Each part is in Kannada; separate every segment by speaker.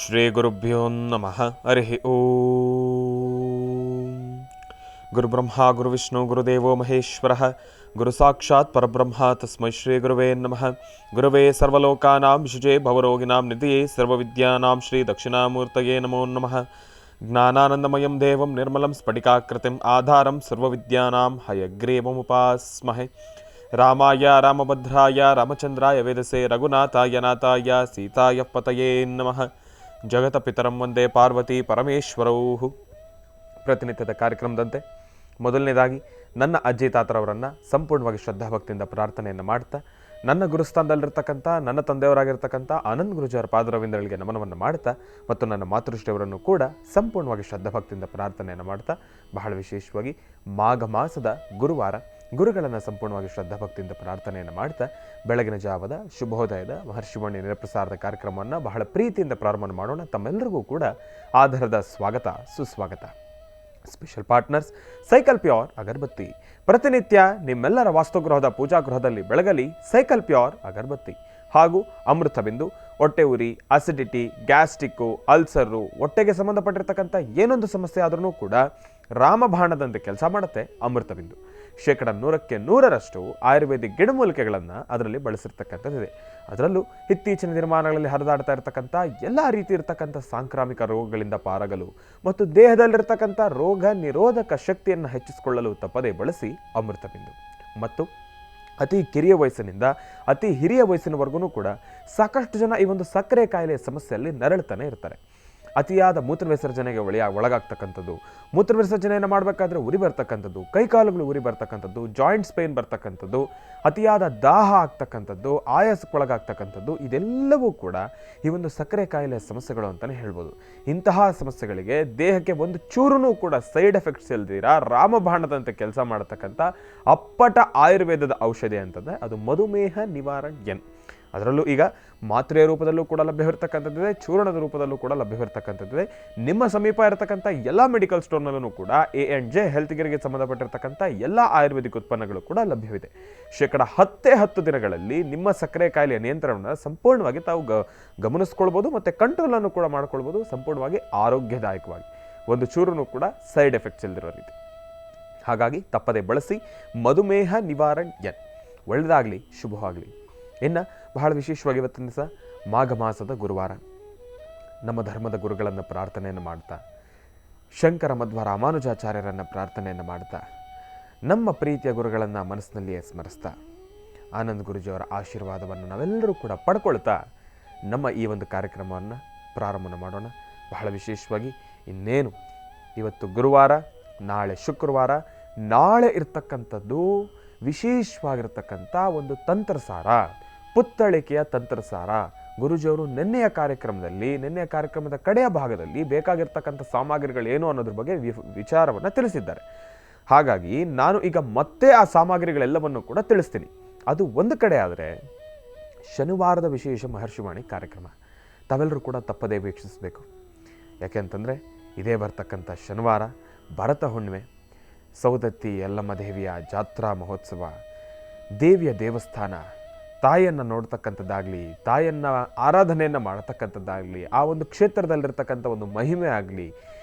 Speaker 1: ಶ್ರೀ ಗುರುಭ್ಯೋ ನಮಃ. ಹರಿ ಓಂ. ಗುರುಬ್ರಹ್ಮ ಗುರುವಿಷ್ಣು ಗುರುದೇವೋ ಮಹೇಶ್ವರ ಗುರು ಸಾಕ್ಷಾತ್ ಪರಬ್ರಹ್ಮ ತಸ್ಮೈ ಶ್ರೀ ಗುರುವೇ ನಮಃ. ಗುರುವೇ ಸರ್ವಲೋಕಾನಾಂ ವಿಷಜೇ ಭವರೋಗಿಣಾಂ ನಿಧಿಯೇ ಸರ್ವವಿದ್ಯಾನಾಂ ಶ್ರೀ ದಕ್ಷಿಣಾಮೂರ್ತಯೇ ನಮೋ ನಮಃ. ಜ್ಞಾನಾನಂದಮಯಂ ದೇವಂ ನಿರ್ಮಲಂ ಸ್ಫಟಿಕಾಕೃತಿಂ ಆಧಾರಂ ಸರ್ವವಿದ್ಯಾನಾಂ ಹಯಗ್ರೀವముపాస్మహే. ರಾಮಾಯ ರಾಮಭದ್ರಾಯ ರಾಮಚಂದ್ರಾಯ ವೇದಸೆ ರಘುನಾಥಾಯ ನಾಥಾಯ ಸೀತಾಯ ಪತಯೇ ನಮಃ. ಜಗತ ಪಿತರಂ ವಂದೇ ಪಾರ್ವತಿ ಪರಮೇಶ್ವರೌ. ಪ್ರತಿನಿತ್ಯದ ಕಾರ್ಯಕ್ರಮದಂತೆ ಮೊದಲನೇದಾಗಿ ನನ್ನ ಅಜ್ಜಿ ತಾತರವರನ್ನು ಸಂಪೂರ್ಣವಾಗಿ ಶ್ರದ್ಧಾಭಕ್ತಿಯಿಂದ ಪ್ರಾರ್ಥನೆಯನ್ನು ಮಾಡ್ತಾ, ನನ್ನ ಗುರುಸ್ಥಾನದಲ್ಲಿರ್ತಕ್ಕಂಥ ನನ್ನ ತಂದೆಯವರಾಗಿರ್ತಕ್ಕಂಥ ಆನಂದ್ ಗುರುಜಿಯವರ ಪಾದರವಿಂದಗಳಿಗೆ ನಮನವನ್ನು ಮಾಡ್ತಾ, ಮತ್ತು ನನ್ನ ಮಾತೃಶ್ರೀಯವರನ್ನು ಕೂಡ ಸಂಪೂರ್ಣವಾಗಿ ಶ್ರದ್ಧಾಭಕ್ತಿಯಿಂದ ಪ್ರಾರ್ಥನೆಯನ್ನು ಮಾಡ್ತಾ, ಬಹಳ ವಿಶೇಷವಾಗಿ ಮಾಘ ಮಾಸದ ಗುರುವಾರ ಗುರುಗಳನ್ನು ಸಂಪೂರ್ಣವಾಗಿ ಶ್ರದ್ಧಾಭಕ್ತಿಯಿಂದ ಪ್ರಾರ್ಥನೆಯನ್ನು ಮಾಡ್ತಾ, ಬೆಳಗಿನ ಜಾವದ ಶುಭೋದಯದ ಮಹರ್ಷಿವಾಣಿ ನೇರಪ್ರಸಾರದ ಕಾರ್ಯಕ್ರಮವನ್ನು ಬಹಳ ಪ್ರೀತಿಯಿಂದ ಪ್ರಾರಂಭ ಮಾಡೋಣ. ತಮ್ಮೆಲ್ಲರಿಗೂ ಕೂಡ ಆಧಾರದ ಸ್ವಾಗತ ಸುಸ್ವಾಗತ. ಸ್ಪೆಷಲ್ ಪಾರ್ಟ್ನರ್ಸ್ ಸೈಕಲ್ ಪ್ಯೂರ್ ಅಗರಬತ್ತಿ. ಪ್ರತಿನಿತ್ಯ ನಿಮ್ಮೆಲ್ಲರ ವಾಸ್ತುಗೃಹದ ಪೂಜಾಗೃಹದಲ್ಲಿ ಬೆಳಗಲಿ ಸೈಕಲ್ ಪ್ಯೂರ್ ಅಗರಬತ್ತಿ. ಹಾಗೂ ಅಮೃತ ಬಿಂದು. ಹೊಟ್ಟೆ ಉರಿ, ಅಸಿಡಿಟಿ, ಗ್ಯಾಸ್ಟಿಕ್ಕು, ಅಲ್ಸರು, ಹೊಟ್ಟೆಗೆ ಸಂಬಂಧಪಟ್ಟಿರ್ತಕ್ಕಂಥ ಏನೊಂದು ಸಮಸ್ಯೆ ಆದ್ರೂ ಕೂಡ ರಾಮಬಾಣದಂತೆ ಕೆಲಸ ಮಾಡುತ್ತೆ ಅಮೃತ ಬಿಂದು. 100% ಆಯುರ್ವೇದಿಕ್ ಗಿಡಮೂಲಿಕೆಗಳನ್ನು ಅದರಲ್ಲಿ ಬಳಸಿರ್ತಕ್ಕಂಥದ್ದಿದೆ. ಅದರಲ್ಲೂ ಇತ್ತೀಚಿನ ದಿನಮಾನಗಳಲ್ಲಿ ಹರಿದಾಡ್ತಾ ಇರತಕ್ಕಂಥ ಎಲ್ಲ ರೀತಿ ಇರತಕ್ಕಂಥ ಸಾಂಕ್ರಾಮಿಕ ರೋಗಗಳಿಂದ ಪಾರಾಗಲು ಮತ್ತು ದೇಹದಲ್ಲಿರ್ತಕ್ಕಂಥ ರೋಗ ನಿರೋಧಕ ಶಕ್ತಿಯನ್ನು ಹೆಚ್ಚಿಸಿಕೊಳ್ಳಲು ತಪ್ಪದೇ ಬಳಸಿ ಅಮೃತ ಬಿಂದು. ಮತ್ತು ಅತಿ ಕಿರಿಯ ವಯಸ್ಸಿನಿಂದ ಅತಿ ಹಿರಿಯ ವಯಸ್ಸಿನವರೆಗೂ ಕೂಡ ಸಾಕಷ್ಟು ಜನ ಈ ಒಂದು ಸಕ್ಕರೆ ಕಾಯಿಲೆಯ ಸಮಸ್ಯೆಯಲ್ಲಿ ನರಳುತ್ತಾನೆ ಇರ್ತಾರೆ. ಅತಿಯಾದ ಮೂತ್ರ ವಿಸರ್ಜನೆಗೆ ಒಳಗಾಗ್ತಕ್ಕಂಥದ್ದು, ಮೂತ್ರ ವಿಸರ್ಜನೆಯನ್ನು ಮಾಡಬೇಕಾದ್ರೆ ಉರಿ ಬರ್ತಕ್ಕಂಥದ್ದು, ಕೈಕಾಲುಗಳು ಉರಿ ಬರ್ತಕ್ಕಂಥದ್ದು, ಜಾಯಿಂಟ್ಸ್ ಪೇನ್ ಬರ್ತಕ್ಕಂಥದ್ದು, ಅತಿಯಾದ ದಾಹ ಆಗ್ತಕ್ಕಂಥದ್ದು, ಆಯಾಸಕ್ಕೊಳಗಾಗ್ತಕ್ಕಂಥದ್ದು, ಇದೆಲ್ಲವೂ ಕೂಡ ಈ ಒಂದು ಸಕ್ಕರೆ ಕಾಯಿಲೆಯ ಸಮಸ್ಯೆಗಳು ಅಂತಲೇ ಹೇಳ್ಬೋದು. ಇಂತಹ ಸಮಸ್ಯೆಗಳಿಗೆ ದೇಹಕ್ಕೆ ಒಂದು ಚೂರೂ ಕೂಡ ಸೈಡ್ ಎಫೆಕ್ಟ್ಸ್ ಇಲ್ದಿರಾ ರಾಮಬಾಣದಂತೆ ಕೆಲಸ ಮಾಡತಕ್ಕಂಥ ಅಪ್ಪಟ ಆಯುರ್ವೇದದ ಔಷಧಿ ಅಂತಂದರೆ ಅದು ಮಧುಮೇಹ ನಿವಾರಣ್. ಅದರಲ್ಲೂ ಈಗ ಮಾತ್ರೆಯ ರೂಪದಲ್ಲೂ ಕೂಡ ಲಭ್ಯವಿರ್ತಕ್ಕಂಥದ್ದಿದೆ, ಚೂರ್ಣದ ರೂಪದಲ್ಲೂ ಕೂಡ ಲಭ್ಯವಿರ್ತಕ್ಕಂಥದ್ದಿದೆ. ನಿಮ್ಮ ಸಮೀಪ ಇರತಕ್ಕಂಥ ಎಲ್ಲ ಮೆಡಿಕಲ್ ಸ್ಟೋರ್ನಲ್ಲೂ ಕೂಡ A&J ಹೆಲ್ತ್ ಕೇರ್ಗೆ ಸಂಬಂಧಪಟ್ಟಿರ್ತಕ್ಕಂಥ ಎಲ್ಲ ಆಯುರ್ವೇದಿಕ್ ಉತ್ಪನ್ನಗಳು ಕೂಡ ಲಭ್ಯವಿದೆ. 10 ದಿನಗಳಲ್ಲಿ ನಿಮ್ಮ ಸಕ್ಕರೆ ಕಾಯಿಲೆಯ ನಿಯಂತ್ರಣವನ್ನು ಸಂಪೂರ್ಣವಾಗಿ ತಾವು ಗಮನಿಸ್ಕೊಳ್ಬೋದು ಮತ್ತು ಕಂಟ್ರೋಲನ್ನು ಕೂಡ ಮಾಡ್ಕೊಳ್ಬೋದು, ಸಂಪೂರ್ಣವಾಗಿ ಆರೋಗ್ಯದಾಯಕವಾಗಿ, ಒಂದು ಚೂರೂ ಕೂಡ ಸೈಡ್ ಎಫೆಕ್ಟ್ಸ್ ಇಲ್ದಿರೋ ರೀತಿ. ಹಾಗಾಗಿ ತಪ್ಪದೆ ಬಳಸಿ ಮಧುಮೇಹ ನಿವಾರಣ್. ಒಳ್ಳೆಯದಾಗಲಿ, ಶುಭವಾಗಲಿ. ಇನ್ನು ಬಹಳ ವಿಶೇಷವಾಗಿ ಇವತ್ತಿನ ದಿವಸ ಮಾಘ ಮಾಸದ ಗುರುವಾರ, ನಮ್ಮ ಧರ್ಮದ ಗುರುಗಳನ್ನು ಪ್ರಾರ್ಥನೆಯನ್ನು ಮಾಡ್ತಾ, ಶಂಕರ ಮಧ್ವ ರಾಮಾನುಜಾಚಾರ್ಯರನ್ನು ಪ್ರಾರ್ಥನೆಯನ್ನು ಮಾಡ್ತಾ, ನಮ್ಮ ಪ್ರೀತಿಯ ಗುರುಗಳನ್ನು ಮನಸ್ಸಿನಲ್ಲಿಯೇ ಸ್ಮರಿಸ್ತಾ, ಆನಂದ್ ಗುರುಜಿಯವರ ಆಶೀರ್ವಾದವನ್ನು ನಾವೆಲ್ಲರೂ ಕೂಡ ಪಡ್ಕೊಳ್ತಾ ನಮ್ಮ ಈ ಒಂದು ಕಾರ್ಯಕ್ರಮವನ್ನು ಪ್ರಾರಂಭ ಮಾಡೋಣ. ಬಹಳ ವಿಶೇಷವಾಗಿ ಇನ್ನೇನು ಇವತ್ತು ಗುರುವಾರ, ನಾಳೆ ಶುಕ್ರವಾರ, ನಾಳೆ ಇರ್ತಕ್ಕಂಥದ್ದು ವಿಶೇಷವಾಗಿರ್ತಕ್ಕಂಥ ಒಂದು ತಂತ್ರಸಾರ, ಪುತ್ತಳಿಕೆಯ ತಂತ್ರಸಾರ. ಗುರುಜಿಯವರು ನಿನ್ನೆಯ ಕಾರ್ಯಕ್ರಮದ ಕಡೆಯ ಭಾಗದಲ್ಲಿ ಬೇಕಾಗಿರ್ತಕ್ಕಂಥ ಸಾಮಗ್ರಿಗಳೇನು ಅನ್ನೋದ್ರ ಬಗ್ಗೆ ವಿಚಾರವನ್ನು ತಿಳಿಸಿದ್ದಾರೆ. ಹಾಗಾಗಿ ನಾನು ಈಗ ಮತ್ತೆ ಆ ಸಾಮಗ್ರಿಗಳೆಲ್ಲವನ್ನು ಕೂಡ ತಿಳಿಸ್ತೀನಿ. ಅದು ಒಂದು ಕಡೆ ಆದರೆ, ಶನಿವಾರದ ವಿಶೇಷ ಮಹರ್ಷಿವಾಣಿ ಕಾರ್ಯಕ್ರಮ ತಾವೆಲ್ಲರೂ ಕೂಡ ತಪ್ಪದೇ ವೀಕ್ಷಿಸಬೇಕು. ಯಾಕೆಂತಂದರೆ ಇದೇ ಬರ್ತಕ್ಕಂಥ ಶನಿವಾರ ಭರತ ಹುಣ್ಣಿಮೆ, ಸೌದತ್ತಿ ಯಲ್ಲಮ್ಮ ದೇವಿಯ ಜಾತ್ರಾ ಮಹೋತ್ಸವ, ದೇವಿಯ ದೇವಸ್ಥಾನ, ತಾಯಿಯನ್ನು ನೋಡ್ತಕ್ಕಂಥದ್ದಾಗಲಿ, ತಾಯಿಯನ್ನು ಆರಾಧನೆಯನ್ನು ಮಾಡತಕ್ಕಂಥದ್ದಾಗಲಿ, ಆ ಒಂದು ಕ್ಷೇತ್ರದಲ್ಲಿರ್ತಕ್ಕಂಥ ಒಂದು ಮಹಿಮೆ ಆಗಲಿ,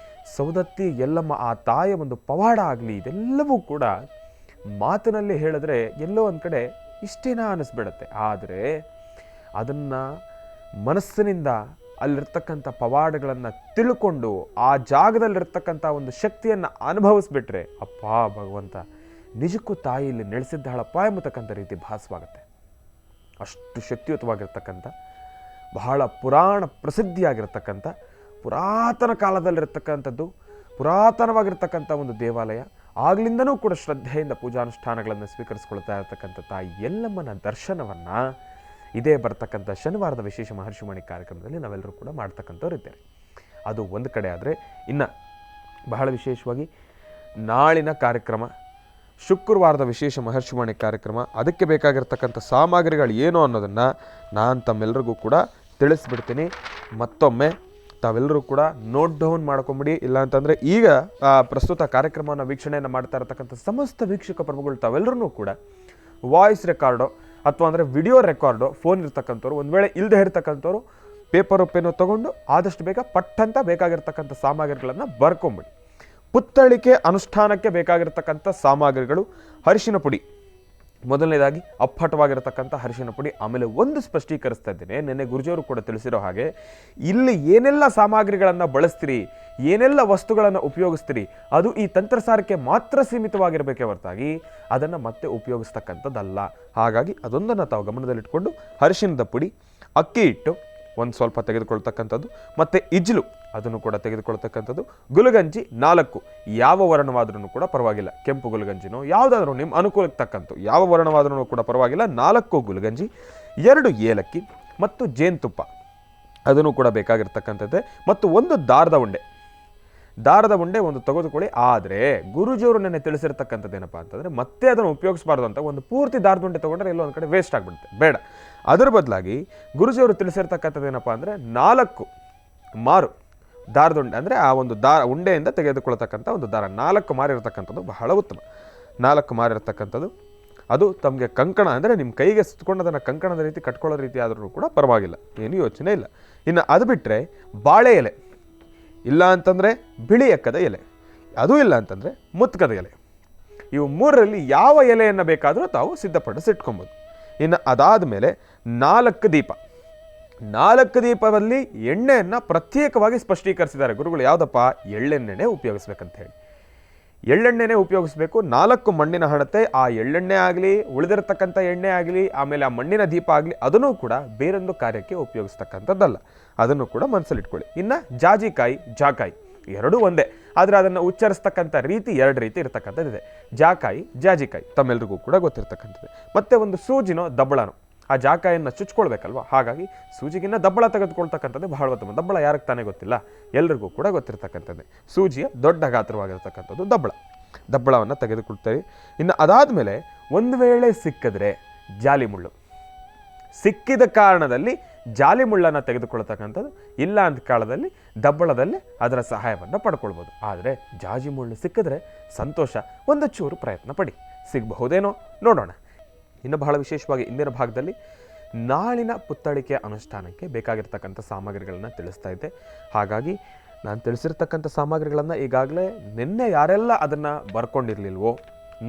Speaker 1: ಸೌದತ್ತಿ ಯಲ್ಲಮ್ಮ ಆ ತಾಯಿಯ ಒಂದು ಪವಾಡ ಆಗಲಿ, ಇದೆಲ್ಲವೂ ಕೂಡ ಮಾತಿನಲ್ಲಿ ಹೇಳಿದ್ರೆ ಎಲ್ಲೋ ಒಂದು ಕಡೆ ಇಷ್ಟೇನಾ ಅನ್ನಿಸ್ಬಿಡತ್ತೆ. ಆದರೆ ಅದನ್ನು ಮನಸ್ಸಿನಿಂದ ಅಲ್ಲಿರ್ತಕ್ಕಂಥ ಪವಾಡಗಳನ್ನು ತಿಳ್ಕೊಂಡು ಆ ಜಾಗದಲ್ಲಿರ್ತಕ್ಕಂಥ ಒಂದು ಶಕ್ತಿಯನ್ನು ಅನುಭವಿಸ್ಬಿಟ್ರೆ, ಅಪ್ಪ ಭಗವಂತ ನಿಜಕ್ಕೂ ತಾಯಿ ಇಲ್ಲಿ ನೆಲೆಸಿದ್ದಾಳಪ್ಪ ಎಂಬತಕ್ಕಂಥ ರೀತಿ ಭಾಸವಾಗುತ್ತೆ. ಅಷ್ಟು ಶಕ್ತಿಯುತವಾಗಿರ್ತಕ್ಕಂಥ, ಬಹಳ ಪುರಾಣ ಪ್ರಸಿದ್ಧಿಯಾಗಿರ್ತಕ್ಕಂಥ, ಪುರಾತನ ಕಾಲದಲ್ಲಿರ್ತಕ್ಕಂಥದ್ದು, ಪುರಾತನವಾಗಿರ್ತಕ್ಕಂಥ ಒಂದು ದೇವಾಲಯ. ಆಗ್ಲಿಂದನೂ ಕೂಡ ಶ್ರದ್ಧೆಯಿಂದ ಪೂಜಾನುಷ್ಠಾನಗಳನ್ನು ಸ್ವೀಕರಿಸ್ಕೊಳ್ತಾ ಇರತಕ್ಕಂಥ ತಾಯಿ ಯಲ್ಲಮ್ಮನ ದರ್ಶನವನ್ನು ಇದೇ ಬರ್ತಕ್ಕಂಥ ಶನಿವಾರದ ವಿಶೇಷ ಮಹರ್ಷಿವಾಣಿ ಕಾರ್ಯಕ್ರಮದಲ್ಲಿ ನಾವೆಲ್ಲರೂ ಕೂಡ ಮಾಡ್ತಕ್ಕಂಥವ್ರು ಇದ್ದೇವೆ. ಅದು ಒಂದು ಕಡೆ ಆದರೆ, ಇನ್ನು ಬಹಳ ವಿಶೇಷವಾಗಿ ನಾಳಿನ ಕಾರ್ಯಕ್ರಮ, ಶುಕ್ರವಾರದ ವಿಶೇಷ ಮಹರ್ಷಿವಾಣಿ ಕಾರ್ಯಕ್ರಮ, ಅದಕ್ಕೆ ಬೇಕಾಗಿರ್ತಕ್ಕಂಥ ಸಾಮಗ್ರಿಗಳು ಏನು ಅನ್ನೋದನ್ನು ನಾನು ತಮ್ಮೆಲ್ಲರಿಗೂ ಕೂಡ ತಿಳಿಸ್ಬಿಡ್ತೀನಿ. ಮತ್ತೊಮ್ಮೆ ತಾವೆಲ್ಲರೂ ಕೂಡ ನೋಟ್ ಡೌನ್ ಮಾಡ್ಕೊಂಬಿಡಿ. ಇಲ್ಲ ಅಂತಂದರೆ ಈಗ ಪ್ರಸ್ತುತ ಕಾರ್ಯಕ್ರಮವನ್ನು ವೀಕ್ಷಣೆಯನ್ನು ಮಾಡ್ತಾ ಇರತಕ್ಕಂಥ ಸಮಸ್ತ ವೀಕ್ಷಕ ಪ್ರಭುಗಳು ತಾವೆಲ್ಲರೂ ಕೂಡ ವಾಯ್ಸ್ ರೆಕಾರ್ಡೋ ಅಥವಾ ಅಂದರೆ ವಿಡಿಯೋ ರೆಕಾರ್ಡು ಫೋನ್ ಇರ್ತಕ್ಕಂಥವ್ರು, ಒಂದು ವೇಳೆ ಇಲ್ಲದೆ ಇರ್ತಕ್ಕಂಥವ್ರು ಪೇಪರು ಪೆನ್ನು ತೊಗೊಂಡು ಆದಷ್ಟು ಬೇಗ ಪಟ್ಟಂತ ಬೇಕಾಗಿರ್ತಕ್ಕಂಥ ಸಾಮಗ್ರಿಗಳನ್ನು ಬರ್ಕೊಂಬಿಡಿ. ಪುತ್ತಳಿಕೆ ಅನುಷ್ಠಾನಕ್ಕೆ ಬೇಕಾಗಿರ್ತಕ್ಕಂಥ ಸಾಮಗ್ರಿಗಳು: ಅರಿಶಿನ ಪುಡಿ, ಮೊದಲನೇದಾಗಿ ಅಪ್ಪಟವಾಗಿರತಕ್ಕಂಥ ಅರಿಶಿನ ಪುಡಿ. ಆಮೇಲೆ ಒಂದು ಸ್ಪಷ್ಟೀಕರಿಸ್ತಾ ಇದ್ದೇನೆ, ನಿನ್ನೆ ಗುರುಜಿಯವರು ಕೂಡ ತಿಳಿಸಿರೋ ಹಾಗೆ, ಇಲ್ಲಿ ಏನೆಲ್ಲ ಸಾಮಗ್ರಿಗಳನ್ನು ಬಳಸ್ತೀರಿ, ಏನೆಲ್ಲ ವಸ್ತುಗಳನ್ನು ಉಪಯೋಗಿಸ್ತೀರಿ, ಅದು ಈ ತಂತ್ರಸಾರಕ್ಕೆ ಮಾತ್ರ ಸೀಮಿತವಾಗಿರಬೇಕೇ ಹೊರತಾಗಿ ಅದನ್ನು ಮತ್ತೆ ಉಪಯೋಗಿಸ್ತಕ್ಕಂಥದ್ದಲ್ಲ. ಹಾಗಾಗಿ ಅದೊಂದನ್ನು ತಾವು ಗಮನದಲ್ಲಿಟ್ಕೊಂಡು ಅರಿಶಿನದ ಪುಡಿ, ಅಕ್ಕಿ ಹಿಟ್ಟು ಒಂದು ಸ್ವಲ್ಪ ತೆಗೆದುಕೊಳ್ತಕ್ಕಂಥದ್ದು, ಮತ್ತು ಇಜ್ಲು ಅದನ್ನು ಕೂಡ ತೆಗೆದುಕೊಳ್ತಕ್ಕಂಥದ್ದು, ಗುಲಗಂಜಿ 4, ಯಾವ ವರ್ಣವಾದ್ರೂ ಕೂಡ ಪರವಾಗಿಲ್ಲ, ಕೆಂಪು ಗುಲಗಂಜಿನೋ ಯಾವುದಾದ್ರೂ ನಿಮ್ಮ ಅನುಕೂಲಕ್ಕೆ ತಕ್ಕಂಥ ಯಾವ ವರ್ಣವಾದ್ರೂ ಕೂಡ ಪರವಾಗಿಲ್ಲ, 4 ಗುಲಗಂಜಿ, 2 ಏಲಕ್ಕಿ ಮತ್ತು ಜೇನುತುಪ್ಪ ಅದನ್ನು ಕೂಡ ಬೇಕಾಗಿರ್ತಕ್ಕಂಥದ್ದೇ, ಮತ್ತು ಒಂದು ದಾರದ ಉಂಡೆ ಒಂದು ತೆಗೆದುಕೊಳ್ಳಿ. ಆದರೆ ಗುರುಜಿಯವರು ನೆನ್ನೆ ತಿಳಿಸಿರ್ತಕ್ಕಂಥದ್ದೇನಪ್ಪ ಅಂತಂದರೆ, ಮತ್ತೆ ಅದನ್ನು ಉಪಯೋಗಿಸಬಾರ್ದು ಅಂತ ಒಂದು ಪೂರ್ತಿ ದಾರದ ಉಂಡೆ ತೊಗೊಂಡ್ರೆ ಎಲ್ಲೋ ಒಂದು ಕಡೆ ವೇಸ್ಟ್ ಆಗಿಬಿಡುತ್ತೆ, ಬೇಡ. ಅದರ ಬದಲಾಗಿ ಗುರುಜಿಯವರು ತಿಳಿಸಿರ್ತಕ್ಕಂಥದ್ದೇನಪ್ಪ ಅಂದರೆ 4 ಮಾರು ದಾರದ ಉಂಡೆ, ಅಂದರೆ ಆ ಒಂದು ಉಂಡೆಯಿಂದ ತೆಗೆದುಕೊಳ್ತಕ್ಕಂಥ ಒಂದು ದಾರ 4 ಮಾರು ಇರತಕ್ಕಂಥದ್ದು ಬಹಳ ಉತ್ತಮ. 4 ಮಾರು ಇರತಕ್ಕಂಥದ್ದು ಅದು ತಮಗೆ ಕಂಕಣ, ಅಂದರೆ ನಿಮ್ಮ ಕೈಗೆ ಸುತ್ತಕೊಂಡು ಅದನ್ನು ಕಂಕಣದ ರೀತಿ ಕಟ್ಕೊಳ್ಳೋ ರೀತಿ ಆದರೂ ಕೂಡ ಪರವಾಗಿಲ್ಲ, ಏನು ಯೋಚನೆ ಇಲ್ಲ. ಇನ್ನು ಅದು ಬಿಟ್ಟರೆ ಬಾಳೆ ಎಲೆ, ಇಲ್ಲ ಅಂತಂದರೆ ಬಿಳಿ ಎಕ್ಕದ ಎಲೆ, ಅದೂ ಇಲ್ಲ ಅಂತಂದರೆ ಮುತ್ಕದ ಎಲೆ, ಇವು 3ರಲ್ಲಿ ಯಾವ ಎಲೆಯನ್ನು ಬೇಕಾದರೂ ತಾವು ಸಿದ್ಧಪಡಿಸಿಟ್ಕೊಬೋದು. ಇನ್ನು ಅದಾದ ಮೇಲೆ 4 ದೀಪ, 4 ದೀಪದಲ್ಲಿ ಎಣ್ಣೆಯನ್ನು ಪ್ರತ್ಯೇಕವಾಗಿ ಸ್ಪಷ್ಟೀಕರಿಸಿದ್ದಾರೆ ಗುರುಗಳು. ಯಾವುದಪ್ಪ? ಎಳ್ಳೆಣ್ಣೆನೇ ಉಪಯೋಗಿಸ್ಬೇಕಂತ ಹೇಳಿ, ಎಳ್ಳೆಣ್ಣೆನೇ ಉಪಯೋಗಿಸ್ಬೇಕು. 4 ಮಣ್ಣಿನ ಹಣತೆ, ಆ ಎಳ್ಳೆಣ್ಣೆ ಆಗಲಿ, ಉಳಿದಿರತಕ್ಕಂಥ ಎಣ್ಣೆ ಆಗಲಿ, ಆಮೇಲೆ ಆ ಮಣ್ಣಿನ ದೀಪ ಆಗಲಿ, ಅದನ್ನು ಕೂಡ ಬೇರೊಂದು ಕಾರ್ಯಕ್ಕೆ ಉಪಯೋಗಿಸ್ತಕ್ಕಂಥದ್ದಲ್ಲ, ಅದನ್ನು ಕೂಡ ಮನಸ್ಸಲ್ಲಿಟ್ಕೊಳ್ಳಿ. ಇನ್ನು ಜಾಕಾಯಿ ಎರಡೂ ಒಂದೇ, ಆದರೆ ಅದನ್ನು ಉಚ್ಚರಿಸ್ತಕ್ಕಂಥ ರೀತಿ 2 ರೀತಿ ಇರತಕ್ಕಂಥದ್ದಿದೆ. ಜಾಜಿಕಾಯಿ ತಮ್ಮೆಲ್ರಿಗೂ ಕೂಡ ಗೊತ್ತಿರ್ತಕ್ಕಂಥದ್ದು. ಮತ್ತು ಒಂದು ಸೂಜಿನೋ ದಬ್ಬಳನೋ, ಆ ಜಾಕಾಯಿಯನ್ನು ಚುಚ್ಕೊಳ್ಬೇಕಲ್ವ, ಹಾಗಾಗಿ ಸೂಜಿಗಿನ್ನ ದಬ್ಬಳ ತೆಗೆದುಕೊಳ್ತಕ್ಕಂಥದ್ದು ಬಹಳ ಉತ್ತಮ. ದಬ್ಬಳ ಯಾರಿಗೆ ತಾನೇ ಗೊತ್ತಿಲ್ಲ, ಎಲ್ರಿಗೂ ಕೂಡ ಗೊತ್ತಿರ್ತಕ್ಕಂಥದ್ದೇ. ಸೂಜಿಯ ದೊಡ್ಡ ಗಾತ್ರವಾಗಿರ್ತಕ್ಕಂಥದ್ದು ದಬ್ಬಳವನ್ನು ತೆಗೆದುಕೊಳ್ತೇವೆ. ಇನ್ನು ಅದಾದ ಮೇಲೆ ಒಂದು ವೇಳೆ ಸಿಕ್ಕಿದ್ರೆ ಜಾಲಿ ಮುಳ್ಳು, ಸಿಕ್ಕಿದ ಕಾರಣದಲ್ಲಿ ಜಾಲಿ ಮುಳ್ಳನ್ನು ತೆಗೆದುಕೊಳ್ತಕ್ಕಂಥದ್ದು, ಇಲ್ಲ ಅಂತ ಕಾಲದಲ್ಲಿ ದಬ್ಬಳದಲ್ಲಿ ಅದರ ಸಹಾಯವನ್ನು ಪಡ್ಕೊಳ್ಬೋದು. ಆದರೆ ಜಾಜಿ ಮುಳ್ಳು ಸಿಕ್ಕಿದ್ರೆ ಸಂತೋಷ, ಒಂದು ಚೂರು ಪ್ರಯತ್ನ ಪಡಿ, ಸಿಗಬಹುದೇನೋ ನೋಡೋಣ. ಇನ್ನು ಬಹಳ ವಿಶೇಷವಾಗಿ ಇಂದಿನ ಭಾಗದಲ್ಲಿ ನಾಳಿನ ಪುತ್ತಳಿಕೆ ಅನುಷ್ಠಾನಕ್ಕೆ ಬೇಕಾಗಿರ್ತಕ್ಕಂಥ ಸಾಮಗ್ರಿಗಳನ್ನು ತಿಳಿಸ್ತಾ ಇದ್ದೆ. ಹಾಗಾಗಿ ನಾನು ತಿಳಿಸಿರ್ತಕ್ಕಂಥ ಸಾಮಗ್ರಿಗಳನ್ನು ಈಗಾಗಲೇ ನಿನ್ನೆ ಯಾರೆಲ್ಲ ಅದನ್ನು ಬರ್ಕೊಂಡಿರಲಿಲ್ವೋ,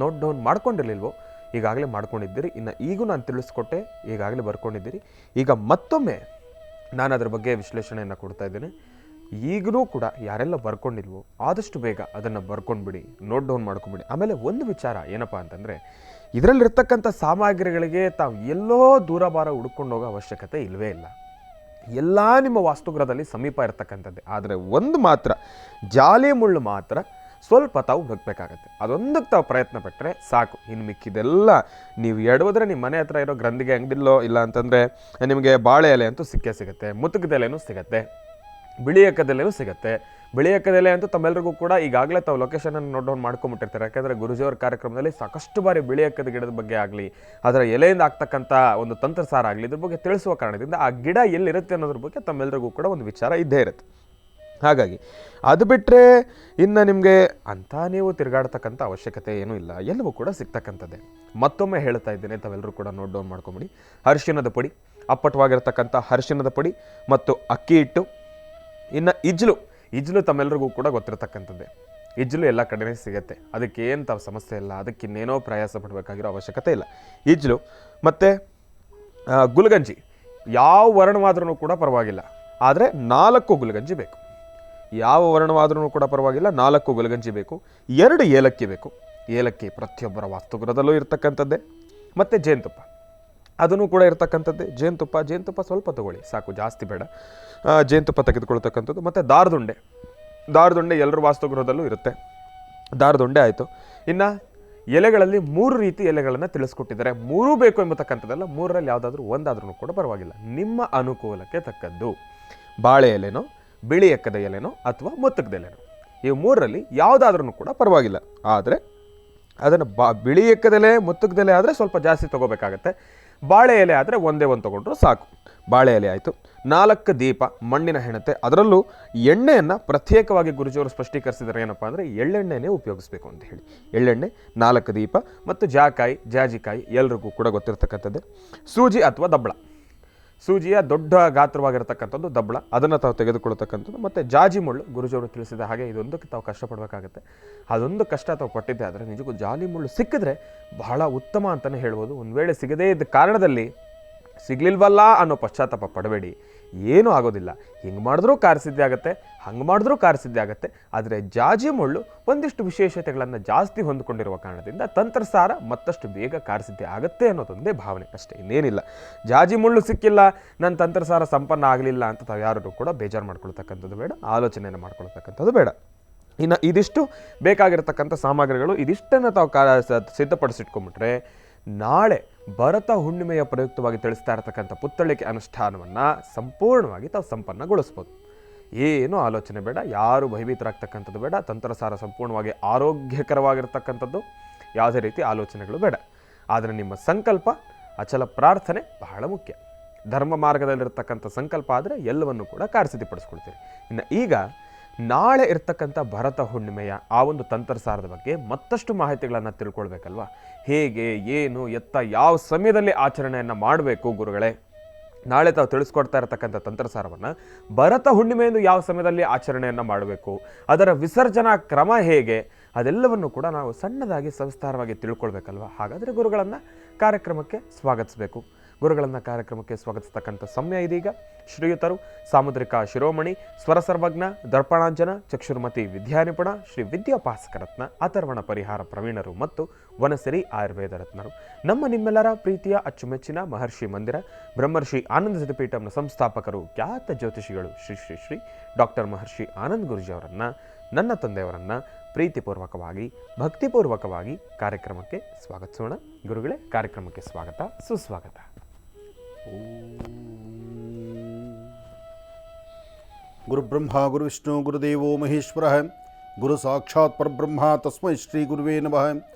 Speaker 1: ನೋಟ್ ಡೌನ್ ಮಾಡ್ಕೊಂಡಿರಲಿಲ್ವೋ, ಈಗಾಗಲೇ ಮಾಡ್ಕೊಂಡಿದ್ದೀರಿ. ಇನ್ನು ಈಗೂ ನಾನು ತಿಳಿಸ್ಕೊಟ್ಟೆ, ಈಗಾಗಲೇ ಬರ್ಕೊಂಡಿದ್ದೀರಿ. ಈಗ ಮತ್ತೊಮ್ಮೆ ನಾನು ಅದರ ಬಗ್ಗೆ ವಿಶ್ಲೇಷಣೆಯನ್ನು ಕೊಡ್ತಾ ಇದ್ದೇನೆ. ಈಗಲೂ ಕೂಡ ಯಾರೆಲ್ಲ ಬರ್ಕೊಂಡಿಲ್ವೋ ಆದಷ್ಟು ಬೇಗ ಅದನ್ನು ಬರ್ಕೊಂಡ್ಬಿಡಿ, ನೋಟ್ ಡೌನ್ ಮಾಡ್ಕೊಂಬಿಡಿ. ಆಮೇಲೆ ಒಂದು ವಿಚಾರ ಏನಪ್ಪ ಅಂತಂದರೆ, ಇದರಲ್ಲಿರ್ತಕ್ಕಂಥ ಸಾಮಗ್ರಿಗಳಿಗೆ ತಾವು ಎಲ್ಲೋ ದೂರ ಬಾರ ಹುಡ್ಕೊಂಡು ಹೋಗೋ ಅವಶ್ಯಕತೆ ಇಲ್ಲವೇ ಇಲ್ಲ, ಎಲ್ಲ ನಿಮ್ಮ ವಾಸ್ತುಗೃಹದಲ್ಲಿ ಸಮೀಪ ಇರತಕ್ಕಂಥದ್ದೇ. ಆದರೆ ಒಂದು ಮಾತ್ರ, ಜಾಲಿ ಮುಳ್ಳು ಮಾತ್ರ ಸ್ವಲ್ಪ ತಾವು ಹುಡುಕ್ಬೇಕಾಗತ್ತೆ. ಅದೊಂದಕ್ಕೆ ತಾವು ಪ್ರಯತ್ನ ಪಟ್ಟರೆ ಸಾಕು. ಇನ್ನು ಮಿಕ್ಕಿದೆಲ್ಲ ನೀವು ಎಡವಿದ್ರೆ ನಿಮ್ಮ ಮನೆ ಹತ್ರ ಇರೋ ಗ್ರಂಥಿಗೆ ಅಂಗಡಿಲ್ಲೋ, ಇಲ್ಲ ಅಂತಂದರೆ ನಿಮಗೆ ಬಾಳೆ ಎಲೆ ಅಂತೂ ಸಿಗುತ್ತೆ, ಮುತ್ತುಕದೆಲೆನೂ ಸಿಗುತ್ತೆ, ಬಿಳಿ ಎಕ್ಕದೆಲೆನೂ ಸಿಗುತ್ತೆ. ಬಿಳಿ ಎಕ್ಕದೆಲೆ ಅಂತೂ ತಮ್ಮೆಲ್ಲರಿಗೂ ಕೂಡ ಈಗಾಗಲೇ ತಾವು ಲೊಕೇಶನನ್ನು ನೋಟ್ ಡೌನ್ ಮಾಡ್ಕೊಂಬಿಟ್ಟಿರ್ತಾರೆ. ಯಾಕೆಂದರೆ ಗುರುಜಿಯವರ ಕಾರ್ಯಕ್ರಮದಲ್ಲಿ ಸಾಕಷ್ಟು ಬಾರಿ ಬಿಳಿ ಎಕ್ಕದ ಗಿಡದ ಬಗ್ಗೆ ಆಗಲಿ, ಅದರ ಎಲೆಯಿಂದ ಆಗ್ತಕ್ಕಂಥ ಒಂದು ತಂತ್ರಸಾರ ಆಗಲಿ, ಇದ್ರ ಬಗ್ಗೆ ತಿಳಿಸುವ ಕಾರಣದಿಂದ ಆ ಗಿಡ ಎಲ್ಲಿರುತ್ತೆ ಅನ್ನೋದ್ರ ಬಗ್ಗೆ ತಮ್ಮೆಲ್ಲರಿಗೂ ಕೂಡ ಒಂದು ವಿಚಾರ ಇದ್ದೇ ಇರುತ್ತೆ. ಹಾಗಾಗಿ ಅದು ಬಿಟ್ಟರೆ ಇನ್ನು ನಿಮಗೆ ಅಂಥ ನೀವು ತಿರುಗಾಡ್ತಕ್ಕಂಥ ಅವಶ್ಯಕತೆ ಏನೂ ಇಲ್ಲ, ಎಲ್ಲವೂ ಕೂಡ ಸಿಗ್ತಕ್ಕಂಥದ್ದೇ. ಮತ್ತೊಮ್ಮೆ ಹೇಳ್ತಾ ಇದ್ದೇನೆ, ತಾವೆಲ್ಲರೂ ಕೂಡ ನೋಟ್ ಡೌನ್ ಮಾಡ್ಕೊಂಬಿಡಿ. ಅರಿಶಿನದ ಪುಡಿ, ಅಪ್ಪಟವಾಗಿರ್ತಕ್ಕಂಥ ಅರಿಶಿನದ ಪುಡಿ ಮತ್ತು ಅಕ್ಕಿ ಹಿಟ್ಟು. ಇನ್ನು ಇಜ್ಲು ತಮ್ಮೆಲ್ಲರಿಗೂ ಕೂಡ ಗೊತ್ತಿರತಕ್ಕಂಥದ್ದೇ. ಇಜ್ಲು ಎಲ್ಲ ಕಡೆನೇ ಸಿಗುತ್ತೆ, ಅದಕ್ಕೇನು ತಾವು ಸಮಸ್ಯೆ ಇಲ್ಲ, ಅದಕ್ಕಿನ್ನೇನೋ ಪ್ರಯಾಸ ಪಡಬೇಕಾಗಿರೋ ಅವಶ್ಯಕತೆ ಇಲ್ಲ. ಇಜ್ಲು ಮತ್ತು ಗುಲ್ಗಂಜಿ ಯಾವ ವರ್ಣವಾದ್ರೂ ಕೂಡ ಪರವಾಗಿಲ್ಲ, ಆದರೆ 4 ಗುಲ್ಗಂಜಿ ಬೇಕು. ಯಾವ ವರ್ಣವಾದ್ರೂ ಕೂಡ ಪರವಾಗಿಲ್ಲ, 4 ಗುಲ್ಗಂಜಿ ಬೇಕು. 2 ಏಲಕ್ಕಿ ಬೇಕು. ಏಲಕ್ಕಿ ಪ್ರತಿಯೊಬ್ಬರ ವಾಸ್ತುಗೃಹದಲ್ಲೂ ಇರ್ತಕ್ಕಂಥದ್ದೇ. ಮತ್ತು ಜೇನುತುಪ್ಪ ಅದನ್ನು ಕೂಡ ಇರ್ತಕ್ಕಂಥದ್ದೇ. ಜೇನುತುಪ್ಪ ಸ್ವಲ್ಪ ತಗೊಳ್ಳಿ ಸಾಕು, ಜಾಸ್ತಿ ಬೇಡ. ಜೇನುತುಪ್ಪ ತೆಗೆದುಕೊಳ್ತಕ್ಕಂಥದ್ದು. ಮತ್ತು ದಾರದುಂಡೆ ಎಲ್ಲರ ವಾಸ್ತುಗೃಹದಲ್ಲೂ ಇರುತ್ತೆ. ದಾರದುಂಡೆ ಆಯಿತು. ಇನ್ನು ಎಲೆಗಳಲ್ಲಿ 3 ರೀತಿ ಎಲೆಗಳನ್ನು ತಿಳಿಸ್ಕೊಟ್ಟಿದ್ದಾರೆ. 3 ಬೇಕು ಎಂಬತಕ್ಕಂಥದ್ದಲ್ಲ, 3ರಲ್ಲಿ ಯಾವುದಾದ್ರೂ ಒಂದಾದ್ರೂ ಕೂಡ ಪರವಾಗಿಲ್ಲ, ನಿಮ್ಮ ಅನುಕೂಲಕ್ಕೆ ತಕ್ಕದ್ದು. ಬಾಳೆ ಎಲೆನೋ, ಬಿಳಿ ಎಕ್ಕದ ಎಲೆನೋ ಅಥವಾ ಮುತ್ತುಕದ ಎಲೆನೋ, ಇವು 3ರಲ್ಲಿ ಯಾವುದಾದ್ರೂ ಕೂಡ ಪರವಾಗಿಲ್ಲ. ಆದರೆ ಅದನ್ನು ಬಿಳಿ ಎಕ್ಕದೆಲೆ, ಮುತ್ತುಕದೆಲೆ ಆದರೆ ಸ್ವಲ್ಪ ಜಾಸ್ತಿ ತೊಗೋಬೇಕಾಗತ್ತೆ. ಬಾಳೆ ಎಲೆ ಆದರೆ ಒಂದೇ ಒಂದು ತೊಗೊಂಡ್ರು ಸಾಕು. ಬಾಳೆ ಎಲೆ ಆಯಿತು. 4 ದೀಪ, ಮಣ್ಣಿನ ಹೆಣತೆ, ಅದರಲ್ಲೂ ಎಣ್ಣೆಯನ್ನು ಪ್ರತ್ಯೇಕವಾಗಿ ಗುರುಜಿಯವರು ಸ್ಪಷ್ಟೀಕರಿಸಿದರೆ ಏನಪ್ಪ ಅಂದರೆ ಎಳ್ಳೆಣ್ಣೆನೇ ಉಪಯೋಗಿಸ್ಬೇಕು ಅಂತ ಹೇಳಿ. ಎಳ್ಳೆಣ್ಣೆ, 4 ದೀಪ ಮತ್ತು ಜಾಜಿಕಾಯಿ ಎಲ್ರಿಗೂ ಕೂಡ ಗೊತ್ತಿರ್ತಕ್ಕಂಥದ್ದೇ. ಸೂಜಿ ಅಥವಾ ದಬ್ಬಳ. ಸೂಜಿಯ ದೊಡ್ಡ ಗಾತ್ರವಾಗಿರತಕ್ಕಂಥದ್ದು ದಬ್ಬಳ, ಅದನ್ನು ತಾವು ತೆಗೆದುಕೊಳ್ತಕ್ಕಂಥದ್ದು. ಮತ್ತು ಜಾಜಿ ಮುಳ್ಳು, ಗುರುಜಿಯವರು ತಿಳಿಸಿದ ಹಾಗೆ ಇದೊಂದಕ್ಕೆ ತಾವು ಕಷ್ಟಪಡಬೇಕಾಗತ್ತೆ. ಅದೊಂದು ಕಷ್ಟ ತಾವು ಪಟ್ಟಿದ್ದೆ ಆದರೆ ನಿಜಕ್ಕೂ ಜಾಲಿ ಮುಳ್ಳು ಸಿಕ್ಕಿದ್ರೆ ಬಹಳ ಉತ್ತಮ ಅಂತಲೇ ಹೇಳ್ಬೋದು. ಒಂದು ವೇಳೆ ಸಿಗದೇ ಇದ್ದ ಕಾರಣದಲ್ಲಿ ಸಿಗಲಿಲ್ವಲ್ಲ ಅನ್ನೋ ಪಶ್ಚಾತ್ತಾಪ ಪಡಬೇಡಿ, ಏನೂ ಆಗೋದಿಲ್ಲ. ಹಿಂಗೆ ಮಾಡಿದ್ರೂ ಕಾರ್ಯಸಿದ್ಧಿ ಆಗುತ್ತೆ, ಹಂಗೆ ಮಾಡಿದ್ರೂ ಕಾರ್ಯಸಿದ್ಧಿ ಆಗುತ್ತೆ. ಆದರೆ ಜಾಜಿ ಮುಳ್ಳು ಒಂದಿಷ್ಟು ವಿಶೇಷತೆಗಳನ್ನು ಜಾಸ್ತಿ ಹೊಂದಿಕೊಂಡಿರುವ ಕಾರಣದಿಂದ ತಂತ್ರಸಾರ ಮತ್ತಷ್ಟು ಬೇಗ ಕಾರ್ಯಸಿದ್ಧಿ ಆಗುತ್ತೆ ಅನ್ನೋದೊಂದೇ ಭಾವನೆ ಅಷ್ಟೇ, ಇನ್ನೇನಿಲ್ಲ. ಜಾಜಿ ಮುಳ್ಳು ಸಿಕ್ಕಿಲ್ಲ, ನನ್ನ ತಂತ್ರಸಾರ ಸಂಪನ್ನ ಆಗಲಿಲ್ಲ ಅಂತ ತಾವು ಯಾರು ಕೂಡ ಬೇಜಾರು ಮಾಡ್ಕೊಳ್ತಕ್ಕಂಥದ್ದು ಬೇಡ, ಆಲೋಚನೆಯನ್ನು ಮಾಡ್ಕೊಳ್ತಕ್ಕಂಥದ್ದು ಬೇಡ. ಇನ್ನು ಇದಿಷ್ಟು ಬೇಕಾಗಿರತಕ್ಕಂಥ ಸಾಮಗ್ರಿಗಳು, ಇದಿಷ್ಟನ್ನು ತಾವು ಸಿದ್ಧಪಡಿಸಿಟ್ಕೊಂಡ್ಬಿಟ್ರೆ ನಾಳೆ ಭರತ ಹುಣ್ಣಿಮೆಯ ಪ್ರಯುಕ್ತವಾಗಿ ತಿಳಿಸ್ತಾ ಇರತಕ್ಕಂಥ ಪುತ್ತಳಿಕೆ ಅನುಷ್ಠಾನವನ್ನು ಸಂಪೂರ್ಣವಾಗಿ ತಾವು ಸಂಪನ್ನಗೊಳಿಸ್ಬೋದು. ಏನೂ ಆಲೋಚನೆ ಬೇಡ, ಯಾರು ಭಯಭೀತರಾಗ್ತಕ್ಕಂಥದ್ದು ಬೇಡ. ತಂತ್ರಸಾರ ಸಂಪೂರ್ಣವಾಗಿ ಆರೋಗ್ಯಕರವಾಗಿರ್ತಕ್ಕಂಥದ್ದು, ಯಾವುದೇ ರೀತಿ ಆಲೋಚನೆಗಳು ಬೇಡ. ಆದರೆ ನಿಮ್ಮ ಸಂಕಲ್ಪ, ಅಚಲ ಪ್ರಾರ್ಥನೆ ಬಹಳ ಮುಖ್ಯ. ಧರ್ಮ ಮಾರ್ಗದಲ್ಲಿರ್ತಕ್ಕಂಥ ಸಂಕಲ್ಪ ಆದರೆ ಎಲ್ಲವನ್ನು ಕೂಡ ಕಾರ್ಯಸಿದ್ಧಿಪಡಿಸ್ಕೊಳ್ತೀರಿ. ಇನ್ನು ಈಗ ನಾಳೆ ಇರ್ತಕ್ಕಂಥ ಭರತ ಹುಣ್ಣಿಮೆಯ ಆ ಒಂದು ತಂತ್ರಸಾರದ ಬಗ್ಗೆ ಮತ್ತಷ್ಟು ಮಾಹಿತಿಗಳನ್ನು ತಿಳ್ಕೊಳ್ಬೇಕಲ್ವ. ಹೇಗೆ, ಏನು, ಎತ್ತ, ಯಾವ ಸಮಯದಲ್ಲಿ ಆಚರಣೆಯನ್ನು ಮಾಡಬೇಕು ಗುರುಗಳೇ, ನಾಳೆ ತಾವು ತಿಳಿಸ್ಕೊಡ್ತಾ ಇರತಕ್ಕಂಥ ತಂತ್ರಸಾರವನ್ನು ಭರತ ಹುಣ್ಣಿಮೆಯಂದು ಯಾವ ಸಮಯದಲ್ಲಿ ಆಚರಣೆಯನ್ನು ಮಾಡಬೇಕು, ಅದರ ವಿಸರ್ಜನಾ ಕ್ರಮ ಹೇಗೆ, ಅದೆಲ್ಲವನ್ನು ಕೂಡ ನಾವು ಸಣ್ಣದಾಗಿ ಸವಿಸ್ತಾರವಾಗಿ ತಿಳ್ಕೊಳ್ಬೇಕಲ್ವ. ಹಾಗಾದರೆ ಗುರುಗಳನ್ನು ಕಾರ್ಯಕ್ರಮಕ್ಕೆ ಸ್ವಾಗತಿಸಬೇಕು. ಗುರುಗಳನ್ನು ಕಾರ್ಯಕ್ರಮಕ್ಕೆ ಸ್ವಾಗತಿಸ್ತಕ್ಕಂಥ ಸಮಯ ಇದೀಗ. ಶ್ರೀಯುತರು ಸಾಮುದ್ರಿಕ ಶಿರೋಮಣಿ, ಸ್ವರ ಸರ್ವಜ್ಞ, ದರ್ಪಣಾಂಜನ, ಚಕ್ಷುರ್ಮತಿ ವಿದ್ಯಾನಿಪುಣ, ಶ್ರೀ ವಿದ್ಯಾಪಾಸಕರತ್ನ, ಅಥರ್ವಣ ಪರಿಹಾರ ಪ್ರವೀಣರು ಮತ್ತು ವನಸಿರಿ ಆಯುರ್ವೇದ ರತ್ನರು, ನಮ್ಮ ನಿಮ್ಮೆಲ್ಲರ ಪ್ರೀತಿಯ ಅಚ್ಚುಮೆಚ್ಚಿನ ಮಹರ್ಷಿ ಮಂದಿರ ಬ್ರಹ್ಮರ್ಷಿ ಆನಂದ ಸಿದ್ಧಪೀಠಂನ ಸಂಸ್ಥಾಪಕರು, ಖ್ಯಾತ ಜ್ಯೋತಿಷಿಗಳು ಶ್ರೀ ಶ್ರೀ ಶ್ರೀ ಡಾಕ್ಟರ್ ಮಹರ್ಷಿ ಆನಂದ್ ಗುರೂಜಿಯವರನ್ನು, ನನ್ನ ತಂದೆಯವರನ್ನು ಪ್ರೀತಿಪೂರ್ವಕವಾಗಿ ಭಕ್ತಿಪೂರ್ವಕವಾಗಿ ಕಾರ್ಯಕ್ರಮಕ್ಕೆ ಸ್ವಾಗತಿಸೋಣ. ಗುರುಗಳೇ, ಕಾರ್ಯಕ್ರಮಕ್ಕೆ ಸ್ವಾಗತ, ಸುಸ್ವಾಗತ.
Speaker 2: ಗುರುಬ್ರಹ್ಮ ಗುರುವಿಷ್ಣು ಗುರುದೇವೋ ಮಹೇಶ್ವರ, ಗುರು ಸಾಕ್ಷಾತ್ ಪರಬ್ರಹ್ಮ ತಸ್ಮೈ ಶ್ರೀ ಗುರುವೇ ನಮಃ.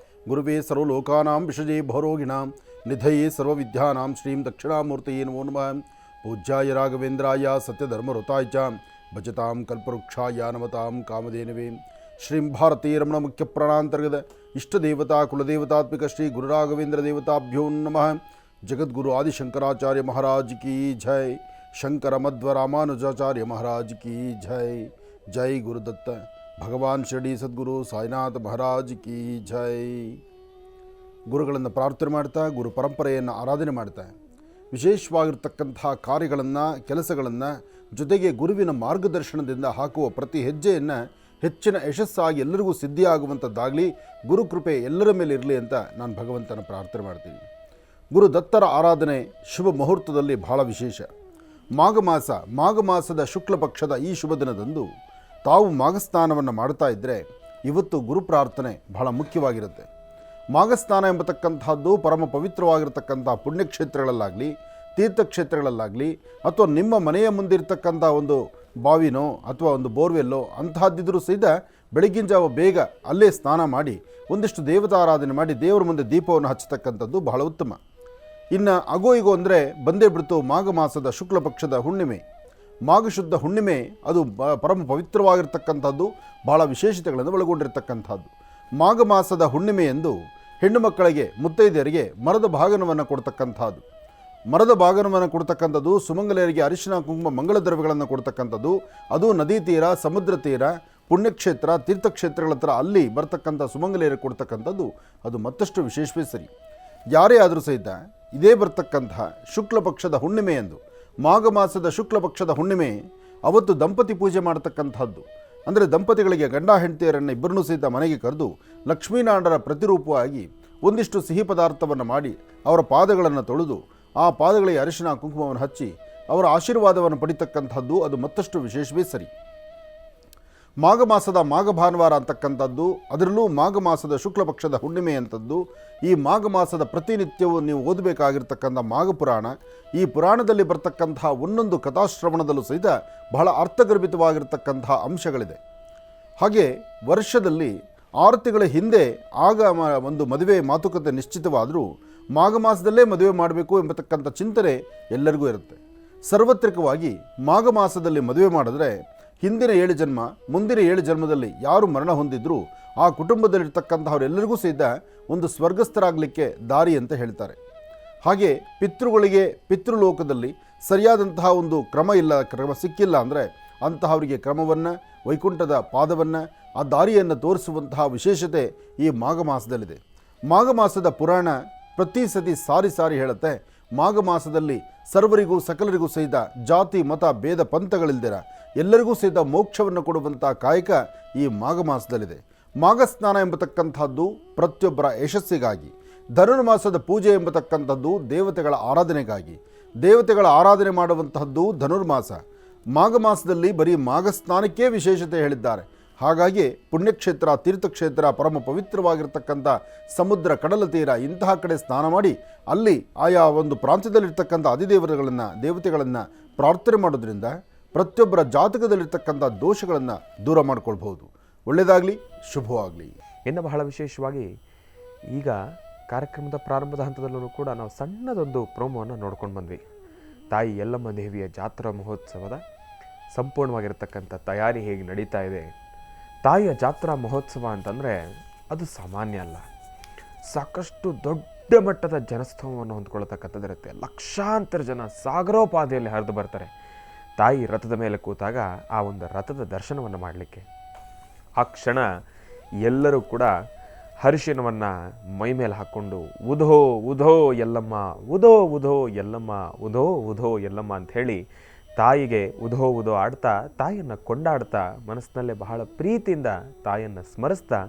Speaker 2: ಗುರುವೇ ಸರ್ವಲೋಕಾನಾಂ ವಿಷಜೇ ಭವರೋಗಿಣಾಂ ನಿಧಯೇ ಸರ್ವವಿದ್ಯಾನಾಂ ಶ್ರೀಂ ದಕ್ಷಿಣಾಮೂರ್ತಯೇ ನಮೋ ನಮಃ. ಪೂಜ್ಯಾಯ ರಾಘವೇಂದ್ರಾಯ ಸತ್ಯಧರ್ಮಋತಾಯ ಚ ಭಜತಾಂ ಕಲ್ಪವೃಕ್ಷಾಯ ನಮತಾಂ ಕಾಮಧೇನವೇ. ಶ್ರೀಂ ಭಾರತೀ ರಮಣ ಮುಖ್ಯ ಪ್ರಾಣಾಂತರ್ಗತ ಇಷ್ಟದೇವತಾ ಕುಲದೇವತಾತ್ಮಿಕ ಶ್ರೀ ಗುರುರಾಘವೇಂದ್ರ ದೇವತಾಭ್ಯೋ ನಮಃ. ಜಗದ್ಗುರು ಆದಿಶಂಕರಾಚಾರ್ಯ ಮಹಾರಾಜ್ ಕಿ ಜೈ. ಶಂಕರ ಮಧ್ವ ರಾಮಾನುಜಾಚಾರ್ಯ ಮಹಾರಾಜ್ ಕಿ ಜೈ. ಜೈ ಗುರುದತ್ತ ಭಗವಾನ್ ಶಿರಡಿ ಸದ್ಗುರು ಸಾಯಿನಾಥ ಮಹಾರಾಜ್ ಕಿ ಜೈ. ಗುರುಗಳನ್ನು ಪ್ರಾರ್ಥನೆ ಮಾಡ್ತಾ, ಗುರು ಪರಂಪರೆಯನ್ನು ಆರಾಧನೆ ಮಾಡ್ತಾ, ವಿಶೇಷವಾಗಿರ್ತಕ್ಕಂಥ ಕಾರ್ಯಗಳನ್ನು, ಕೆಲಸಗಳನ್ನು, ಜೊತೆಗೆ ಗುರುವಿನ ಮಾರ್ಗದರ್ಶನದಿಂದ ಹಾಕುವ ಪ್ರತಿ ಹೆಜ್ಜೆಯನ್ನು ಹೆಚ್ಚಿನ ಯಶಸ್ಸಾಗಿ ಎಲ್ಲರಿಗೂ ಸಿದ್ಧಿಯಾಗುವಂಥದ್ದಾಗಲಿ, ಗುರುಕೃಪೆ ಎಲ್ಲರ ಮೇಲೆ ಇರಲಿ ಅಂತ ನಾನು ಭಗವಂತನ ಪ್ರಾರ್ಥನೆ ಮಾಡ್ತೀನಿ. ಗುರುದತ್ತರ ಆರಾಧನೆ ಶುಭ ಮುಹೂರ್ತದಲ್ಲಿ ಬಹಳ ವಿಶೇಷ. ಮಾಘ ಮಾಸದ ಶುಕ್ಲ ಪಕ್ಷದ ಈ ಶುಭ ದಿನದಂದು ತಾವು ಮಾಘಸ್ನಾನವನ್ನು ಮಾಡ್ತಾ ಇದ್ದರೆ ಇವತ್ತು ಗುರು ಪ್ರಾರ್ಥನೆ ಬಹಳ ಮುಖ್ಯವಾಗಿರುತ್ತೆ. ಮಾಘಸ್ನಾನ ಎಂಬತಕ್ಕಂಥದ್ದು ಪರಮ ಪವಿತ್ರವಾಗಿರತಕ್ಕಂಥ ಪುಣ್ಯಕ್ಷೇತ್ರಗಳಲ್ಲಾಗಲಿ, ತೀರ್ಥಕ್ಷೇತ್ರಗಳಲ್ಲಾಗಲಿ, ಅಥವಾ ನಿಮ್ಮ ಮನೆಯ ಮುಂದಿರ್ತಕ್ಕಂಥ ಒಂದು ಬಾವಿನೋ ಅಥವಾ ಒಂದು ಬೋರ್ವೆಲ್ಲೋ ಅಂತಹದ್ದಿದ್ರೂ ಸಹಿತ ಬೆಳಗಿನ ಜಾವ ಬೇಗ ಅಲ್ಲೇ ಸ್ನಾನ ಮಾಡಿ ಒಂದಿಷ್ಟು ದೇವತಾರಾಧನೆ ಮಾಡಿ ದೇವರ ಮುಂದೆ ದೀಪವನ್ನು ಹಚ್ಚತಕ್ಕಂಥದ್ದು ಬಹಳ ಉತ್ತಮ. ಇನ್ನು ಅಗೋ ಈಗೋ ಅಂದರೆ ಬಂದೇ ಬಿಡ್ತು ಮಾಘ ಮಾಸದ ಶುಕ್ಲ ಪಕ್ಷದ ಹುಣ್ಣಿಮೆ. ಮಾಘ ಶುದ್ಧ ಹುಣ್ಣಿಮೆ ಅದು ಪರಮ ಪವಿತ್ರವಾಗಿರ್ತಕ್ಕಂಥದ್ದು, ಬಹಳ ವಿಶೇಷತೆಗಳನ್ನು ಒಳಗೊಂಡಿರ್ತಕ್ಕಂಥದ್ದು. ಮಾಘ ಮಾಸದ ಹುಣ್ಣಿಮೆಯಂದು ಹೆಣ್ಣು ಮಕ್ಕಳಿಗೆ, ಮುತ್ತೈದೆಯರಿಗೆ ಮರದ ಭಾಗನವನ್ನು ಕೊಡ್ತಕ್ಕಂಥದ್ದು. ಮರದ ಭಾಗನವನ್ನು ಕೊಡ್ತಕ್ಕಂಥದ್ದು, ಸುಮಂಗಲೆಯರಿಗೆ ಅರಿಶಿನ ಕುಂಕುಮ ಮಂಗಳ ದ್ರವ್ಯಗಳನ್ನು ಕೊಡ್ತಕ್ಕಂಥದ್ದು. ಅದು ನದಿ ತೀರ, ಸಮುದ್ರ ತೀರ, ಪುಣ್ಯಕ್ಷೇತ್ರ, ತೀರ್ಥಕ್ಷೇತ್ರಗಳ ಹತ್ರ ಅಲ್ಲಿ ಬರ್ತಕ್ಕಂಥ ಸುಮಂಗಲೆಯರಿಗೆ ಕೊಡ್ತಕ್ಕಂಥದ್ದು ಅದು ಮತ್ತಷ್ಟು ವಿಶೇಷವೇ ಸರಿ. ಯಾರೇ ಆದರೂ ಸಹಿತ ಇದೇ ಬರ್ತಕ್ಕಂತಹ ಶುಕ್ಲ ಪಕ್ಷದ ಹುಣ್ಣಿಮೆಯಂದು, ಮಾಘ ಮಾಸದ ಶುಕ್ಲ ಪಕ್ಷದ ಹುಣ್ಣಿಮೆ ಅವತ್ತು ದಂಪತಿ ಪೂಜೆ ಮಾಡತಕ್ಕಂಥದ್ದು. ಅಂದರೆ ದಂಪತಿಗಳಿಗೆ, ಗಂಡ ಹೆಂಡತಿಯರನ್ನು ಇಬ್ಬರನ್ನೂ ಸಹಿತ ಮನೆಗೆ ಕರೆದು ಲಕ್ಷ್ಮೀನಾರಾಯಣರ ಪ್ರತಿರೂಪವಾಗಿ ಒಂದಿಷ್ಟು ಸಿಹಿ ಪದಾರ್ಥವನ್ನು ಮಾಡಿ ಅವರ ಪಾದಗಳನ್ನು ತೊಳೆದು ಆ ಪಾದಗಳಿಗೆ ಅರಿಶಿನ ಕುಂಕುಮವನ್ನು ಹಚ್ಚಿ ಅವರ ಆಶೀರ್ವಾದವನ್ನು ಪಡಿತಕ್ಕಂಥದ್ದು ಅದು ಮತ್ತಷ್ಟು ವಿಶೇಷವೇ ಸರಿ. ಮಾಘ ಮಾಸದ ಮಾಘ ಭಾನುವಾರ ಅಂತಕ್ಕಂಥದ್ದು, ಅದರಲ್ಲೂ ಮಾಘ ಮಾಸದ ಶುಕ್ಲ ಪಕ್ಷದ ಹುಣ್ಣಿಮೆ ಅಂಥದ್ದು. ಈ ಮಾಘ ಮಾಸದ ಪ್ರತಿನಿತ್ಯವೂ ನೀವು ಓದಬೇಕಾಗಿರ್ತಕ್ಕಂಥ ಮಾಘ ಪುರಾಣ, ಈ ಪುರಾಣದಲ್ಲಿ ಬರ್ತಕ್ಕಂಥ ಒಂದೊಂದು ಕಥಾಶ್ರವಣದಲ್ಲೂ ಸಹಿತ ಬಹಳ ಅರ್ಥಗರ್ಭಿತವಾಗಿರ್ತಕ್ಕಂಥ ಅಂಶಗಳಿದೆ. ಹಾಗೆ ವರ್ಷದಲ್ಲಿ 6 ತಿಂಗಳ ಹಿಂದೆ ಆಗ ಒಂದು ಮದುವೆ ಮಾತುಕತೆ ನಿಶ್ಚಿತವಾದರೂ ಮಾಘ ಮಾಸದಲ್ಲೇ ಮದುವೆ ಮಾಡಬೇಕು ಎಂಬತಕ್ಕಂಥ ಚಿಂತನೆ ಎಲ್ಲರಿಗೂ ಇರುತ್ತೆ. ಸಾರ್ವತ್ರಿಕವಾಗಿ ಮಾಘ ಮಾಸದಲ್ಲಿ ಮದುವೆ ಮಾಡಿದ್ರೆ ಹಿಂದಿನ 7 ಜನ್ಮ, ಮುಂದಿನ 7 ಜನ್ಮದಲ್ಲಿ ಯಾರು ಮರಣ ಹೊಂದಿದ್ರು ಆ ಕುಟುಂಬದಲ್ಲಿರ್ತಕ್ಕಂಥವರೆಲ್ಲರಿಗೂ ಸಹಿತ ಒಂದು ಸ್ವರ್ಗಸ್ಥರಾಗಲಿಕ್ಕೆ ದಾರಿ ಅಂತ ಹೇಳ್ತಾರೆ. ಹಾಗೆ ಪಿತೃಗಳಿಗೆ ಪಿತೃಲೋಕದಲ್ಲಿ ಸರಿಯಾದಂತಹ ಒಂದು ಕ್ರಮ ಸಿಕ್ಕಿಲ್ಲ ಅಂದರೆ ಅಂತಹವರಿಗೆ ಕ್ರಮವನ್ನು, ವೈಕುಂಠದ ಪಾದವನ್ನು, ಆ ದಾರಿಯನ್ನು ತೋರಿಸುವಂತಹ ವಿಶೇಷತೆ ಈ ಮಾಘ ಮಾಸದಲ್ಲಿದೆ. ಮಾಘ ಮಾಸದ ಪುರಾಣ ಪ್ರತಿ ಸತಿ ಸಾರಿ ಹೇಳುತ್ತೆ, ಮಾಘ ಮಾಸದಲ್ಲಿ ಸರ್ವರಿಗೂ ಸಕಲರಿಗೂ ಸಹಿತ ಜಾತಿ ಮತ ಭೇದ ಪಂಥಗಳಿಲ್ದಿರ ಎಲ್ಲರಿಗೂ ಸಹಿತ ಮೋಕ್ಷವನ್ನು ಕೊಡುವಂಥ ಕಾಯಕ ಈ ಮಾಘ ಮಾಸದಲ್ಲಿದೆ. ಮಾಘ ಸ್ನಾನ ಎಂಬತಕ್ಕಂಥದ್ದು ಪ್ರತಿಯೊಬ್ಬರ ಯಶಸ್ಸಿಗಾಗಿ, ಧನುರ್ಮಾಸದ ಪೂಜೆ ಎಂಬತಕ್ಕಂಥದ್ದು ದೇವತೆಗಳ ಆರಾಧನೆಗಾಗಿ, ದೇವತೆಗಳ ಆರಾಧನೆ ಮಾಡುವಂತಹದ್ದು ಧನುರ್ಮಾಸ. ಮಾಘ ಮಾಸದಲ್ಲಿ ಬರೀ ಮಾಘ ಸ್ನಾನಕ್ಕೆ ವಿಶೇಷತೆ ಹೇಳಿದ್ದಾರೆ. ಹಾಗಾಗಿ ಪುಣ್ಯಕ್ಷೇತ್ರ, ತೀರ್ಥಕ್ಷೇತ್ರ, ಪರಮ ಪವಿತ್ರವಾಗಿರ್ತಕ್ಕಂಥ ಸಮುದ್ರ, ಕಡಲ ತೀರ ಇಂತಹ ಕಡೆ ಸ್ನಾನ ಮಾಡಿ ಅಲ್ಲಿ ಆಯಾ ಒಂದು ಪ್ರಾಂತ್ಯದಲ್ಲಿರ್ತಕ್ಕಂಥ ದೇವತೆಗಳನ್ನು ಪ್ರಾರ್ಥನೆ ಮಾಡೋದ್ರಿಂದ ಪ್ರತಿಯೊಬ್ಬರ ಜಾತಕದಲ್ಲಿರ್ತಕ್ಕಂಥ ದೋಷಗಳನ್ನು ದೂರ ಮಾಡ್ಕೊಳ್ಬಹುದು. ಒಳ್ಳೆಯದಾಗಲಿ, ಶುಭವಾಗಲಿ.
Speaker 1: ಇನ್ನು ಬಹಳ ವಿಶೇಷವಾಗಿ ಈಗ ಕಾರ್ಯಕ್ರಮದ ಪ್ರಾರಂಭದ ಹಂತದಲ್ಲೂ ಕೂಡ ನಾವು ಸಣ್ಣದೊಂದು ಪ್ರೋಮೋವನ್ನು ನೋಡ್ಕೊಂಡು ಬಂದ್ವಿ. ತಾಯಿ ಯಲ್ಲಮ್ಮ ದೇವಿಯ ಜಾತ್ರಾ ಮಹೋತ್ಸವದ ಸಂಪೂರ್ಣವಾಗಿರ್ತಕ್ಕಂಥ ತಯಾರಿ ಹೇಗೆ ನಡೀತಾ ಇದೆ. ತಾಯಿಯ ಜಾತ್ರಾ ಮಹೋತ್ಸವ ಅಂತಂದರೆ ಅದು ಸಾಮಾನ್ಯ ಅಲ್ಲ. ಸಾಕಷ್ಟು ದೊಡ್ಡ ಮಟ್ಟದ ಜನಸ್ತೋಮವನ್ನು ಹೊಂದ್ಕೊಳ್ತಕ್ಕಂಥದ್ದಿರುತ್ತೆ. ಲಕ್ಷಾಂತರ ಜನ ಸಾಗರೋಪಾದಿಯಲ್ಲಿ ಹರಿದು ಬರ್ತಾರೆ ತಾಯಿ ರಥದ ಮೇಲೆ ಕೂತಾಗ ಆ ಒಂದು ರಥದ ದರ್ಶನವನ್ನು ಮಾಡಲಿಕ್ಕೆ. ಆ ಕ್ಷಣ ಎಲ್ಲರೂ ಕೂಡ ಹರಿಶಿನವನ್ನು ಮೈ ಮೇಲೆ ಹಾಕ್ಕೊಂಡು ಉಧೋ ಉಧೋ ಎಲ್ಲಮ್ಮ, ಉಧೋ ಉಧೋ ಎಲ್ಲಮ್ಮ, ಉಧೋ ಉಧೋ ಎಲ್ಲಮ್ಮ ಅಂಥೇಳಿ ತಾಯಿಗೆ ಉಧೋ ಉಧೋ ಆಡ್ತಾ, ತಾಯಿಯನ್ನು ಕೊಂಡಾಡ್ತಾ, ಮನಸ್ಸಿನಲ್ಲೇ ಬಹಳ ಪ್ರೀತಿಯಿಂದ ತಾಯಿಯನ್ನು ಸ್ಮರಿಸ್ತಾ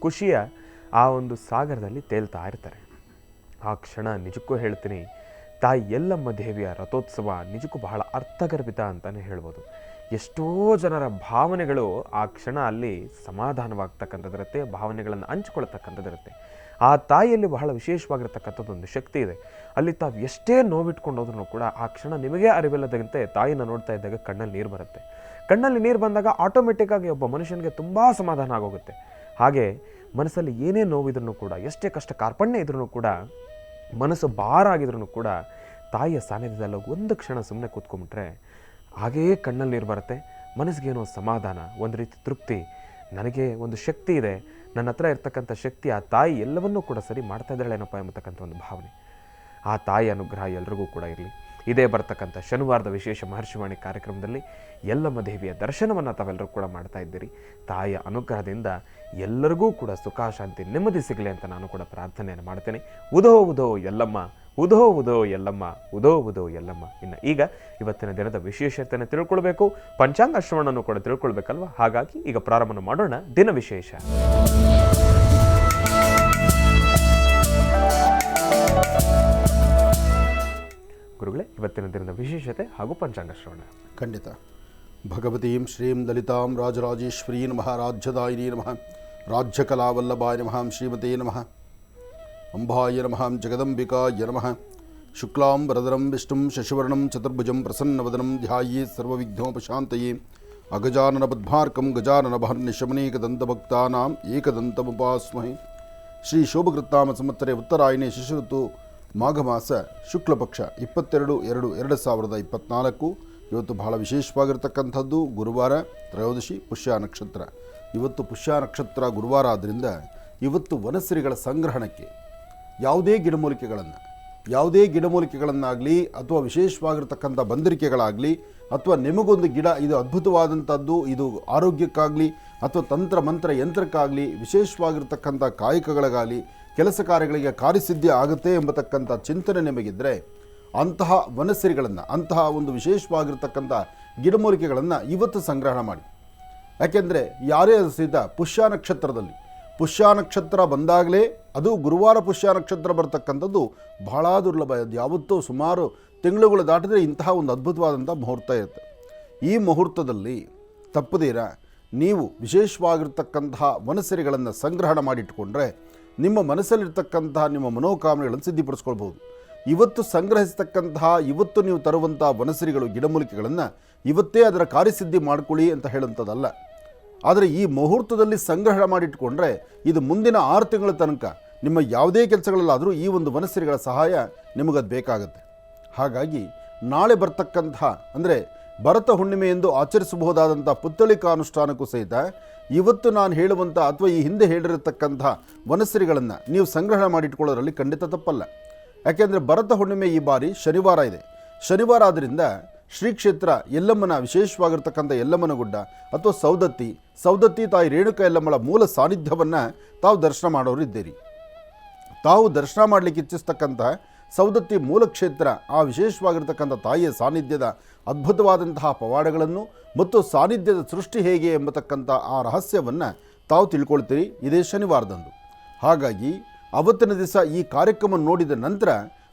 Speaker 1: ಖುಷಿಯ ಆ ಒಂದು ಸಾಗರದಲ್ಲಿ ತೇಲ್ತಾ ಇರ್ತಾರೆ. ಆ ಕ್ಷಣ ನಿಜಕ್ಕೂ ಹೇಳ್ತೀನಿ, ತಾಯಿ ಯಲ್ಲಮ್ಮ ದೇವಿಯ ರಥೋತ್ಸವ ನಿಜಕ್ಕೂ ಬಹಳ ಅರ್ಥಗರ್ಭಿತ ಅಂತಲೇ ಹೇಳ್ಬೋದು. ಎಷ್ಟೋ ಜನರ ಭಾವನೆಗಳು ಆ ಕ್ಷಣ ಅಲ್ಲಿ ಸಮಾಧಾನವಾಗ್ತಕ್ಕಂಥದ್ದಿರುತ್ತೆ, ಭಾವನೆಗಳನ್ನು ಹಂಚ್ಕೊಳ್ತಕ್ಕಂಥದ್ದಿರುತ್ತೆ. ಆ ತಾಯಿಯಲ್ಲಿ ಬಹಳ ವಿಶೇಷವಾಗಿರ್ತಕ್ಕಂಥದ್ದೊಂದು ಶಕ್ತಿ ಇದೆ. ಅಲ್ಲಿ ತಾವು ಎಷ್ಟೇ ನೋವಿಟ್ಕೊಂಡೋದ್ರೂ ಕೂಡ ಆ ಕ್ಷಣ ನಿಮಗೆ ಅರಿವಿಲ್ಲದಂತೆ ತಾಯಿನ ನೋಡ್ತಾ ಇದ್ದಾಗ ಕಣ್ಣಲ್ಲಿ ನೀರು ಬರುತ್ತೆ. ಕಣ್ಣಲ್ಲಿ ನೀರು ಬಂದಾಗ ಆಟೋಮೆಟಿಕ್ಕಾಗಿ ಒಬ್ಬ ಮನುಷ್ಯನಿಗೆ ತುಂಬ ಸಮಾಧಾನ ಆಗೋಗುತ್ತೆ. ಹಾಗೆ ಮನಸ್ಸಲ್ಲಿ ಏನೇ ನೋವಿದ್ರೂ ಕೂಡ, ಎಷ್ಟೇ ಕಷ್ಟ ಕಾರ್ಪಣ್ಯ ಇದ್ರೂ ಕೂಡ, ಮನಸ್ಸು ಭಾರ ಆಗಿದ್ರೂ ಕೂಡ ತಾಯಿಯ ಸಾನ್ನಿಧ್ಯದಲ್ಲಿ ಒಂದು ಕ್ಷಣ ಸುಮ್ಮನೆ ಕೂತ್ಕೊಂಡ್ಬಿಟ್ರೆ ಹಾಗೆಯೇ ಕಣ್ಣಲ್ಲಿ ನೀರು ಬರುತ್ತೆ. ಮನಸ್ಸಿಗೇನೋ ಸಮಾಧಾನ, ಒಂದು ರೀತಿ ತೃಪ್ತಿ. ನನಗೆ ಒಂದು ಶಕ್ತಿ ಇದೆ, ನನ್ನ ಹತ್ರ ಇರ್ತಕ್ಕಂಥ ಶಕ್ತಿ ಆ ತಾಯಿ ಎಲ್ಲವನ್ನೂ ಕೂಡ ಸರಿ ಮಾಡ್ತಾ ಇದ್ದಾಳೇನಪ್ಪ ಎಂಬತಕ್ಕಂಥ ಒಂದು ಭಾವನೆ. ಆ ತಾಯಿ ಅನುಗ್ರಹ ಎಲ್ರಿಗೂ ಕೂಡ ಇರಲಿ. ಇದೇ ಬರ್ತಕ್ಕಂಥ ಶನಿವಾರದ ವಿಶೇಷ ಮಹರ್ಷಿವಾಣಿ ಕಾರ್ಯಕ್ರಮದಲ್ಲಿ ಯಲ್ಲಮ್ಮ ದೇವಿಯ ದರ್ಶನವನ್ನು ತಾವೆಲ್ಲರೂ ಕೂಡ ಮಾಡ್ತಾ ಇದ್ದೀರಿ. ತಾಯಿಯ ಅನುಗ್ರಹದಿಂದ ಎಲ್ಲರಿಗೂ ಕೂಡ ಸುಖ, ಶಾಂತಿ, ನೆಮ್ಮದಿ ಸಿಗಲಿ ಅಂತ ನಾನು ಕೂಡ ಪ್ರಾರ್ಥನೆಯನ್ನು ಮಾಡ್ತೇನೆ. ಉಧೋ ಉಧೋ ಯಲ್ಲಮ್ಮ, ಉಧೋ ಉಧೋ ಯಲ್ಲಮ್ಮ, ಉಧೋ ಉಧೋ ಯಲ್ಲಮ್ಮ. ಇನ್ನು ಈಗ ಇವತ್ತಿನ ದಿನದ ವಿಶೇಷತೆಯನ್ನು ತಿಳ್ಕೊಳ್ಬೇಕು, ಪಂಚಾಂಗ ಶ್ರವಣವನ್ನು ಕೂಡ ತಿಳ್ಕೊಳ್ಬೇಕಲ್ವ. ಹಾಗಾಗಿ ಈಗ ಪ್ರಾರಂಭ ಮಾಡೋಣ ದಿನ ವಿಶೇಷ. ಗುರುಗಳೇ, ಇವತ್ತಿನ ದಿನದ ವಿಶೇಷತೆ ಹಾಗೂ ಪಂಚಾಂಗ ಶ್ರವಣ.
Speaker 2: ಖಂಡಿತ. ಭಗವತೀಂ ಶ್ರೀಂ ಲಲಿತಾಂ ರಾಜರಾಜೇಶ್ವರೀ ನಮಃ, ರಾಜ್ಯದಾಯಿನಿ ನಮಃ, ರಾಜ್ಯಕಲಾವಲ್ಲಭಾಯ ನಮಃ, ಶ್ರೀಮತೇ ನಮಃ, ಅಂಬಾಯ ನಮಃ, ಜಗದಂಬಿಕಾಯ ನಮಃ. ಶುಕ್ಲಾಂ ವರದರಂ ವಿಷ್ಣುಂ ಶಶಿವರ್ಣಂ ಚತುರ್ಭುಜಂ ಪ್ರಸನ್ನವದನಂ ಧ್ಯಾಯೇ ಸರ್ವವಿಘ್ನೋಪಶಾಂತಯೇ. ಅಗಜಾನನ ಪದ್ಮಾರ್ಕಂ ಗಜಾನನ ಭಕ್ತಾನಾಂ ಏಕದಂತಮುಪಾಸ್ಮಹೇ. ಶ್ರೀ ಶೋಭಕೃತ್ತಾಮ ಸಂವತ್ಸರೆ ಉತ್ತರಾಯಣೆ ಶಿಶಿಋತು ಮಾಘ ಮಾಸ ಶುಕ್ಲಪಕ್ಷ 22/2/2024. ಇವತ್ತು ಬಹಳ ವಿಶೇಷವಾಗಿರ್ತಕ್ಕಂಥದ್ದು ಗುರುವಾರ, ತ್ರಯೋದಶಿ, ಪುಷ್ಯ ನಕ್ಷತ್ರ. ಇವತ್ತು ಪುಷ್ಯ ನಕ್ಷತ್ರ ಗುರುವಾರ ಆದ್ದರಿಂದ ಇವತ್ತು ವನಸಿರಿಗಳ ಸಂಗ್ರಹಣಕ್ಕೆ ಯಾವುದೇ ಗಿಡಮೂಲಿಕೆಗಳನ್ನಾಗಲಿ ಅಥವಾ ವಿಶೇಷವಾಗಿರ್ತಕ್ಕಂಥ ಬಂದರಿಕೆಗಳಾಗಲಿ ಅಥವಾ ನಿಮಗೊಂದು ಗಿಡ ಇದು ಅದ್ಭುತವಾದಂಥದ್ದು, ಇದು ಆರೋಗ್ಯಕ್ಕಾಗಲಿ ಅಥವಾ ತಂತ್ರ ಮಂತ್ರ ಯಂತ್ರಕ್ಕಾಗಲಿ, ವಿಶೇಷವಾಗಿರ್ತಕ್ಕಂಥ ಕಾಯಕಗಳಿಗಾಗಲಿ, ಕೆಲಸ ಕಾರ್ಯಗಳಿಗೆ ಕಾರ್ಯಸಿದ್ಧಿ ಆಗುತ್ತೆ ಎಂಬತಕ್ಕಂಥ ಚಿಂತನೆ ನಿಮಗಿದ್ದರೆ ಅಂತಹ ವನಸಿರಿಗಳನ್ನು, ಅಂತಹ ಒಂದು ವಿಶೇಷವಾಗಿರ್ತಕ್ಕಂಥ ಗಿಡಮೂಲಿಕೆಗಳನ್ನು ಇವತ್ತು ಸಂಗ್ರಹಣ ಮಾಡಿ. ಯಾಕೆಂದರೆ ಯಾರೇ ಸಹಿತ ಪುಷ್ಯ ನಕ್ಷತ್ರ ಬಂದಾಗಲೇ, ಅದು ಗುರುವಾರ ಪುಷ್ಯ ನಕ್ಷತ್ರ ಬರ್ತಕ್ಕಂಥದ್ದು ಬಹಳ ದುರ್ಲಭ. ಅದು ಯಾವತ್ತೂ ಸುಮಾರು ತಿಂಗಳುಗಳು ದಾಟಿದರೆ ಇಂತಹ ಒಂದು ಅದ್ಭುತವಾದಂಥ ಮುಹೂರ್ತ ಇರುತ್ತೆ. ಈ ಮುಹೂರ್ತದಲ್ಲಿ ತಪ್ಪದಿರ ನೀವು ವಿಶೇಷವಾಗಿರ್ತಕ್ಕಂತಹ ವನಸಿರಿಗಳನ್ನು ಸಂಗ್ರಹಣ ಮಾಡಿಟ್ಕೊಂಡ್ರೆ ನಿಮ್ಮ ಮನಸ್ಸಲ್ಲಿರ್ತಕ್ಕಂತಹ ನಿಮ್ಮ ಮನೋಕಾಮನೆಗಳನ್ನು ಸಿದ್ಧಿಪಡಿಸ್ಕೊಳ್ಬೋದು. ಇವತ್ತು ಸಂಗ್ರಹಿಸ್ತಕ್ಕಂತಹ, ಇವತ್ತು ನೀವು ತರುವಂಥ ವನಸಿರಿಗಳು, ಗಿಡಮೂಲಿಕೆಗಳನ್ನು ಇವತ್ತೇ ಅದರ ಕಾರ್ಯಸಿದ್ಧಿ ಮಾಡಿಕೊಳ್ಳಿ ಅಂತ ಹೇಳುವಂಥದ್ದಲ್ಲ. ಆದರೆ ಈ ಮುಹೂರ್ತದಲ್ಲಿ ಸಂಗ್ರಹಣ ಮಾಡಿಟ್ಕೊಂಡ್ರೆ ಇದು ಮುಂದಿನ 6 ತಿಂಗಳ ತನಕ ನಿಮ್ಮ ಯಾವುದೇ ಕೆಲಸಗಳಲ್ಲಾದರೂ ಈ ಒಂದು ವನಸಿರಿಗಳ ಸಹಾಯ ನಿಮಗದು ಬೇಕಾಗುತ್ತೆ. ಹಾಗಾಗಿ ನಾಳೆ ಬರ್ತಕ್ಕಂತಹ, ಅಂದರೆ ಭರತ ಹುಣ್ಣಿಮೆ ಎಂದು ಆಚರಿಸಬಹುದಾದಂಥ ಪುತ್ತಳಿಕಾನುಷ್ಠಾನಕ್ಕೂ ಸಹಿತ ಇವತ್ತು ನಾನು ಹೇಳುವಂಥ ಅಥವಾ ಈ ಹಿಂದೆ ಹೇಳಿರತಕ್ಕಂಥ ವನಸಿರಿಗಳನ್ನು ನೀವು ಸಂಗ್ರಹಣ ಮಾಡಿಟ್ಕೊಳ್ಳೋದ್ರಲ್ಲಿ ಖಂಡಿತ ತಪ್ಪಲ್ಲ. ಯಾಕೆಂದರೆ ಭರತ ಹುಣ್ಣಿಮೆ ಈ ಬಾರಿ ಶನಿವಾರ ಇದೆ. ಶನಿವಾರ ಆದ್ದರಿಂದ ಶ್ರೀ ಕ್ಷೇತ್ರ ಯಲ್ಲಮ್ಮನ ವಿಶೇಷವಾಗಿರ್ತಕ್ಕಂಥ ಯಲ್ಲಮ್ಮನ ಗುಡ್ಡ ಅಥವಾ ಸೌದತ್ತಿ ತಾಯಿ ರೇಣುಕಾ ಯಲ್ಲಮ್ಮಳ ಮೂಲ ಸಾನ್ನಿಧ್ಯವನ್ನು ತಾವು ದರ್ಶನ ಮಾಡೋರು ಇದ್ದೀರಿ. ತಾವು ದರ್ಶನ ಮಾಡಲಿಕ್ಕೆ ಇಚ್ಛಿಸ್ತಕ್ಕಂಥ ಸೌದತ್ತಿ ಮೂಲ ಕ್ಷೇತ್ರ ಆ ವಿಶೇಷವಾಗಿರ್ತಕ್ಕಂಥ ತಾಯಿಯ ಸಾನ್ನಿಧ್ಯದ ಅದ್ಭುತವಾದಂತಹ ಪವಾಡಗಳನ್ನು ಮತ್ತು ಸಾನ್ನಿಧ್ಯದ ಸೃಷ್ಟಿ ಹೇಗೆ ಎಂಬತಕ್ಕಂಥ ಆ ರಹಸ್ಯವನ್ನು ತಾವು ತಿಳ್ಕೊಳ್ತೀರಿ ಇದೇ ಶನಿವಾರದಂದು. ಹಾಗಾಗಿ ಅವತ್ತಿನ ದಿವಸ ಈ ಕಾರ್ಯಕ್ರಮ ನೋಡಿದ ನಂತರ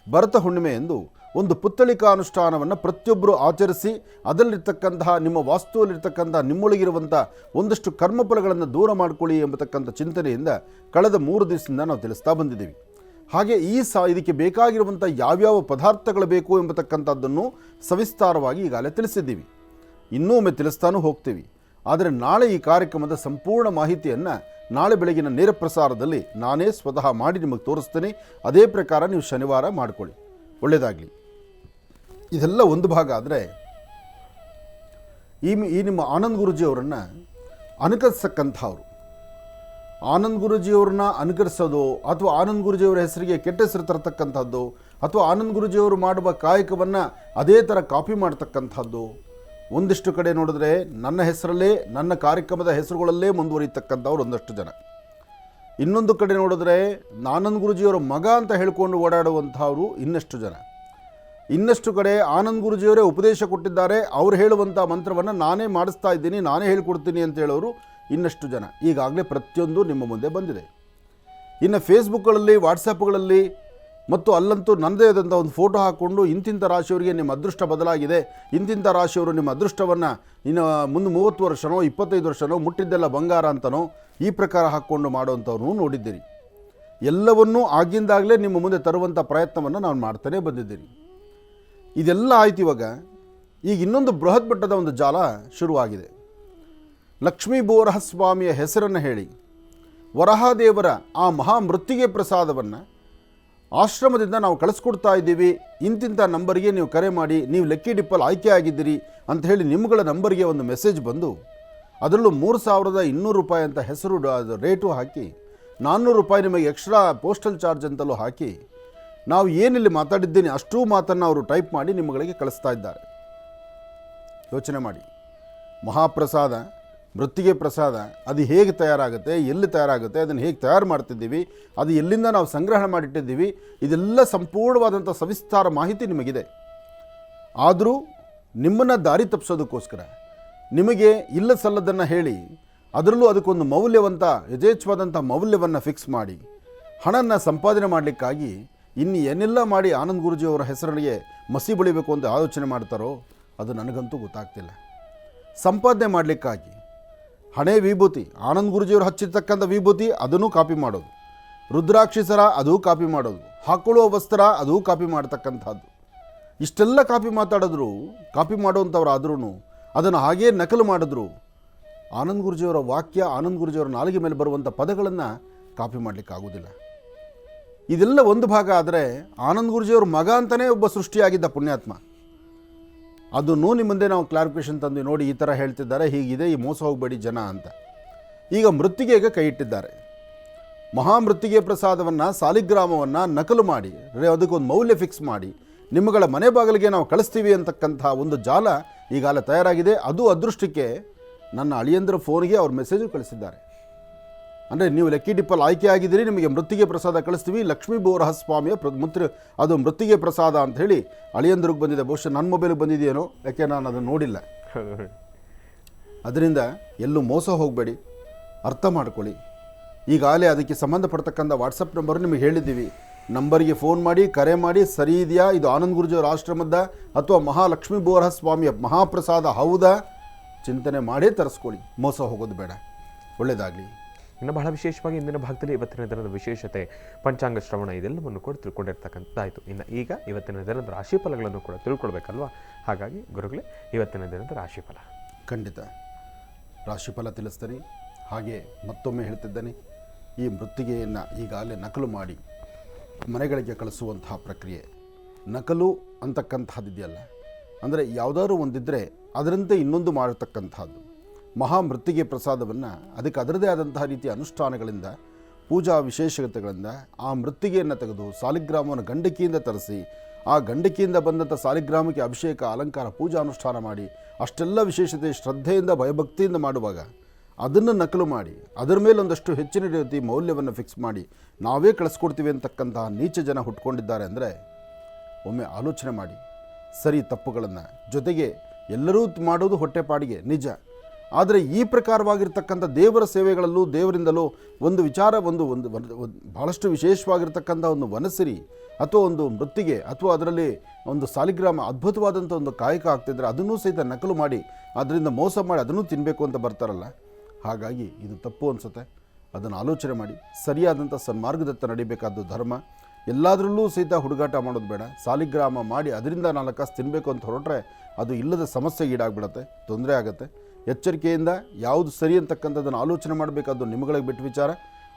Speaker 2: ಭರತ ಹುಣ್ಣಿಮೆ ಎಂದು ಒಂದು ಪುತ್ತಳಿಕಾ ಅನುಷ್ಠಾನವನ್ನು ಪ್ರತಿಯೊಬ್ಬರು ಆಚರಿಸಿ ಅದರಲ್ಲಿರ್ತಕ್ಕಂತಹ ನಿಮ್ಮ ವಾಸ್ತುವಲ್ಲಿರ್ತಕ್ಕಂಥ ನಿಮ್ಮೊಳಗಿರುವಂಥ ಒಂದಷ್ಟು ಕರ್ಮಫಲಗಳನ್ನು ದೂರ ಮಾಡಿಕೊಳ್ಳಿ ಎಂಬತಕ್ಕಂಥ ಚಿಂತನೆಯಿಂದ ಕಳೆದ 3 ದಿವಸದಿಂದ ನಾವು ತಿಳಿಸ್ತಾ ಬಂದಿದ್ದೀವಿ. ಹಾಗೆ ಇದಕ್ಕೆ ಬೇಕಾಗಿರುವಂಥ ಯಾವ್ಯಾವ ಪದಾರ್ಥಗಳು ಬೇಕು ಎಂಬತಕ್ಕಂಥದ್ದನ್ನು ಸವಿಸ್ತಾರವಾಗಿ ಈಗಾಗಲೇ ತಿಳಿಸಿದ್ದೀವಿ. ಇನ್ನೂ ಒಮ್ಮೆ ತಿಳಿಸ್ತಾನೂ ಹೋಗ್ತೀವಿ. ಆದರೆ ನಾಳೆ ಈ ಕಾರ್ಯಕ್ರಮದ ಸಂಪೂರ್ಣ ಮಾಹಿತಿಯನ್ನು ನಾಳೆ ಬೆಳಗಿನ ನೇರ ಪ್ರಸಾರದಲ್ಲಿ ನಾನೇ ಸ್ವತಃ ಮಾಡಿ ನಿಮಗೆ ತೋರಿಸ್ತೇನೆ. ಅದೇ ಪ್ರಕಾರ ನೀವು ಶನಿವಾರ ಮಾಡಿಕೊಳ್ಳಿ, ಒಳ್ಳೆಯದಾಗಲಿ. ಇದೆಲ್ಲ ಒಂದು ಭಾಗ. ಆದರೆ ಈ ನಿಮ್ಮ ಆನಂದ್ ಗುರೂಜಿಯವರನ್ನು ಅನುಕರಿಸ್ತಕ್ಕಂಥವ್ರು, ಆನಂದ್ ಗುರೂಜಿಯವ್ರನ್ನ ಅನುಕರಿಸೋದು ಅಥವಾ ಆನಂದ್ ಗುರೂಜಿಯವರ ಹೆಸರಿಗೆ ಕೆಟ್ಟ ಹೆಸರು ತರತಕ್ಕಂಥದ್ದು ಅಥವಾ ಆನಂದ್ ಗುರೂಜಿಯವರು ಮಾಡುವ ಕಾಯಕವನ್ನು ಅದೇ ಥರ ಕಾಪಿ ಮಾಡ್ತಕ್ಕಂಥದ್ದು, ಒಂದಿಷ್ಟು ಕಡೆ ನೋಡಿದ್ರೆ ನನ್ನ ಹೆಸರಲ್ಲೇ ನನ್ನ ಕಾರ್ಯಕ್ರಮದ ಹೆಸರುಗಳಲ್ಲೇ ಮುಂದುವರಿತಕ್ಕಂಥವ್ರು ಒಂದಷ್ಟು ಜನ. ಇನ್ನೊಂದು ಕಡೆ ನೋಡಿದ್ರೆ ಆನಂದ್ ಗುರೂಜಿಯವರ ಮಗ ಅಂತ ಹೇಳ್ಕೊಂಡು ಓಡಾಡುವಂಥವರು ಇನ್ನಷ್ಟು ಜನ. ಇನ್ನಷ್ಟು ಕಡೆ ಆನಂದ್ ಗುರೂಜಿಯವರೇ ಉಪದೇಶ ಕೊಟ್ಟಿದ್ದಾರೆ, ಅವ್ರು ಹೇಳುವಂಥ ಮಂತ್ರವನ್ನು ನಾನೇ ಮಾಡಿಸ್ತಾ ಇದ್ದೀನಿ, ನಾನೇ ಹೇಳ್ಕೊಡ್ತೀನಿ ಅಂತ ಹೇಳೋರು ಇನ್ನಷ್ಟು ಜನ. ಈಗಾಗಲೇ ಪ್ರತಿಯೊಂದು ನಿಮ್ಮ ಮುಂದೆ ಬಂದಿದೆ. ಇನ್ನು ಫೇಸ್ಬುಕ್ಗಳಲ್ಲಿ, ವಾಟ್ಸಪ್ಗಳಲ್ಲಿ ಮತ್ತು ಅಲ್ಲಂತೂ ನನ್ನದೇ ಆದಂಥ ಒಂದು ಫೋಟೋ ಹಾಕ್ಕೊಂಡು ಇಂತಿಂಥ ರಾಶಿಯವರಿಗೆ ನಿಮ್ಮ ಅದೃಷ್ಟ ಬದಲಾಗಿದೆ, ಇಂತಿಂಥ ರಾಶಿಯವರು ನಿಮ್ಮ ಅದೃಷ್ಟವನ್ನು ಇನ್ನು ಮುಂದೆ 30 ವರ್ಷನೋ 25 ವರ್ಷನೋ ಮುಟ್ಟಿದ್ದೆಲ್ಲ ಬಂಗಾರ ಅಂತನೋ ಈ ಪ್ರಕಾರ ಹಾಕ್ಕೊಂಡು ಮಾಡೋವಂಥವ್ರನ್ನೂ ನೋಡಿದ್ದೀರಿ. ಎಲ್ಲವನ್ನೂ ಆಗಿಂದಾಗಲೇ ನಿಮ್ಮ ಮುಂದೆ ತರುವಂಥ ಪ್ರಯತ್ನವನ್ನು ನಾನು ಮಾಡ್ತಾನೇ ಬಂದಿದ್ದೀನಿ. ಇದೆಲ್ಲ ಆಯ್ತು. ಈಗ ಇನ್ನೊಂದು ಬೃಹತ್ ಮಟ್ಟದ ಒಂದು ಜಾಲ ಶುರುವಾಗಿದೆ. ಲಕ್ಷ್ಮೀ ಬೋರಹಸ್ವಾಮಿಯ ಹೆಸರನ್ನು ಹೇಳಿ ವರಹಾದೇವರ ಆ ಮಹಾಮೃತ್ತಿಗೆ ಪ್ರಸಾದವನ್ನು ಆಶ್ರಮದಿಂದ ನಾವು ಕಳಿಸ್ಕೊಡ್ತಾ ಇದ್ದೀವಿ, ಇಂತಿಂಥ ನಂಬರ್ಗೆ ನೀವು ಕರೆ ಮಾಡಿ, ನೀವು ಲಕ್ಕಿ ಡಿಪ್ಪಲ್ಲಿ ಆಯ್ಕೆ ಆಗಿದ್ದೀರಿ ಅಂತ ಹೇಳಿ ನಿಮ್ಮಗಳ ನಂಬರ್ಗೆ ಒಂದು ಮೆಸೇಜ್ ಬಂದು ಅದರಲ್ಲೂ 3200 ರೂಪಾಯಿ ಅಂತ ಹೆಸರು ರೇಟು ಹಾಕಿ 400 ರೂಪಾಯಿ ನಿಮಗೆ ಎಕ್ಸ್ಟ್ರಾ ಪೋಸ್ಟಲ್ ಚಾರ್ಜ್ ಅಂತಲೂ ಹಾಕಿ ನಾವು ಏನಿಲ್ಲಿ ಮಾತಾಡಿದ್ದೀನಿ ಅಷ್ಟೂ ಮಾತನ್ನು ಅವರು ಟೈಪ್ ಮಾಡಿ ನಿಮ್ಮಗಳಿಗೆ ಕಳಿಸ್ತಾ ಇದ್ದಾರೆ. ಯೋಚನೆ ಮಾಡಿ, ಮಹಾಪ್ರಸಾದ, ಮೃತ್ತಿಗೆ ಪ್ರಸಾದ ಅದು ಹೇಗೆ ತಯಾರಾಗುತ್ತೆ, ಎಲ್ಲಿ ತಯಾರಾಗುತ್ತೆ, ಅದನ್ನು ಹೇಗೆ ತಯಾರು ಮಾಡ್ತಿದ್ದೀವಿ, ಅದು ಎಲ್ಲಿಂದ ನಾವು ಸಂಗ್ರಹಣ ಮಾಡಿಟ್ಟಿದ್ದೀವಿ, ಇದೆಲ್ಲ ಸಂಪೂರ್ಣವಾದಂಥ ಸವಿಸ್ತಾರ ಮಾಹಿತಿ ನಿಮಗಿದೆ. ಆದರೂ ನಿಮ್ಮನ್ನು ದಾರಿ ತಪ್ಪಿಸೋದಕ್ಕೋಸ್ಕರ ನಿಮಗೆ ಇಲ್ಲ ಸಲ್ಲದನ್ನು ಹೇಳಿ ಅದರಲ್ಲೂ ಅದಕ್ಕೊಂದು ಮೌಲ್ಯವಂತ ಯಥೇಚ್ಛವಾದಂಥ ಮೌಲ್ಯವನ್ನು ಫಿಕ್ಸ್ ಮಾಡಿ ಹಣನ ಸಂಪಾದನೆ ಮಾಡಲಿಕ್ಕಾಗಿ ಇನ್ನು ಏನೆಲ್ಲ ಮಾಡಿ ಆನಂದ್ ಗುರೂಜಿಯವರ ಹೆಸರಿಗೆ ಮಸಿ ಬಳಿಬೇಕು ಅಂತ ಆಲೋಚನೆ ಮಾಡ್ತಾರೋ ಅದು ನನಗಂತೂ ಗೊತ್ತಾಗ್ತಿಲ್ಲ. ಸಂಪಾದನೆ ಮಾಡಲಿಕ್ಕಾಗಿ ಹಣೆ ವಿಭೂತಿ, ಆನಂದ್ ಗುರೂಜಿಯವರು ಹಚ್ಚಿರ್ತಕ್ಕಂಥ ವಿಭೂತಿ ಅದನ್ನು ಕಾಪಿ ಮಾಡೋದು, ರುದ್ರಾಕ್ಷಿಸರ ಅದೂ ಕಾಪಿ ಮಾಡೋದು, ಹಾಕೊಳ್ಳುವ ವಸ್ತ್ರ ಅದೂ ಕಾಪಿ ಮಾಡ್ತಕ್ಕಂಥದ್ದು. ಇಷ್ಟೆಲ್ಲ ಕಾಪಿ ಮಾತಾಡಿದ್ರು, ಕಾಪಿ ಮಾಡುವಂಥವ್ರಾದ್ರೂ ಅದನ್ನು ಹಾಗೇ ನಕಲು ಮಾಡಿದ್ರು ಆನಂದ್ ಗುರೂಜಿಯವರ ವಾಕ್ಯ, ಆನಂದ್ ಗುರೂಜಿಯವರ ನಾಲಿಗೆ ಮೇಲೆ ಬರುವಂಥ ಪದಗಳನ್ನು ಕಾಪಿ ಮಾಡಲಿಕ್ಕಾಗೋದಿಲ್ಲ. ಇದೆಲ್ಲ ಒಂದು ಭಾಗ. ಆದರೆ ಆನಂದ್ ಗುರೂಜಿಯವ್ರ ಮಗ ಅಂತಲೇ ಒಬ್ಬ ಸೃಷ್ಟಿಯಾಗಿದ್ದ ಪುಣ್ಯಾತ್ಮ, ಅದನ್ನು ನಿಮ್ಮ ಮುಂದೆ ನಾವು ಕ್ಲಾರಿಫಿಕೇಷನ್ ತಂದು ನೋಡಿ ಈ ಥರ ಹೇಳ್ತಿದ್ದಾರೆ, ಹೀಗಿದೆ, ಈ ಮೋಸ ಹೋಗಬೇಡಿ ಜನ ಅಂತ. ಈಗ ಮೃತ್ತಿಗೆಗೆ ಕೈ ಇಟ್ಟಿದ್ದಾರೆ. ಮಹಾಮೃತ್ತಿಗೆ ಪ್ರಸಾದವನ್ನು, ಸಾಲಿಗ್ರಾಮವನ್ನು ನಕಲು ಮಾಡಿ ಅದಕ್ಕೊಂದು ಮೌಲ್ಯ ಫಿಕ್ಸ್ ಮಾಡಿ ನಿಮ್ಮಗಳ ಮನೆ ಬಾಗಿಲಿಗೆ ನಾವು ಕಳಿಸ್ತೀವಿ ಅಂತಕ್ಕಂಥ ಒಂದು ಜಾಲ ಈಗಾಗಲೇ ತಯಾರಾಗಿದೆ. ಅದು ಅದೃಷ್ಟಕ್ಕೆ ನನ್ನ ಅಳಿಯಂದ್ರ ಫೋನ್ಗೆ ಅವ್ರ ಮೆಸೇಜು ಕಳಿಸಿದ್ದಾರೆ. ಅಂದರೆ ನೀವು ಲಕ್ಕಿ ಡಿಪ್ಪಲ್ಲಿ ಆಯ್ಕೆ ಆಗಿದ್ದೀರಿ, ನಿಮಗೆ ಮೃತ್ತಿಗೆ ಪ್ರಸಾದ ಕಳಿಸ್ತೀವಿ, ಲಕ್ಷ್ಮೀ ಬೋರಹಸ್ವಾಮಿಯ ಅದು ಮೃತ್ತಿಗೆ ಪ್ರಸಾದ ಅಂತ ಹೇಳಿ ಅಳಿಯಂದ್ರಿಗೆ ಬಂದಿದೆ. ಬಹುಶಃ ನನ್ನ ಮೊಬೈಲಿಗೆ ಬಂದಿದೆಯೇನೋ, ಯಾಕೆ ನಾನು ಅದನ್ನು ನೋಡಿಲ್ಲ. ಅದರಿಂದ ಎಲ್ಲೂ ಮೋಸ ಹೋಗಬೇಡಿ, ಅರ್ಥ ಮಾಡ್ಕೊಳ್ಳಿ. ಈಗಾಗಲೇ ಅದಕ್ಕೆ ಸಂಬಂಧಪಡ್ತಕ್ಕಂಥ ವಾಟ್ಸಪ್ ನಂಬರ್ ನಿಮಗೆ ಹೇಳಿದ್ದೀವಿ. ನಂಬರ್ಗೆ ಫೋನ್ ಮಾಡಿ, ಕರೆ ಮಾಡಿ, ಸರಿ ಇದೆಯಾ, ಇದು ಆನಂದ್ ಗುರೂಜಿಯವರ ಆಶ್ರಮದ ಅಥವಾ ಮಹಾಲಕ್ಷ್ಮೀ ಬೋರಹಸ್ವಾಮಿಯ ಮಹಾಪ್ರಸಾದ ಹೌದಾ, ಚಿಂತನೆ ಮಾಡೇ ತರಿಸ್ಕೊಳ್ಳಿ, ಮೋಸ ಹೋಗೋದು ಬೇಡ. ಒಳ್ಳೆಯದಾಗಲಿ.
Speaker 1: ಇನ್ನು ಬಹಳ ವಿಶೇಷವಾಗಿ ಇಂದಿನ ಭಾಗದಲ್ಲಿ ಇವತ್ತಿನ ದಿನದ ವಿಶೇಷತೆ ಪಂಚಾಂಗ ಶ್ರವಣ ಇದೆಲ್ಲವನ್ನು ಕೂಡ ತಿಳ್ಕೊಂಡಿರ್ತಕ್ಕಂಥದ್ದಾಯಿತು. ಇನ್ನು ಈಗ ಇವತ್ತಿನ ದಿನದ ರಾಶಿಫಲಗಳನ್ನು ಕೂಡ ತಿಳ್ಕೊಳ್ಬೇಕಲ್ವ. ಹಾಗಾಗಿ ಗುರುಗಳೇ, ಇವತ್ತಿನ ದಿನದ ರಾಶಿಫಲ.
Speaker 2: ಖಂಡಿತ ರಾಶಿಫಲ ತಿಳಿಸ್ತೀನಿ. ಹಾಗೆ ಮತ್ತೊಮ್ಮೆ ಹೇಳ್ತಿದ್ದೇನೆ, ಈ ಮೃತ್ತಿಗೆಯನ್ನು ಈಗಾಗಲೇ ನಕಲು ಮಾಡಿ ಮನೆಗಳಿಗೆ ಕಳಿಸುವಂತಹ ಪ್ರಕ್ರಿಯೆ, ನಕಲು ಅಂತಕ್ಕಂಥದ್ದಿದೆಯಲ್ಲ, ಅಂದರೆ ಯಾವುದಾದ್ರೂ ಒಂದಿದ್ದರೆ ಅದರಂತೆ ಇನ್ನೊಂದು ಮಾಡತಕ್ಕಂಥದ್ದು. ಮಹಾಮೃತ್ತಿಗೆ ಪ್ರಸಾದವನ್ನು ಅದಕ್ಕೆ ಅದರದೇ ಆದಂತಹ ರೀತಿಯ ಅನುಷ್ಠಾನಗಳಿಂದ ಪೂಜಾ ವಿಶೇಷತೆಗಳಿಂದ ಆ ಮೃತ್ತಿಗೆಯನ್ನು ತೆಗೆದು ಸಾಲಿಗ್ರಾಮವನ್ನು ಗಂಡಕಿಯಿಂದ ತರಿಸಿ ಆ ಗಂಡಕಿಯಿಂದ ಬಂದಂಥ ಸಾಲಿಗ್ರಾಮಕ್ಕೆ ಅಭಿಷೇಕ ಅಲಂಕಾರ ಪೂಜಾ ಅನುಷ್ಠಾನ ಮಾಡಿ ಅಷ್ಟೆಲ್ಲ ವಿಶೇಷತೆ ಶ್ರದ್ಧೆಯಿಂದ ಭಯಭಕ್ತಿಯಿಂದ ಮಾಡುವಾಗ ಅದನ್ನು ನಕಲು ಮಾಡಿ ಅದರ ಮೇಲೆ ಒಂದಷ್ಟು ಹೆಚ್ಚಿನ ರೀತಿ ಮೌಲ್ಯವನ್ನು ಫಿಕ್ಸ್ ಮಾಡಿ ನಾವೇ ಕಳಿಸ್ಕೊಡ್ತೀವಿ ಅಂತಕ್ಕಂತಹ ನೀಚ ಜನ ಹುಟ್ಕೊಂಡಿದ್ದಾರೆ ಅಂದರೆ ಒಮ್ಮೆ ಆಲೋಚನೆ ಮಾಡಿ ಸರಿ ತಪ್ಪುಗಳನ್ನು. ಜೊತೆಗೆ ಎಲ್ಲರೂ ಮಾಡೋದು ಹೊಟ್ಟೆಪಾಡಿಗೆ ನಿಜ, ಆದರೆ ಈ ಪ್ರಕಾರವಾಗಿರ್ತಕ್ಕಂಥ ದೇವರ ಸೇವೆಗಳಲ್ಲೂ ದೇವರಿಂದಲೂ ಒಂದು ವಿಚಾರ ಒಂದು ಭಾಳಷ್ಟು ವಿಶೇಷವಾಗಿರ್ತಕ್ಕಂಥ ಒಂದು ವನಸಿರಿ ಅಥವಾ ಒಂದು ಮೃತ್ತಿಗೆ ಅಥವಾ ಅದರಲ್ಲಿ ಒಂದು ಸಾಲಿಗ್ರಾಮ ಅದ್ಭುತವಾದಂಥ ಒಂದು ಕಾಯಕ ಆಗ್ತಿದ್ರೆ ಅದನ್ನೂ ಸಹಿತ ನಕಲು ಮಾಡಿ ಅದರಿಂದ ಮೋಸ ಮಾಡಿ ಅದನ್ನೂ ತಿನ್ನಬೇಕು ಅಂತ ಬರ್ತಾರಲ್ಲ. ಹಾಗಾಗಿ ಇದು ತಪ್ಪು ಅನಿಸುತ್ತೆ. ಅದನ್ನು ಆಲೋಚನೆ ಮಾಡಿ ಸರಿಯಾದಂಥ ಸನ್ಮಾರ್ಗದತ್ತ ನಡಿಬೇಕಾದ್ದು ಧರ್ಮ. ಎಲ್ಲದರಲ್ಲೂ ಸಹಿತ ಹುಡುಗಾಟ ಮಾಡೋದು ಬೇಡ. ಸಾಲಿಗ್ರಾಮ ಮಾಡಿ ಅದರಿಂದ 4 ಕಾಸು ತಿನ್ನಬೇಕು ಅಂತ ಹೊರಟ್ರೆ ಅದು ಇಲ್ಲದ ಸಮಸ್ಯೆಗೆ ಈಡಾಗ್ಬಿಡುತ್ತೆ, ತೊಂದರೆ ಆಗುತ್ತೆ. ಎಚ್ಚರಿಕೆಯಿಂದ ಯಾವುದು ಸರಿ ಅಂತಕ್ಕಂಥದ್ದನ್ನು ಆಲೋಚನೆ ಮಾಡಬೇಕಾದ್ದು ನಿಮ್ಮಗಳಿಗೆ ಬಿಟ್ಟು ವಿಚಾರ.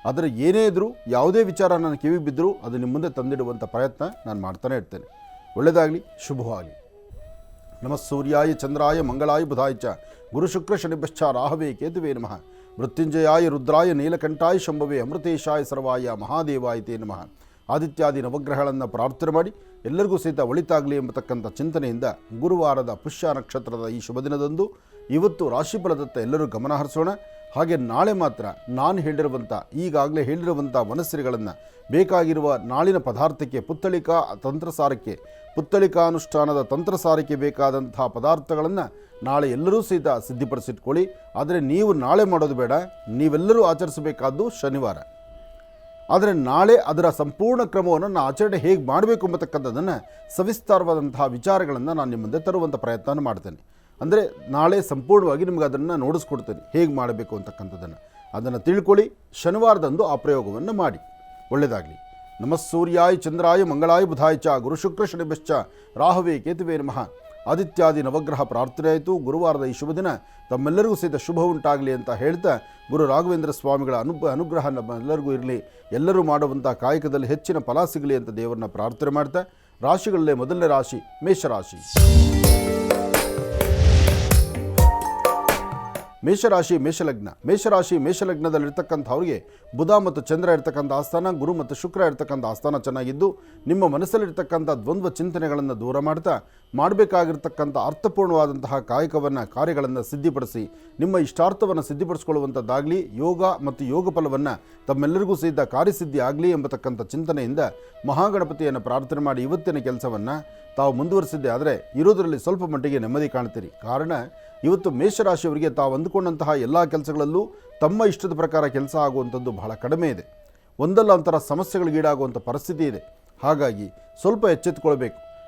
Speaker 2: ಆದರೆ ಏನೇ ಇದ್ದರೂ ಯಾವುದೇ ವಿಚಾರ ನನ್ನ ಕಿವಿಗೆ ಬಿದ್ದರೂ ಅದು ನಿಮ್ಮ ಮುಂದೆ ತಂದಿಡುವಂಥ ಪ್ರಯತ್ನ ನಾನು ಮಾಡ್ತಾನೆ ಇರ್ತೇನೆ. ಒಳ್ಳೆಯದಾಗಲಿ, ಶುಭವಾಗಲಿ. ನಮಃ ಸೂರ್ಯಾಯ ಚಂದ್ರಾಯ ಮಂಗಳಾಯ ಬುಧಾಯ ಚ ಗುರು ಶುಕ್ರ ಶನಿಭ್ಯಶ್ಚ ರಾಹವೇ ಕೇತುವೇ ನಮಃ. ಮೃತ್ಯುಂಜಯಾಯ ರುದ್ರಾಯ ನೀಲಕಂಠಾಯ ಶಂಭವೇ ಅಮೃತೇಶಾಯ ಸರ್ವಾಯ ಮಹಾದೇವಾಯ ತೇ ನಮಃ. ಆದಿತ್ಯಾದಿ ನವಗ್ರಹಗಳನ್ನು ಪ್ರಾರ್ಥನೆ ಮಾಡಿ ಎಲ್ಲರಿಗೂ ಸಹಿತ ಒಳಿತಾಗಲಿ ಎಂಬತಕ್ಕಂಥ ಚಿಂತನೆಯಿಂದ ಗುರುವಾರದ ಪುಷ್ಯ ನಕ್ಷತ್ರದ ಈ ಶುಭ ದಿನದಂದು ಇವತ್ತು ರಾಶಿಫಲದತ್ತ ಎಲ್ಲರೂ ಗಮನ ಹರಿಸೋಣ. ಹಾಗೆ ನಾಳೆ ಮಾತ್ರ ನಾನು ಹೇಳಿರುವಂಥ ಈಗಾಗಲೇ ಹೇಳಿರುವಂಥ ವನಸಿರಿಗಳನ್ನು ಬೇಕಾಗಿರುವ ನಾಳಿನ ಪದಾರ್ಥಕ್ಕೆ ಪುತ್ತಳಿಕಾ ತಂತ್ರಸಾರಕ್ಕೆ ಪುತ್ತಳಿಕಾನುಷ್ಠಾನದ ತಂತ್ರಸಾರಕ್ಕೆ ಬೇಕಾದಂಥ ಪದಾರ್ಥಗಳನ್ನು ನಾಳೆ ಎಲ್ಲರೂ ಸಹಿತ ಸಿದ್ಧಪಡಿಸಿಟ್ಕೊಳ್ಳಿ. ಆದರೆ ನೀವು ನಾಳೆ ಮಾಡೋದು ಬೇಡ, ನೀವೆಲ್ಲರೂ ಆಚರಿಸಬೇಕಾದ್ದು ಶನಿವಾರ. ಆದರೆ ನಾಳೆ ಅದರ ಸಂಪೂರ್ಣ ಕ್ರಮವನ್ನು ನಾನು ಆಚರಣೆ ಹೇಗೆ ಮಾಡಬೇಕು ಎಂಬತಕ್ಕಂಥದ್ದನ್ನು ಸವಿಸ್ತಾರವಾದಂತಹ ವಿಚಾರಗಳನ್ನು ನಾನು ನಿಮ್ಮ ಮುಂದೆ ತರುವಂಥ ಪ್ರಯತ್ನ ಮಾಡ್ತೇನೆ. ಅಂದರೆ ನಾಳೆ ಸಂಪೂರ್ಣವಾಗಿ ನಿಮ್ಗೆ ಅದನ್ನು ನೋಡಿಸ್ಕೊಡ್ತೇನೆ ಹೇಗೆ ಮಾಡಬೇಕು ಅಂತಕ್ಕಂಥದ್ದನ್ನು. ಅದನ್ನು ತಿಳ್ಕೊಳ್ಳಿ, ಶನಿವಾರದಂದು ಆ ಪ್ರಯೋಗವನ್ನು ಮಾಡಿ. ಒಳ್ಳೆಯದಾಗಲಿ. ನಮಃ ಸೂರ್ಯಾಯ ಚಂದ್ರಾಯ ಮಂಗಳಾಯ ಬುಧಾಯ ಚ ಗುರು ಶುಕ್ರ ಶನಿಭ್ಯಶ್ಚ ರಾಹವೇ ಕೇತುವೇ ನಮಃ. ಆದಿತ್ಯಾದಿ ನವಗ್ರಹ ಪ್ರಾರ್ಥನೆ ಆಯಿತು. ಗುರುವಾರದ ಈ ಶುಭ ದಿನ ತಮ್ಮೆಲ್ಲರಿಗೂ ಸಹಿತ ಶುಭ ಉಂಟಾಗಲಿ ಅಂತ ಹೇಳ್ತಾ ಗುರು ರಾಘವೇಂದ್ರ ಸ್ವಾಮಿಗಳ ಅನುಗ್ರಹ ನಮ್ಮೆಲ್ಲರಿಗೂ ಇರಲಿ. ಎಲ್ಲರೂ ಮಾಡುವಂಥ ಕಾಯಕದಲ್ಲಿ ಹೆಚ್ಚಿನ ಫಲ ಸಿಗಲಿ ಅಂತ ದೇವರನ್ನ ಪ್ರಾರ್ಥನೆ ಮಾಡ್ತಾ ರಾಶಿಗಳಲ್ಲೇ ಮೊದಲನೇ ರಾಶಿ ಮೇಷರಾಶಿ. ಮೇಷರಾಶಿ ಮೇಷಲಗ್ನ. ಮೇಷರಾಶಿ ಮೇಷಲಗ್ನದಲ್ಲಿರ್ತಕ್ಕಂಥವ್ರಿಗೆ ಬುಧ ಮತ್ತು ಚಂದ್ರ ಇರ್ತಕ್ಕಂಥ ಆಸ್ಥಾನ, ಗುರು ಮತ್ತು ಶುಕ್ರ ಇರ್ತಕ್ಕಂಥ ಆಸ್ಥಾನ ಚೆನ್ನಾಗಿದ್ದು ನಿಮ್ಮ ಮನಸ್ಸಲ್ಲಿರ್ತಕ್ಕಂಥ ದ್ವಂದ್ವ ಚಿಂತನೆಗಳನ್ನು ದೂರ ಮಾಡ್ತಾ ಮಾಡಬೇಕಾಗಿರ್ತಕ್ಕಂಥ ಅರ್ಥಪೂರ್ಣವಾದಂತಹ ಕಾರ್ಯಗಳನ್ನು ಸಿದ್ಧಿಪಡಿಸಿ ನಿಮ್ಮ ಇಷ್ಟಾರ್ಥವನ್ನು ಸಿದ್ಧಿಪಡಿಸ್ಕೊಳ್ಳುವಂಥದ್ದಾಗಲಿ, ಯೋಗ ಮತ್ತು ಯೋಗ ಫಲವನ್ನು ತಮ್ಮೆಲ್ಲರಿಗೂ ಸಹಿತ ಕಾರ್ಯಸಿದ್ಧಿ ಆಗಲಿ ಎಂಬತಕ್ಕಂಥ ಚಿಂತನೆಯಿಂದ ಮಹಾಗಣಪತಿಯನ್ನು ಪ್ರಾರ್ಥನೆ ಮಾಡಿ ಇವತ್ತಿನ ಕೆಲಸವನ್ನು ತಾವು ಮುಂದುವರಿಸಿದ್ದೆ ಆದರೆ ಇರೋದರಲ್ಲಿ ಸ್ವಲ್ಪ ಮಟ್ಟಿಗೆ ನೆಮ್ಮದಿ ಕಾಣ್ತೀರಿ. ಕಾರಣ ಇವತ್ತು ಮೇಷರಾಶಿಯವರಿಗೆ ತಾವು ಅಂದುಕೊಂಡಂತಹ ಎಲ್ಲ ಕೆಲಸಗಳಲ್ಲೂ ತಮ್ಮ ಇಷ್ಟದ ಪ್ರಕಾರ ಕೆಲಸ ಆಗುವಂಥದ್ದು ಬಹಳ ಕಡಿಮೆ ಇದೆ. ಒಂದಲ್ಲ ಒಂಥರ ಸಮಸ್ಯೆಗಳಿಗೀಡಾಗುವಂಥ ಪರಿಸ್ಥಿತಿ ಇದೆ. ಹಾಗಾಗಿ ಸ್ವಲ್ಪ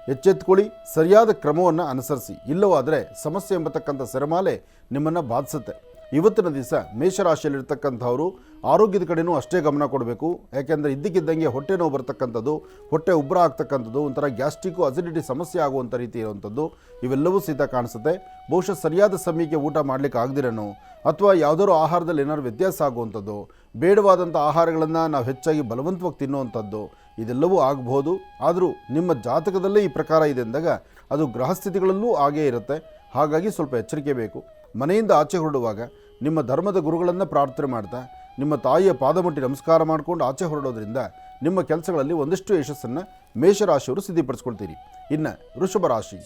Speaker 2: ಎಚ್ಚೆತ್ತುಕೊಳ್ಳಿ, ಸರಿಯಾದ ಕ್ರಮವನ್ನು ಅನುಸರಿಸಿ. ಇಲ್ಲವಾದರೆ ಸಮಸ್ಯೆ ಎಂಬತಕ್ಕಂಥ ಸೆರಮಾಲೆ ನಿಮ್ಮನ್ನು ಬಾಧಿಸುತ್ತೆ. ಇವತ್ತಿನ ದಿವಸ ಮೇಷರಾಶಿಯಲ್ಲಿರ್ತಕ್ಕಂಥವರು ಆರೋಗ್ಯದ ಕಡೆಯೂ ಅಷ್ಟೇ ಗಮನ ಕೊಡಬೇಕು. ಯಾಕೆಂದರೆ ಇದ್ದಕ್ಕಿದ್ದಂಗೆ ಹೊಟ್ಟೆ ನೋವು ಬರ್ತಕ್ಕಂಥದ್ದು, ಹೊಟ್ಟೆ ಉಬ್ಬರ ಆಗ್ತಕ್ಕಂಥದ್ದು, ಒಂಥರ ಗ್ಯಾಸ್ಟ್ರಿಕ್ಕು ಅಸಿಡಿಟಿ ಸಮಸ್ಯೆ ಆಗುವಂಥ ರೀತಿ ಇರುವಂಥದ್ದು ಇವೆಲ್ಲವೂ ಸಹಿತ ಕಾಣಿಸುತ್ತೆ. ಬಹುಶಃ ಸರಿಯಾದ ಸಮಯಕ್ಕೆ ಊಟ ಮಾಡಲಿಕ್ಕೆ ಆಗದಿರೋನು ಅಥವಾ ಯಾವುದಾದ್ರು ಆಹಾರದಲ್ಲಿ ಏನಾದ್ರು ವ್ಯತ್ಯಾಸ ಆಗುವಂಥದ್ದು, ಬೇಡವಾದಂಥ ಆಹಾರಗಳನ್ನು ನಾವು ಹೆಚ್ಚಾಗಿ ಬಲವಂತವಾಗಿ ತಿನ್ನುವಂಥದ್ದು ಇದೆಲ್ಲವೂ ಆಗಬಹುದು. ಆದರೂ ನಿಮ್ಮ ಜಾತಕದಲ್ಲೇ ಈ ಪ್ರಕಾರ ಇದೆ ಅಂದಾಗ ಅದು ಗ್ರಹಸ್ಥಿತಿಗಳಲ್ಲೂ ಹಾಗೇ ಇರುತ್ತೆ. ಹಾಗಾಗಿ ಸ್ವಲ್ಪ ಎಚ್ಚರಿಕೆ ಬೇಕು. ಮನೆಯಿಂದ ಆಚೆ ಹೊರಡುವಾಗ ನಿಮ್ಮ ಧರ್ಮದ ಗುರುಗಳನ್ನು ಪ್ರಾರ್ಥನೆ ಮಾಡ್ತಾ ನಿಮ್ಮ ತಾಯಿಯ ಪಾದಮುಟ್ಟಿ ನಮಸ್ಕಾರ ಮಾಡಿಕೊಂಡು ಆಚೆ ಹೊರಡೋದ್ರಿಂದ ನಿಮ್ಮ ಕೆಲಸಗಳಲ್ಲಿ ಒಂದಷ್ಟು ಯಶಸ್ಸನ್ನು ಮೇಷರಾಶಿಯವರು ಸಿದ್ಧಪಡಿಸ್ಕೊಳ್ತೀರಿ. ಇನ್ನು ವೃಷಭ ರಾಶಿ.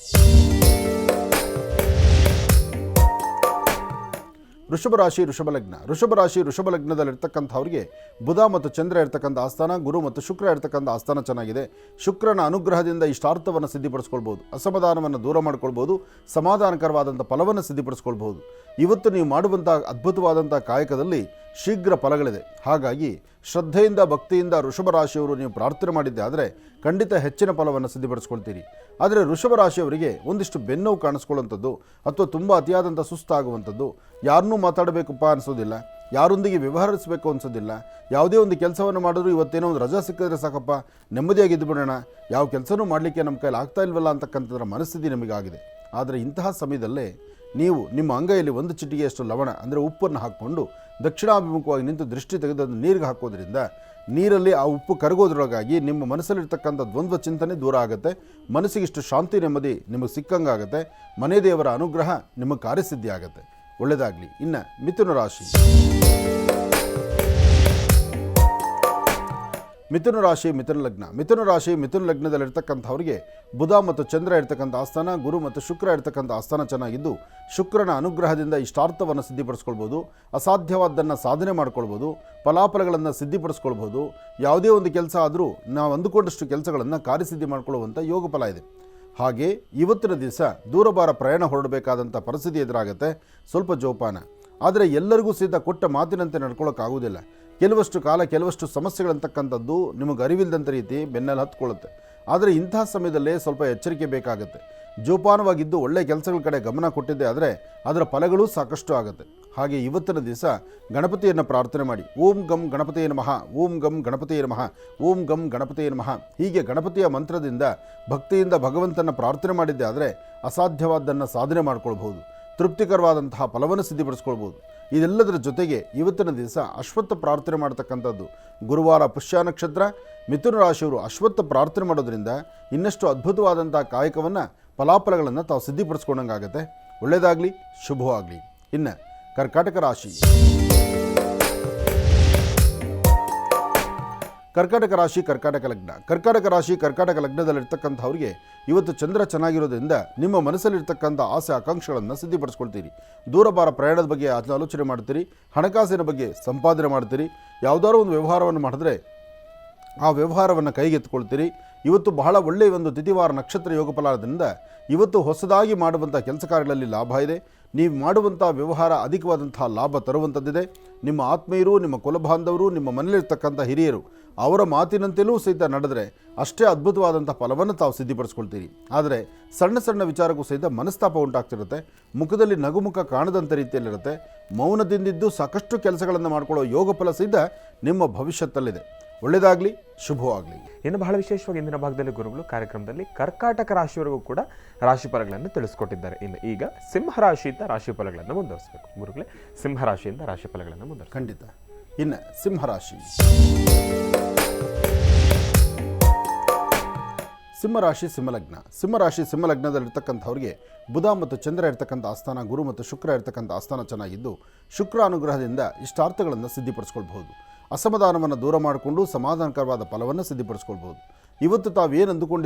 Speaker 2: ವೃಷಭ ಲಗ್ನದಲ್ಲಿರ್ತಕ್ಕಂಥವ್ರಿಗೆ ಬುಧ ಮತ್ತು ಚಂದ್ರ ಇರ್ತಕ್ಕಂಥ ಆಸ್ಥಾನ, ಗುರು ಮತ್ತು ಶುಕ್ರ ಇರ್ತಕ್ಕಂಥ ಆಸ್ಥಾನ ಚೆನ್ನಾಗಿದೆ. ಶುಕ್ರನ ಅನುಗ್ರಹದಿಂದ ಇಷ್ಟಾರ್ಥವನ್ನು ಸಿದ್ಧಪಡಿಸ್ಕೊಳ್ಬೋದು, ಅಸಮಾಧಾನವನ್ನು ದೂರ ಮಾಡ್ಕೊಳ್ಬೋದು, ಸಮಾಧಾನಕರವಾದಂಥ ಫಲವನ್ನು ಸಿದ್ಧಪಡಿಸ್ಕೊಳ್ಬೋದು. ಇವತ್ತು ನೀವು ಮಾಡುವಂಥ ಅದ್ಭುತವಾದಂಥ ಕಾಯಕದಲ್ಲಿ ಶೀಘ್ರ ಫಲಗಳಿದೆ. ಹಾಗಾಗಿ ಶ್ರದ್ಧೆಯಿಂದ ಭಕ್ತಿಯಿಂದ ವೃಷಭ ರಾಶಿಯವರು ನೀವು ಪ್ರಾರ್ಥನೆ ಮಾಡಿದ್ದೆ ಆದರೆ ಖಂಡಿತ ಹೆಚ್ಚಿನ ಫಲವನ್ನು ಸಿದ್ಧಪಡಿಸ್ಕೊಳ್ತೀರಿ. ಆದರೆ ವೃಷಭ ರಾಶಿಯವರಿಗೆ ಒಂದಿಷ್ಟು ಬೆನ್ನೋವು ಕಾಣಿಸ್ಕೊಳ್ಳುವಂಥದ್ದು ಅಥವಾ ತುಂಬ ಅತಿಯಾದಂಥ ಸುಸ್ತಾಗುವಂಥದ್ದು, ಯಾರನ್ನೂ ಮಾತಾಡಬೇಕಪ್ಪ ಅನಿಸೋದಿಲ್ಲ, ಯಾರೊಂದಿಗೆ ವ್ಯವಹರಿಸಬೇಕು ಅನಿಸೋದಿಲ್ಲ. ಯಾವುದೇ ಒಂದು ಕೆಲಸವನ್ನು ಮಾಡಿದ್ರು ಇವತ್ತೇನೋ ಒಂದು ರಜಾ ಸಿಕ್ಕಿದ್ರೆ ಸಾಕಪ್ಪ ನೆಮ್ಮದಿಯಾಗಿದ್ದು ಬಿಡೋಣ, ಯಾವ ಕೆಲಸನೂ ಮಾಡಲಿಕ್ಕೆ ನಮ್ಮ ಕೈಲಿ ಆಗ್ತಾ ಇಲ್ವಲ್ಲ ಅಂತಕ್ಕಂಥದ್ರ ಮನಸ್ಥಿತಿ ನಿಮಗಾಗಿದೆ. ಆದರೆ ಇಂತಹ ಸಮಯದಲ್ಲೇ ನೀವು ನಿಮ್ಮ ಅಂಗೈಯಲ್ಲಿ ಒಂದು ಚಿಟಿಗೆಯಷ್ಟು ಲವಣ ಅಂದರೆ ಉಪ್ಪನ್ನು ಹಾಕ್ಕೊಂಡು ದಕ್ಷಿಣಾಭಿಮುಖವಾಗಿ ನಿಂತು ದೃಷ್ಟಿ ತೆಗೆದು ಅದನ್ನು ನೀರಿಗೆ ಹಾಕೋದ್ರಿಂದ ನೀರಲ್ಲಿ ಆ ಉಪ್ಪು ಕರಗೋದ್ರೊಳಗಾಗಿ ನಿಮ್ಮ ಮನಸ್ಸಲ್ಲಿರ್ತಕ್ಕಂಥ ದ್ವಂದ್ವ ಚಿಂತನೆ ದೂರ ಆಗುತ್ತೆ. ಮನಸ್ಸಿಗಿಷ್ಟು ಶಾಂತಿ ನೆಮ್ಮದಿ ನಿಮಗೆ ಸಿಕ್ಕಂಗಾಗುತ್ತೆ. ಮನೆ ದೇವರ ಅನುಗ್ರಹ ನಿಮಗೆ ಕಾರ್ಯಸಿದ್ಧಿ ಆಗುತ್ತೆ. ಒಳ್ಳೆಯದಾಗಲಿ. ಇನ್ನು ಮಿಥುನ ರಾಶಿ. ಮಿಥುನ ರಾಶಿ ಮಿಥುನ ಲಗ್ನ. ಮಿಥುನ ರಾಶಿ ಮಿಥುನ ಲಗ್ನದಲ್ಲಿರ್ತಕ್ಕಂಥವ್ರಿಗೆ ಬುಧ ಮತ್ತು ಚಂದ್ರ ಇರ್ತಕ್ಕಂಥ ಆಸ್ಥಾನ, ಗುರು ಮತ್ತು ಶುಕ್ರ ಇರ್ತಕ್ಕಂಥ ಆಸ್ಥಾನ ಚೆನ್ನಾಗಿದ್ದು ಶುಕ್ರನ ಅನುಗ್ರಹದಿಂದ ಇಷ್ಟಾರ್ಥವನ್ನು ಸಿದ್ಧಿಪಡಿಸ್ಕೊಳ್ಬೋದು, ಅಸಾಧ್ಯವಾದ್ದನ್ನು ಸಾಧನೆ ಮಾಡ್ಕೊಳ್ಬೋದು, ಫಲಾಫಲಗಳನ್ನು ಸಿದ್ಧಿಪಡಿಸ್ಕೊಳ್ಬೋದು. ಯಾವುದೇ ಒಂದು ಕೆಲಸ ಆದರೂ ನಾವು ಅಂದುಕೊಂಡಷ್ಟು ಕೆಲಸಗಳನ್ನು ಕಾರ್ಯಸಿದ್ಧಿ ಮಾಡಿಕೊಳ್ಳುವಂಥ ಯೋಗ ಫಲ ಇದೆ. ಹಾಗೆ ಇವತ್ತಿನ ದಿವಸ ದೂರಭಾರ ಪ್ರಯಾಣ ಹೊರಡಬೇಕಾದಂಥ ಪರಿಸ್ಥಿತಿ ಎದುರಾಗುತ್ತೆ. ಸ್ವಲ್ಪ ಜೋಪಾನ. ಆದರೆ ಎಲ್ಲರಿಗೂ ಸಹಿತ ಕೊಟ್ಟ ಮಾತಿನಂತೆ ನಡ್ಕೊಳ್ಳೋಕ್ಕಾಗೋದಿಲ್ಲ. ಕೆಲವಷ್ಟು ಕಾಲ ಕೆಲವಷ್ಟು ಸಮಸ್ಯೆಗಳಂತಕ್ಕಂಥದ್ದು ನಿಮಗೆ ಅರಿವಿಲ್ಲದಂಥ ರೀತಿ ಬೆನ್ನಲ್ಲಿ ಹತ್ಕೊಳ್ಳುತ್ತೆ. ಆದರೆ ಇಂತಹ ಸಮಯದಲ್ಲೇ ಸ್ವಲ್ಪ ಎಚ್ಚರಿಕೆ ಬೇಕಾಗುತ್ತೆ. ಜೋಪಾನವಾಗಿದ್ದು ಒಳ್ಳೆಯ ಕೆಲಸಗಳ ಕಡೆ ಗಮನ ಕೊಟ್ಟಿದ್ದೆ ಆದರೆ ಅದರ ಫಲಗಳು ಸಾಕಷ್ಟು ಆಗುತ್ತೆ. ಹಾಗೆ ಇವತ್ತಿನ ದಿವಸ ಗಣಪತಿಯನ್ನು ಪ್ರಾರ್ಥನೆ ಮಾಡಿ. ಓಂ ಗಂ ಗಣಪತಿಯೇ ನಮಃ, ಓಂ ಗಂ ಗಣಪತಿಯೇ ನಮಃ, ಓಂ ಗಂ ಗಣಪತಿಯೇ ನಮಃ. ಹೀಗೆ ಗಣಪತಿಯ ಮಂತ್ರದಿಂದ ಭಕ್ತಿಯಿಂದ ಭಗವಂತನ ಪ್ರಾರ್ಥನೆ ಮಾಡಿದ್ದೆ ಆದರೆ ಅಸಾಧ್ಯವಾದ್ದನ್ನು ಸಾಧನೆ ಮಾಡ್ಕೊಳ್ಬಹುದು, ತೃಪ್ತಿಕರವಾದಂತಹ ಫಲವನ್ನು ಸಿದ್ಧಿಪಡಿಸ್ಕೊಳ್ಬೋದು. ಇದೆಲ್ಲದರ ಜೊತೆಗೆ ಇವತ್ತಿನ ದಿವಸ ಅಶ್ವತ್ಥ ಪ್ರಾರ್ಥನೆ ಮಾಡ್ತಕ್ಕಂಥದ್ದು. ಗುರುವಾರ ಪುಷ್ಯ ನಕ್ಷತ್ರ, ಮಿಥುನ ರಾಶಿಯವರು ಅಶ್ವತ್ಥ ಪ್ರಾರ್ಥನೆ ಮಾಡೋದ್ರಿಂದ ಇನ್ನಷ್ಟು ಅದ್ಭುತವಾದಂಥ ಕಾಯಕವನ್ನು ಫಲಾಫಲಗಳನ್ನು ತಾವು ಸಿದ್ಧಿಪಡಿಸ್ಕೊಂಡಂಗಾಗತ್ತೆ. ಒಳ್ಳೆಯದಾಗಲಿ, ಶುಭವಾಗಲಿ. ಇನ್ನು ಕರ್ಕಾಟಕ ರಾಶಿ. ಕರ್ಕಾಟಕ ರಾಶಿ ಕರ್ಕಾಟಕ ಲಗ್ನ. ಕರ್ಕಾಟಕ ರಾಶಿ ಕರ್ಕಾಟಕ ಲಗ್ನದಲ್ಲಿರ್ತಕ್ಕಂಥವ್ರಿಗೆ ಇವತ್ತು ಚಂದ್ರ ಚೆನ್ನಾಗಿರೋದ್ರಿಂದ ನಿಮ್ಮ ಮನಸ್ಸಲ್ಲಿರ್ತಕ್ಕಂಥ ಆಸೆ ಆಕಾಂಕ್ಷೆಗಳನ್ನು ಸಿದ್ಧಿಪಡಿಸ್ಕೊಳ್ತೀರಿ. ದೂರಭಾರ ಪ್ರಯಾಣದ ಬಗ್ಗೆ ಆಲೋಚನೆ ಮಾಡ್ತೀರಿ, ಹಣಕಾಸಿನ ಬಗ್ಗೆ ಸಂಪಾದನೆ ಮಾಡ್ತೀರಿ. ಯಾವುದಾದ್ರೂ ಒಂದು ವ್ಯವಹಾರವನ್ನು ಮಾಡಿದ್ರೆ ಆ ವ್ಯವಹಾರವನ್ನು ಕೈಗೆತ್ತಿಕೊಳ್ತೀರಿ. ಇವತ್ತು ಬಹಳ ಒಳ್ಳೆಯ ಒಂದು ತಿಥಿವಾರ ನಕ್ಷತ್ರ ಯೋಗ ಫಲದಿಂದ ಇವತ್ತು ಹೊಸದಾಗಿ ಮಾಡುವಂಥ ಕೆಲಸ ಕಾರ್ಯಗಳಲ್ಲಿ ಲಾಭ ಇದೆ. ನೀವು ಮಾಡುವಂಥ ವ್ಯವಹಾರ ಅಧಿಕವಾದಂತಹ ಲಾಭ ತರುವಂಥದ್ದಿದೆ. ನಿಮ್ಮ ಆತ್ಮೀಯರು, ನಿಮ್ಮ ಕುಲಬಾಂಧವರು, ನಿಮ್ಮ ಮನೆಯಲ್ಲಿರ್ತಕ್ಕಂಥ ಹಿರಿಯರು ಅವರ ಮಾತಿನಂತೆಯೂ ಸಹಿತ ನಡೆದರೆ ಅಷ್ಟೇ ಅದ್ಭುತವಾದಂಥ ಫಲವನ್ನು ತಾವು ಸಿದ್ಧಿಪಡಿಸ್ಕೊಳ್ತೀರಿ. ಆದರೆ ಸಣ್ಣ ಸಣ್ಣ ವಿಚಾರಕ್ಕೂ ಸಹಿತ ಮನಸ್ತಾಪ ಉಂಟಾಗ್ತಿರುತ್ತೆ. ಮುಖದಲ್ಲಿ ನಗುಮುಖ ಕಾಣದಂಥ ರೀತಿಯಲ್ಲಿರುತ್ತೆ. ಮೌನದಿಂದಿದ್ದು ಸಾಕಷ್ಟು ಕೆಲಸಗಳನ್ನು ಮಾಡಿಕೊಳ್ಳೋ ಯೋಗ ಫಲ ಸಹಿತ ನಿಮ್ಮ ಭವಿಷ್ಯತ್ತಲ್ಲಿದೆ. ಒಳ್ಳೆಯದಾಗಲಿ, ಶುಭವಾಗಲಿ.
Speaker 1: ಇನ್ನು ಬಹಳ ವಿಶೇಷವಾಗಿ ಇಂದಿನ ಭಾಗದಲ್ಲಿ ಗುರುಗಳು ಕಾರ್ಯಕ್ರಮದಲ್ಲಿ ಕರ್ಕಾಟಕ ರಾಶಿಯವರೆಗೂ ಕೂಡ ರಾಶಿಫಲಗಳನ್ನು ತಿಳಿಸ್ಕೊಟ್ಟಿದ್ದಾರೆ. ಇನ್ನು ಈಗ ಸಿಂಹರಾಶಿಯಿಂದ ರಾಶಿಫಲಗಳನ್ನು ಮುಂದುವರಿಸಬೇಕು. ಗುರುಗಳೇ, ಸಿಂಹರಾಶಿಯಿಂದ ರಾಶಿಫಲಗಳನ್ನು ಮುಂದುವರಿಸಿ.
Speaker 2: ಖಂಡಿತ. ಇನ್ನು ಸಿಂಹರಾಶಿ. ಸಿಂಹರಾಶಿ ಸಿಂಹಲಗ್ನ. ಸಿಂಹರಾಶಿ ಸಿಂಹಲಗ್ನದಲ್ಲಿರ್ತಕ್ಕಂಥವ್ರಿಗೆ ಬುಧ ಮತ್ತು ಚಂದ್ರ ಇರ್ತಕ್ಕಂಥ ಆಸ್ಥಾನ, ಗುರು ಮತ್ತು ಶುಕ್ರ ಇರ್ತಕ್ಕಂಥ ಆಸ್ಥಾನ ಚೆನ್ನಾಗಿದ್ದು ಶುಕ್ರ ಅನುಗ್ರಹದಿಂದ ಇಷ್ಟಾರ್ಥಗಳನ್ನು ಸಿದ್ಧಿಪಡಿಸ್ಕೊಳ್ಬಹುದು. ಅಸಮಾಧಾನವನ್ನು ದೂರ ಮಾಡಿಕೊಂಡು ಸಮಾಧಾನಕರವಾದ ಫಲವನ್ನು ಸಿದ್ಧಿಪಡಿಸ್ಕೊಳ್ಬೋದು. ಇವತ್ತು ತಾವೇನು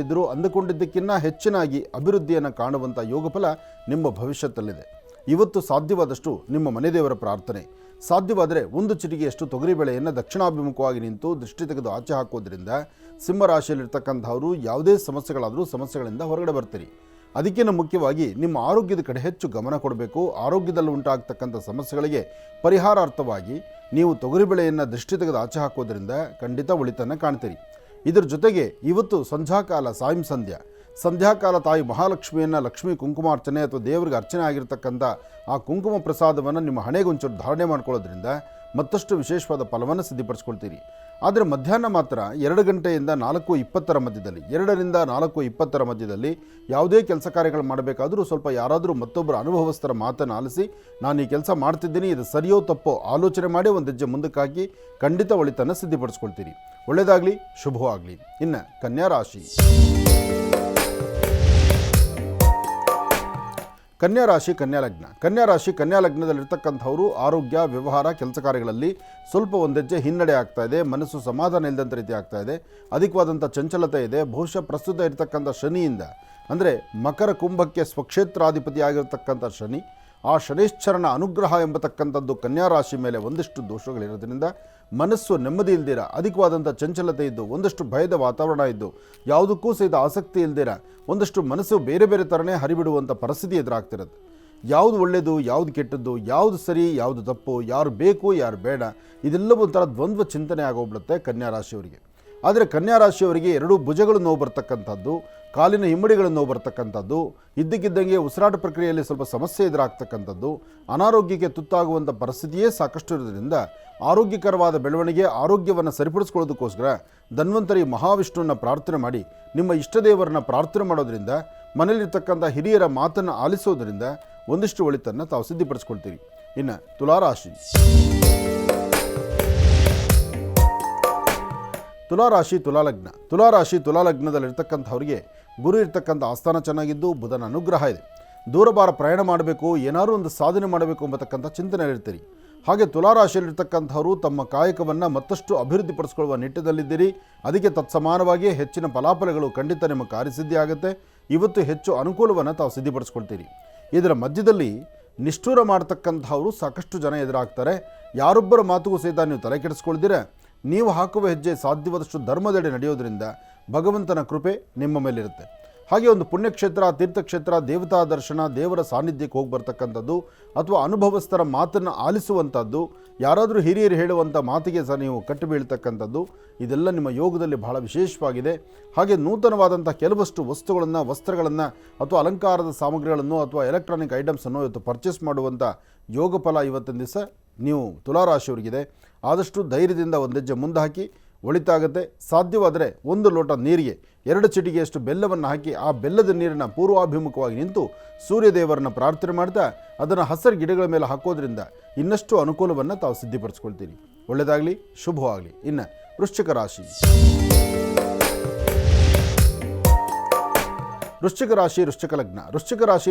Speaker 2: ಅಂದುಕೊಂಡಿದ್ದಕ್ಕಿಂತ ಹೆಚ್ಚಿನಾಗಿ ಅಭಿವೃದ್ಧಿಯನ್ನು ಕಾಣುವಂಥ ಯೋಗ ಫಲ ನಿಮ್ಮ ಭವಿಷ್ಯದಲ್ಲಿದೆ. ಇವತ್ತು ಸಾಧ್ಯವಾದಷ್ಟು ನಿಮ್ಮ ಮನೆದೇವರ ಪ್ರಾರ್ಥನೆ, ಸಾಧ್ಯವಾದರೆ ಒಂದು ಚಿಟಿಕೆಯಷ್ಟು ತೊಗರಿಬೇಳೆಯನ್ನು ದಕ್ಷಿಣಾಭಿಮುಖವಾಗಿ ನಿಂತು ದೃಷ್ಟಿ ತೆಗೆದು ಆಚೆ ಹಾಕೋದ್ರಿಂದ ಸಿಂಹರಾಶಿಯಲ್ಲಿರ್ತಕ್ಕಂಥವರು ಯಾವುದೇ ಸಮಸ್ಯೆಗಳಾದರೂ ಸಮಸ್ಯೆಗಳಿಂದ ಹೊರಗಡೆ ಬರ್ತೀರಿ. ಅದಕ್ಕಿಂತ ಮುಖ್ಯವಾಗಿ ನಿಮ್ಮ ಆರೋಗ್ಯದ ಕಡೆ ಹೆಚ್ಚು ಗಮನ ಕೊಡಬೇಕು. ಆರೋಗ್ಯದಲ್ಲಿ ಉಂಟಾಗ್ತಕ್ಕಂಥ ಸಮಸ್ಯೆಗಳಿಗೆ ಪರಿಹಾರಾರ್ಥವಾಗಿ ನೀವು ತೊಗರಿಬೇಳೆಯನ್ನು ದೃಷ್ಟಿ ತೆಗೆದು ಆಚೆ ಹಾಕೋದ್ರಿಂದ ಖಂಡಿತ ಒಳಿತನ್ನು ಕಾಣ್ತೀರಿ. ಇದರ ಜೊತೆಗೆ ಇವತ್ತು ಸಂಧ್ಯಾಕಾಲ, ಸಂಧ್ಯಾಕಾಲ ತಾಯಿ ಮಹಾಲಕ್ಷ್ಮಿಯನ್ನು ಲಕ್ಷ್ಮೀ ಕುಂಕುಮಾರ್ಚನೆ ಅಥವಾ ದೇವರಿಗೆ ಅರ್ಚನೆ ಆಗಿರ್ತಕ್ಕಂಥ ಆ ಕುಂಕುಮ ಪ್ರಸಾದವನ್ನು ನಿಮ್ಮ ಹಣೆಗೊಂಚೂರು ಧಾರಣೆ ಮಾಡ್ಕೊಳ್ಳೋದ್ರಿಂದ ಮತ್ತಷ್ಟು ವಿಶೇಷವಾದ ಫಲವನ್ನು ಸಿದ್ಧಿಪಡಿಸ್ಕೊಳ್ತೀರಿ. ಆದರೆ ಮಧ್ಯಾಹ್ನ ಮಾತ್ರ 2 ಗಂಟೆಯಿಂದ 4:20 ಮಧ್ಯದಲ್ಲಿ, 2ರಿಂದ 4:20 ಮಧ್ಯದಲ್ಲಿ ಯಾವುದೇ ಕೆಲಸ ಕಾರ್ಯಗಳು ಮಾಡಬೇಕಾದರೂ ಸ್ವಲ್ಪ ಯಾರಾದರೂ ಮತ್ತೊಬ್ಬರ ಅನುಭವಸ್ಥರ ಮಾತನ್ನು ಆಲಿಸಿ ನಾನು ಈ ಕೆಲಸ ಮಾಡ್ತಿದ್ದೀನಿ, ಇದು ಸರಿಯೋ ತಪ್ಪೋ ಆಲೋಚನೆ ಮಾಡಿ ಒಂದು ಹೆಜ್ಜೆ ಮುಂದಕ್ಕೆ ಹಾಕಿ ಖಂಡಿತ ಒಳಿತನ್ನು ಸಿದ್ಧಿಪಡಿಸ್ಕೊಳ್ತೀರಿ. ಒಳ್ಳೆಯದಾಗಲಿ, ಶುಭವಾಗಲಿ. ಇನ್ನು ಕನ್ಯಾ ರಾಶಿ. ಕನ್ಯಾ ರಾಶಿ ಕನ್ಯಾ ಲಗ್ನ. ಕನ್ಯಾ ರಾಶಿ ಕನ್ಯಾ ಲಗ್ನದಲ್ಲಿರ್ತಕ್ಕಂಥವರು ಆರೋಗ್ಯ, ವ್ಯವಹಾರ, ಕೆಲಸ ಕಾರ್ಯಗಳಲ್ಲಿ ಸ್ವಲ್ಪ ಒಂದು ಹೆಜ್ಜೆ ಹಿನ್ನಡೆ ಆಗ್ತಾ ಇದೆ. ಮನಸ್ಸು ಸಮಾಧಾನ ಇಲ್ಲದಂಥ ರೀತಿ ಆಗ್ತಾ ಇದೆ. ಅಧಿಕವಾದಂಥ ಚಂಚಲತೆ ಇದೆ. ಬಹುಶಃ ಪ್ರಸ್ತುತ ಇರತಕ್ಕಂಥ ಶನಿಯಿಂದ, ಅಂದರೆ ಮಕರ ಕುಂಭಕ್ಕೆ ಸ್ವಕ್ಷೇತ್ರಾಧಿಪತಿಯಾಗಿರ್ತಕ್ಕಂಥ ಶನಿ, ಆ ಶನೈಶ್ಚರನ ಅನುಗ್ರಹ ಎಂಬತಕ್ಕಂಥದ್ದು ಕನ್ಯಾ ರಾಶಿ ಮೇಲೆ ಒಂದಿಷ್ಟು ದೋಷಗಳಿರೋದ್ರಿಂದ ಮನಸ್ಸು ನೆಮ್ಮದಿ ಇಲ್ದಿರ, ಅಧಿಕವಾದಂಥ ಚಂಚಲತೆ ಇದ್ದು, ಒಂದಷ್ಟು ಭಯದ ವಾತಾವರಣ ಇದ್ದು, ಯಾವುದಕ್ಕೂ ಸಹಿತ ಆಸಕ್ತಿ ಇಲ್ದಿರ, ಒಂದಷ್ಟು ಮನಸ್ಸು ಬೇರೆ ಬೇರೆ ಥರನೇ ಹರಿಬಿಡುವಂಥ ಪರಿಸ್ಥಿತಿ ಎದುರಾಗ್ತಿರುತ್ತೆ. ಯಾವುದು ಒಳ್ಳೆಯದು, ಯಾವುದು ಕೆಟ್ಟದ್ದು, ಯಾವುದು ಸರಿ, ಯಾವುದು ತಪ್ಪು, ಯಾರು ಬೇಕು, ಯಾರು ಬೇಡ, ಇದೆಲ್ಲವೂ ಒಂಥರ ದ್ವಂದ್ವ ಚಿಂತನೆ ಆಗೋಗ್ಬಿಡುತ್ತೆ ಕನ್ಯಾ ರಾಶಿಯವರಿಗೆ. ಆದರೆ ಕನ್ಯಾ ರಾಶಿಯವರಿಗೆ 2 ಭುಜಗಳು ನೋವು ಬರ್ತಕ್ಕಂಥದ್ದು, ಕಾಲಿನ ಹಿಮ್ಮಡಿಗಳು ನೋವು ಬರ್ತಕ್ಕಂಥದ್ದು, ಇದ್ದಕ್ಕಿದ್ದಂಗೆ ಉಸಿರಾಟ ಪ್ರಕ್ರಿಯೆಯಲ್ಲಿ ಸ್ವಲ್ಪ ಸಮಸ್ಯೆ ಎದುರಾಗ್ತಕ್ಕಂಥದ್ದು, ಅನಾರೋಗ್ಯಕ್ಕೆ ತುತ್ತಾಗುವಂಥ ಪರಿಸ್ಥಿತಿಯೇ ಸಾಕಷ್ಟು ಇರೋದ್ರಿಂದ ಆರೋಗ್ಯಕರವಾದ ಬೆಳವಣಿಗೆ, ಆರೋಗ್ಯವನ್ನು ಸರಿಪಡಿಸ್ಕೊಳ್ಳೋದಕ್ಕೋಸ್ಕರ ಧನ್ವಂತರಿ ಮಹಾವಿಷ್ಣುವನ್ನ ಪ್ರಾರ್ಥನೆ ಮಾಡಿ, ನಿಮ್ಮ ಇಷ್ಟದೇವರನ್ನ ಪ್ರಾರ್ಥನೆ ಮಾಡೋದ್ರಿಂದ, ಮನೆಯಲ್ಲಿರ್ತಕ್ಕಂಥ ಹಿರಿಯರ ಮಾತನ್ನು ಆಲಿಸೋದ್ರಿಂದ ಒಂದಿಷ್ಟು ಒಳಿತನ್ನು ತಾವು ಸಿದ್ಧಿಪಡಿಸ್ಕೊಳ್ತೀರಿ. ಇನ್ನು ತುಲಾರಾಶಿ. ತುಲಾರಾಶಿ ತುಲಾಲಗ್ನ. ತುಲಾರಾಶಿ ತುಲಾಲಗ್ನದಲ್ಲಿರ್ತಕ್ಕಂಥವ್ರಿಗೆ ಗುರು ಇರ್ತಕ್ಕಂಥ ಆಸ್ಥಾನ ಚೆನ್ನಾಗಿದ್ದು ಬುಧನ ಅನುಗ್ರಹ ಇದೆ. ದೂರಭಾರ ಪ್ರಯಾಣ ಮಾಡಬೇಕು, ಏನಾದರೂ ಒಂದು ಸಾಧನೆ ಮಾಡಬೇಕು ಎಂಬತಕ್ಕಂಥ ಚಿಂತನೆಯಲ್ಲಿರ್ತೀರಿ. ಹಾಗೆ ತುಲಾರಾಶಿಯಲ್ಲಿರ್ತಕ್ಕಂಥವರು ತಮ್ಮ ಕಾಯಕವನ್ನು ಮತ್ತಷ್ಟು ಅಭಿವೃದ್ಧಿಪಡಿಸ್ಕೊಳ್ಳುವ ನಿಟ್ಟಿನಲ್ಲಿದ್ದೀರಿ. ಅದಕ್ಕೆ ತತ್ಸಮಾನವಾಗಿ ಹೆಚ್ಚಿನ ಫಲಾಫಲಗಳು ಖಂಡಿತ ನಿಮ್ಮ ಕಾರ್ಯಸಿದ್ಧಿ ಆಗುತ್ತೆ. ಇವತ್ತು ಹೆಚ್ಚು ಅನುಕೂಲವನ್ನು ತಾವು ಸಿದ್ಧಿಪಡಿಸ್ಕೊಳ್ತೀರಿ. ಇದರ ಮಧ್ಯದಲ್ಲಿ ನಿಷ್ಠೂರ ಮಾಡ್ತಕ್ಕಂಥವರು ಸಾಕಷ್ಟು ಜನ ಎದುರಾಗ್ತಾರೆ. ಯಾರೊಬ್ಬರ ಮಾತುಗೂ ಸಹಿತ ನೀವು ತಲೆ ಕೆಡಿಸ್ಕೊಳ್ದಿರ ನೀವು ಹಾಕುವ ಹೆಜ್ಜೆ ಸಾಧ್ಯವಾದಷ್ಟು ಧರ್ಮದೆಡೆ ನಡೆಯೋದ್ರಿಂದ ಭಗವಂತನ ಕೃಪೆ ನಿಮ್ಮ ಮೇಲಿರುತ್ತೆ. ಹಾಗೆ ಒಂದು ಪುಣ್ಯಕ್ಷೇತ್ರ, ತೀರ್ಥಕ್ಷೇತ್ರ, ದೇವತಾ ದರ್ಶನ, ದೇವರ ಸಾನ್ನಿಧ್ಯಕ್ಕೆ ಹೋಗಿ ಬರ್ತಕ್ಕಂಥದ್ದು ಅಥವಾ ಅನುಭವಸ್ಥರ ಮಾತನ್ನು ಆಲಿಸುವಂಥದ್ದು, ಯಾರಾದರೂ ಹಿರಿಯರು ಹೇಳುವಂಥ ಮಾತಿಗೆ ಸಹ ನೀವು ಕಟ್ಟು ಬೀಳ್ತಕ್ಕಂಥದ್ದು, ಇದೆಲ್ಲ ನಿಮ್ಮ ಯೋಗದಲ್ಲಿ ಬಹಳ ವಿಶೇಷವಾಗಿದೆ. ಹಾಗೆ ನೂತನವಾದಂಥ ಕೆಲವಷ್ಟು ವಸ್ತುಗಳನ್ನು, ವಸ್ತ್ರಗಳನ್ನು ಅಥವಾ ಅಲಂಕಾರದ ಸಾಮಗ್ರಿಗಳನ್ನು ಅಥವಾ ಎಲೆಕ್ಟ್ರಾನಿಕ್ ಐಟಮ್ಸನ್ನು ಇವತ್ತು ಪರ್ಚೇಸ್ ಮಾಡುವಂಥ ಯೋಗ ಫಲ ಇವತ್ತಿನ ದಿವಸ ನೀವು ತುಲಾರಾಶಿಯವರಿಗಿದೆ. ಆದಷ್ಟು ಧೈರ್ಯದಿಂದ ಒಂದು ಹೆಜ್ಜೆ ಮುಂದೆ ಹಾಕಿ, ಒಳಿತಾಗುತ್ತೆ. ಸಾಧ್ಯವಾದರೆ 1 ಲೋಟ ನೀರಿಗೆ 2 ಚಿಟಿಕೆಯಷ್ಟು ಬೆಲ್ಲವನ್ನು ಹಾಕಿ ಆ ಬೆಲ್ಲದ ನೀರನ್ನು ಪೂರ್ವಾಭಿಮುಖವಾಗಿ ನಿಂತು ಸೂರ್ಯದೇವರನ್ನು ಪ್ರಾರ್ಥನೆ ಮಾಡ್ತಾ ಅದನ್ನು ಹಸಿರು ಗಿಡಗಳ ಮೇಲೆ ಹಾಕೋದ್ರಿಂದ ಇನ್ನಷ್ಟು ಅನುಕೂಲವನ್ನು ತಾವು ಸಿದ್ಧಿಪಡಿಸ್ಕೊಳ್ತೀರಿ. ಒಳ್ಳೆಯದಾಗಲಿ, ಶುಭವಾಗಲಿ. ಇನ್ನು ವೃಶ್ಚಿಕ ರಾಶಿ.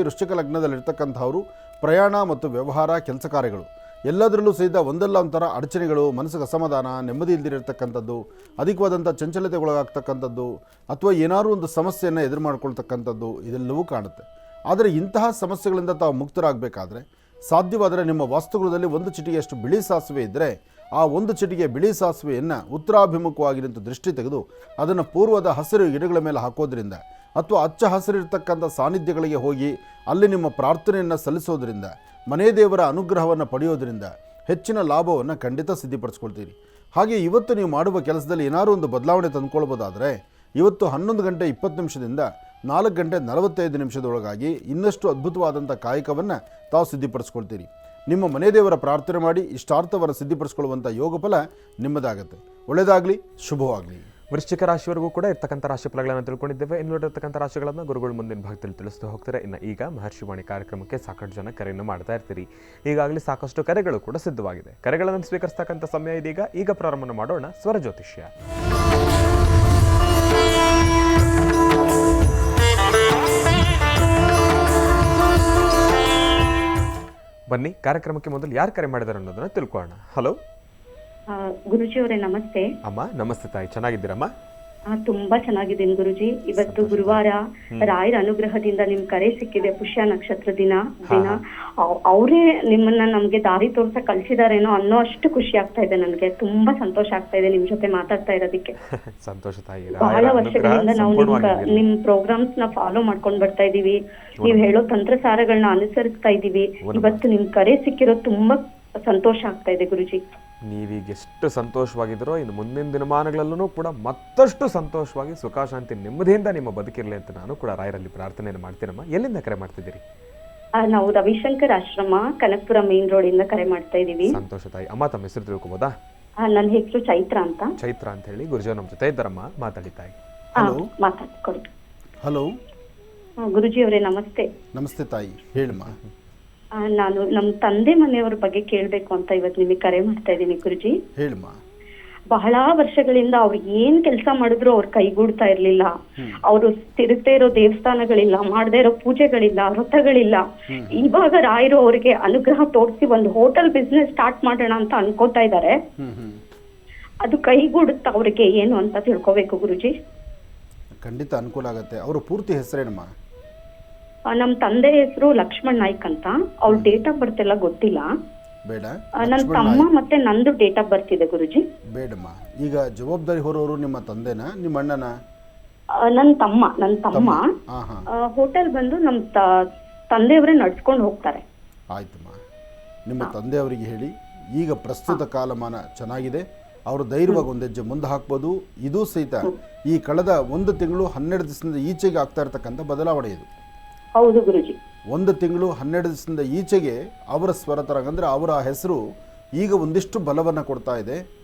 Speaker 2: ವೃಶ್ಚಿಕ ಲಗ್ನದಲ್ಲಿರ್ತಕ್ಕಂಥವರು ಪ್ರಯಾಣ ಮತ್ತು ವ್ಯವಹಾರ, ಕೆಲಸ ಕಾರ್ಯಗಳು ಎಲ್ಲದರಲ್ಲೂ ಸಹಿತ ಒಂದಲ್ಲ ಒಂಥರ ಅಡಚಣೆಗಳು, ಮನಸ್ಸಿಗೆ ಅಸಮಾಧಾನ, ನೆಮ್ಮದಿ ಇಲ್ಲದಿರತಕ್ಕಂಥದ್ದು, ಅಧಿಕವಾದಂಥ ಚಂಚಲತೆಗೊಳಗಾಗ್ತಕ್ಕಂಥದ್ದು ಅಥವಾ ಏನಾದರೂ ಒಂದು ಸಮಸ್ಯೆಯನ್ನು ಎದುರು ಮಾಡ್ಕೊಳ್ತಕ್ಕಂಥದ್ದು ಇದೆಲ್ಲವೂ ಕಾಣುತ್ತೆ. ಆದರೆ ಇಂತಹ ಸಮಸ್ಯೆಗಳಿಂದ ತಾವು ಮುಕ್ತರಾಗಬೇಕಾದ್ರೆ ಸಾಧ್ಯವಾದರೆ ನಿಮ್ಮ ವಾಸ್ತುಗೃಹದಲ್ಲಿ 1 ಚಿಟಿಕೆಯಷ್ಟು ಬಿಳಿ ಸಾಸಿವೆ ಇದ್ದರೆ ಆ 1 ಚಿಟಿಕೆ ಬಿಳಿ ಸಾಸಿವೆಯನ್ನು ಉತ್ತರಾಭಿಮುಖವಾಗಿ ನಿಂತು ದೃಷ್ಟಿ ತೆಗೆದು ಅದನ್ನು ಪೂರ್ವದ ಹಸಿರು ಗಿಡಗಳ ಮೇಲೆ ಹಾಕೋದ್ರಿಂದ ಅಥವಾ ಹಚ್ಚ ಹಸಿರಿರ್ತಕ್ಕಂಥ ಸಾನ್ನಿಧ್ಯಗಳಿಗೆ ಹೋಗಿ ಅಲ್ಲಿ ನಿಮ್ಮ ಪ್ರಾರ್ಥನೆಯನ್ನು ಸಲ್ಲಿಸೋದ್ರಿಂದ, ಮನೆ ದೇವರ ಅನುಗ್ರಹವನ್ನು ಪಡೆಯೋದ್ರಿಂದ ಹೆಚ್ಚಿನ ಲಾಭವನ್ನು ಖಂಡಿತ ಸಿದ್ಧಿಪಡಿಸ್ಕೊಳ್ತೀರಿ. ಹಾಗೆ ಇವತ್ತು ನೀವು ಮಾಡುವ ಕೆಲಸದಲ್ಲಿ ಏನಾದರೂ ಒಂದು ಬದಲಾವಣೆ ತಂದುಕೊಳ್ಬೋದಾದರೆ ಇವತ್ತು 11 ಗಂಟೆ 20 ನಿಮಿಷದಿಂದ 4 ಗಂಟೆ 45 ನಿಮಿಷದೊಳಗಾಗಿ ಇನ್ನಷ್ಟು ಅದ್ಭುತವಾದಂಥ ಕಾಯಕವನ್ನು ತಾವು ಸಿದ್ಧಿಪಡಿಸ್ಕೊಳ್ತೀರಿ. ನಿಮ್ಮ ಮನೆ ದೇವರ ಪ್ರಾರ್ಥನೆ ಮಾಡಿ ಇಷ್ಟಾರ್ಥವನ್ನು ಸಿದ್ಧಿಪಡಿಸ್ಕೊಳ್ಳುವಂಥ ಯೋಗ ಫಲ ನಿಮ್ಮದಾಗುತ್ತೆ. ಒಳ್ಳೆಯದಾಗಲಿ, ಶುಭವಾಗಲಿ.
Speaker 1: ವೃಶ್ಚಿಕ ರಾಶಿಯವರೆಗೂ ಕೂಡ ಇರ್ತಕ್ಕಂಥ ರಾಶಿ ಫಲಗಳನ್ನು ತಿಳ್ಕೊಂಡಿದ್ದೇವೆ. ಇನ್ನುಳಿದಿರ್ತಕ್ಕಂಥ ರಾಶಿಗಳನ್ನು ಗುರುಗಳು ಮುಂದಿನ ಭಾಗದಲ್ಲಿ ತಿಳಿಸ್ತಾ ಹೋಗ್ತಾರೆ. ಇನ್ನು ಈಗ ಮಹರ್ಷಿವಾಣಿ ಕಾರ್ಯಕ್ರಮಕ್ಕೆ ಸಾಕಷ್ಟು ಜನ ಕರೆಯನ್ನು ಮಾಡ್ತಾ ಇರ್ತೀರಿ. ಈಗಾಗಲೇ ಸಾಕಷ್ಟು ಕರೆಗಳು ಕೂಡ ಸಿದ್ಧವಾಗಿದೆ. ಕರೆಗಳನ್ನು ಸ್ವೀಕರಿಸ್ತಕ್ಕಂಥ ಸಮಯ ಇದೀಗ. ಈಗ ಪ್ರಾರಂಭ ಮಾಡೋಣ ಸ್ವರ ಜ್ಯೋತಿಷ್ಯ. ಬನ್ನಿ, ಕಾರ್ಯಕ್ರಮಕ್ಕೆ ಮೊದಲು ಯಾರು ಕರೆ ಮಾಡಿದಾರೆ ಅನ್ನೋದನ್ನ ತಿಳ್ಕೊಳ್ಳೋಣ. ಹಲೋ
Speaker 3: ಗುರುಜಿ ಅವರೇ, ನಮಸ್ತೆ.
Speaker 1: ಅಮ್ಮ ನಮಸ್ತೆ ತಾಯಿ, ಚೆನ್ನಾಗಿದ್ದೀರಮ್ಮ?
Speaker 3: ತುಂಬಾ ಚೆನ್ನಾಗಿದ್ದೀನಿ ಗುರುಜಿ. ಇವತ್ತು ಗುರುವಾರ, ರಾಯರ ಅನುಗ್ರಹದಿಂದ ನಿಮ್ ಕರೆ ಸಿಕ್ಕಿದೆ. ಪುಷ್ಯ ನಕ್ಷತ್ರ ದಿನ ಅವರೇ ನಿಮ್ಮನ್ನ ನಮ್ಗೆ ದಾರಿ ತೋರ್ಸಕ್ ಕಳ್ಸಿದಾರೇನೋ ಅನ್ನೋ ಅಷ್ಟು ಖುಷಿ ಆಗ್ತಾ ಇದೆ. ನನ್ಗೆ ತುಂಬಾ ಸಂತೋಷ ಆಗ್ತಾ ಇದೆ ನಿಮ್ ಜೊತೆ ಮಾತಾಡ್ತಾ ಇರೋದಕ್ಕೆ.
Speaker 1: ಸಂತೋಷ ತಾಯಿ.
Speaker 3: ಬಹಳ ವರ್ಷಗಳಿಂದ ನಾವು ನಿಮ್ ಪ್ರೋಗ್ರಾಮ್ಸ್ ನ ಫಾಲೋ ಮಾಡ್ಕೊಂಡ್ ಬರ್ತಾ ಇದೀವಿ. ನೀವ್ ಹೇಳೋ ತಂತ್ರಸಾರಗಳನ್ನ ಅನುಸರಿಸ್ತಾ ಇದೀವಿ. ಇವತ್ತು ನಿಮ್ ಕರೆ ಸಿಕ್ಕಿರೋದು ತುಂಬಾ ಸಂತೋಷ ಆಗ್ತಾ ಇದೆ ಗುರುಜಿ.
Speaker 1: ನೀವೀಗ ಎಷ್ಟು ಸಂತೋಷವಾಗಿದ್ದೀರೋ ಇನ್ನು ಮುಂದಿನ ದಿನಮಾನಗಳಲ್ಲೂ ಕೂಡ ಮತ್ತಷ್ಟು ಸಂತೋಷವಾಗಿ ಸುಖ ಶಾಂತಿ ನೆಮ್ಮದಿಯಿಂದ ನಿಮ್ಮ ಬದುಕಿರಲಿ ಅಂತ ನಾನು ಕೂಡ ರಾಯರಲ್ಲಿ ಪ್ರಾರ್ಥನೆಯನ್ನು ಮಾಡ್ತೀನಮ್ಮ. ಎಲ್ಲಿಂದ ಕರೆ ಮಾಡ್ತಿದ್ದೀರಿ?
Speaker 3: ನಾವು ರವಿಶಂಕರ್ ಆಶ್ರಮ, ಕನಕಪುರ ಮೇನ್ ರೋಡ್ ಇಂದ ಕರೆ ಮಾಡ್ತಾ ಇದೀವಿ.
Speaker 1: ಸಂತೋಷ ತಾಯಿ. ಅಮ್ಮ ತಮ್ಮ ಹೆಸರು ತಿಳ್ಕೊಬೋದಾ?
Speaker 3: ನನ್ನ ಹೆಸರು ಚೈತ್ರ ಅಂತ.
Speaker 1: ಚೈತ್ರ ಅಂತ ಹೇಳಿ ಗುರುಜಿ ನಮ್ಮ ಜೊತೆ ಇದ್ದಾರಮ್ಮ, ಮಾತಾಡಿ ತಾಯಿ.
Speaker 3: ಮಾತಾಡ್ಕೊಡಿ.
Speaker 2: ಹಲೋ
Speaker 3: ಗುರುಜಿ ಅವರೇ, ನಮಸ್ತೆ.
Speaker 2: ನಮಸ್ತೆ ತಾಯಿ, ಹೇಳಮ್ಮ.
Speaker 3: ನಾನು ನಮ್ಮ ತಂದೆ ಮನೆಯವ್ರ ಬಗ್ಗೆ ಕೇಳ್ಬೇಕು ಅಂತ ಇವತ್ತು ನಿಮಗೆ ಕರೆ ಮಾಡ್ತಾ ಇದ್ದೀನಿ ಗುರುಜಿ.
Speaker 2: ಹೇಳಮ್ಮ.
Speaker 3: ಬಹಳ ವರ್ಷಗಳಿಂದ ಅವ್ರು ಏನ್ ಕೆಲಸ ಮಾಡಿದ್ರು ಅವ್ರ ಕೈಗೂಡ್ತಾ ಇರ್ಲಿಲ್ಲ. ಅವರು ತಿರುಗ್ತಾ ಇರೋ ದೇವಸ್ಥಾನಗಳಿಲ್ಲ, ಮಾಡದೇ ಇರೋ ಪೂಜೆಗಳಿಲ್ಲ, ವ್ರತಗಳಿಲ್ಲ. ಇವಾಗ ರಾಯರು ಅವ್ರಿಗೆ ಅನುಗ್ರಹ ತೋರಿಸಿ ಒಂದು ಹೋಟೆಲ್ ಬಿಸ್ನೆಸ್ ಸ್ಟಾರ್ಟ್ ಮಾಡೋಣ ಅಂತ ಅನ್ಕೋತಾ ಇದ್ದಾರೆ. ಅದು ಕೈಗೂಡುತ್ತಾ ಅವ್ರಿಗೆ ಏನು ಅಂತ ತಿಳ್ಕೊಬೇಕು ಗುರುಜಿ.
Speaker 2: ಖಂಡಿತ ಅನುಕೂಲ ಆಗುತ್ತೆ. ಅವರು ಪೂರ್ತಿ ಹೆಸರೇನಮ್ಮ?
Speaker 3: ನಮ್ ತಂದೆ ಹೆಸರು ಲಕ್ಷ್ಮಣ್ ನಾಯ್ಕ್ ಅಂತ. ಅವ್ರ ಡೇಟ್ ಆಫ್ ಬರ್ತ್ ಎಲ್ಲ ಗೊತ್ತಿಲ್ಲ.
Speaker 2: ಬೇಡ,
Speaker 3: ನನ್ ತಮ್ಮ ಮತ್ತೆ ನಂದು ಡೇಟ್ ಆಫ್ ಬರ್ತ್ ಇದೆ ಗುರುಜಿ.
Speaker 2: ಬೇಡಮ್ಮ. ಈಗ ಜವಾಬ್ದಾರಿ ಹೊರೋರು ನಿಮ್ಮ ತಂದೆನಾ, ನಿಮ್ಮ ಅಣ್ಣನ?
Speaker 3: ನನ್ ತಮ್ಮ ಹೋಟೆಲ್ ಬಂದು ನಮ್ ತಂದೆಯವರೇ ನಡ್ಸ್ಕೊಂಡು ಹೋಗ್ತಾರೆ.
Speaker 2: ಆಯ್ತಮ್ಮ, ನಿಮ್ಮ ತಂದೆಯವರಿಗೆ ಹೇಳಿ. ಈಗ ಪ್ರಸ್ತುತ ಕಾಲಮಾನ ಚೆನ್ನಾಗಿದೆ, ಅವರು ಧೈರ್ಯವಾಗಿ ಒಂದು ಹೆಜ್ಜೆ ಮುಂದೆ ಹಾಕ್ಬೋದು. ಇದು ಸಹಿತ ಈ ಕಳೆದ 1 ತಿಂಗಳು 12 ದಿವಸದಿಂದ ಈಚೆಗೆ ಆಗ್ತಾ ಇರ್ತಕ್ಕಂಥ ಬದಲಾವಣೆ ಇದು.
Speaker 3: ಹೌದು ಗುರುಜಿ.
Speaker 2: 1 ತಿಂಗಳು 12 ದಿವಸದಿಂದ ಈಚೆಗೆ ಅವರ ಸ್ವರತರಂಗ ಅಂದರೆ ಅವರ ಹೆಸರು ಈಗ ಒಂದಿಷ್ಟು ಬಲವನ್ನು ಕೊಡ್ತಾ ಇದೆ.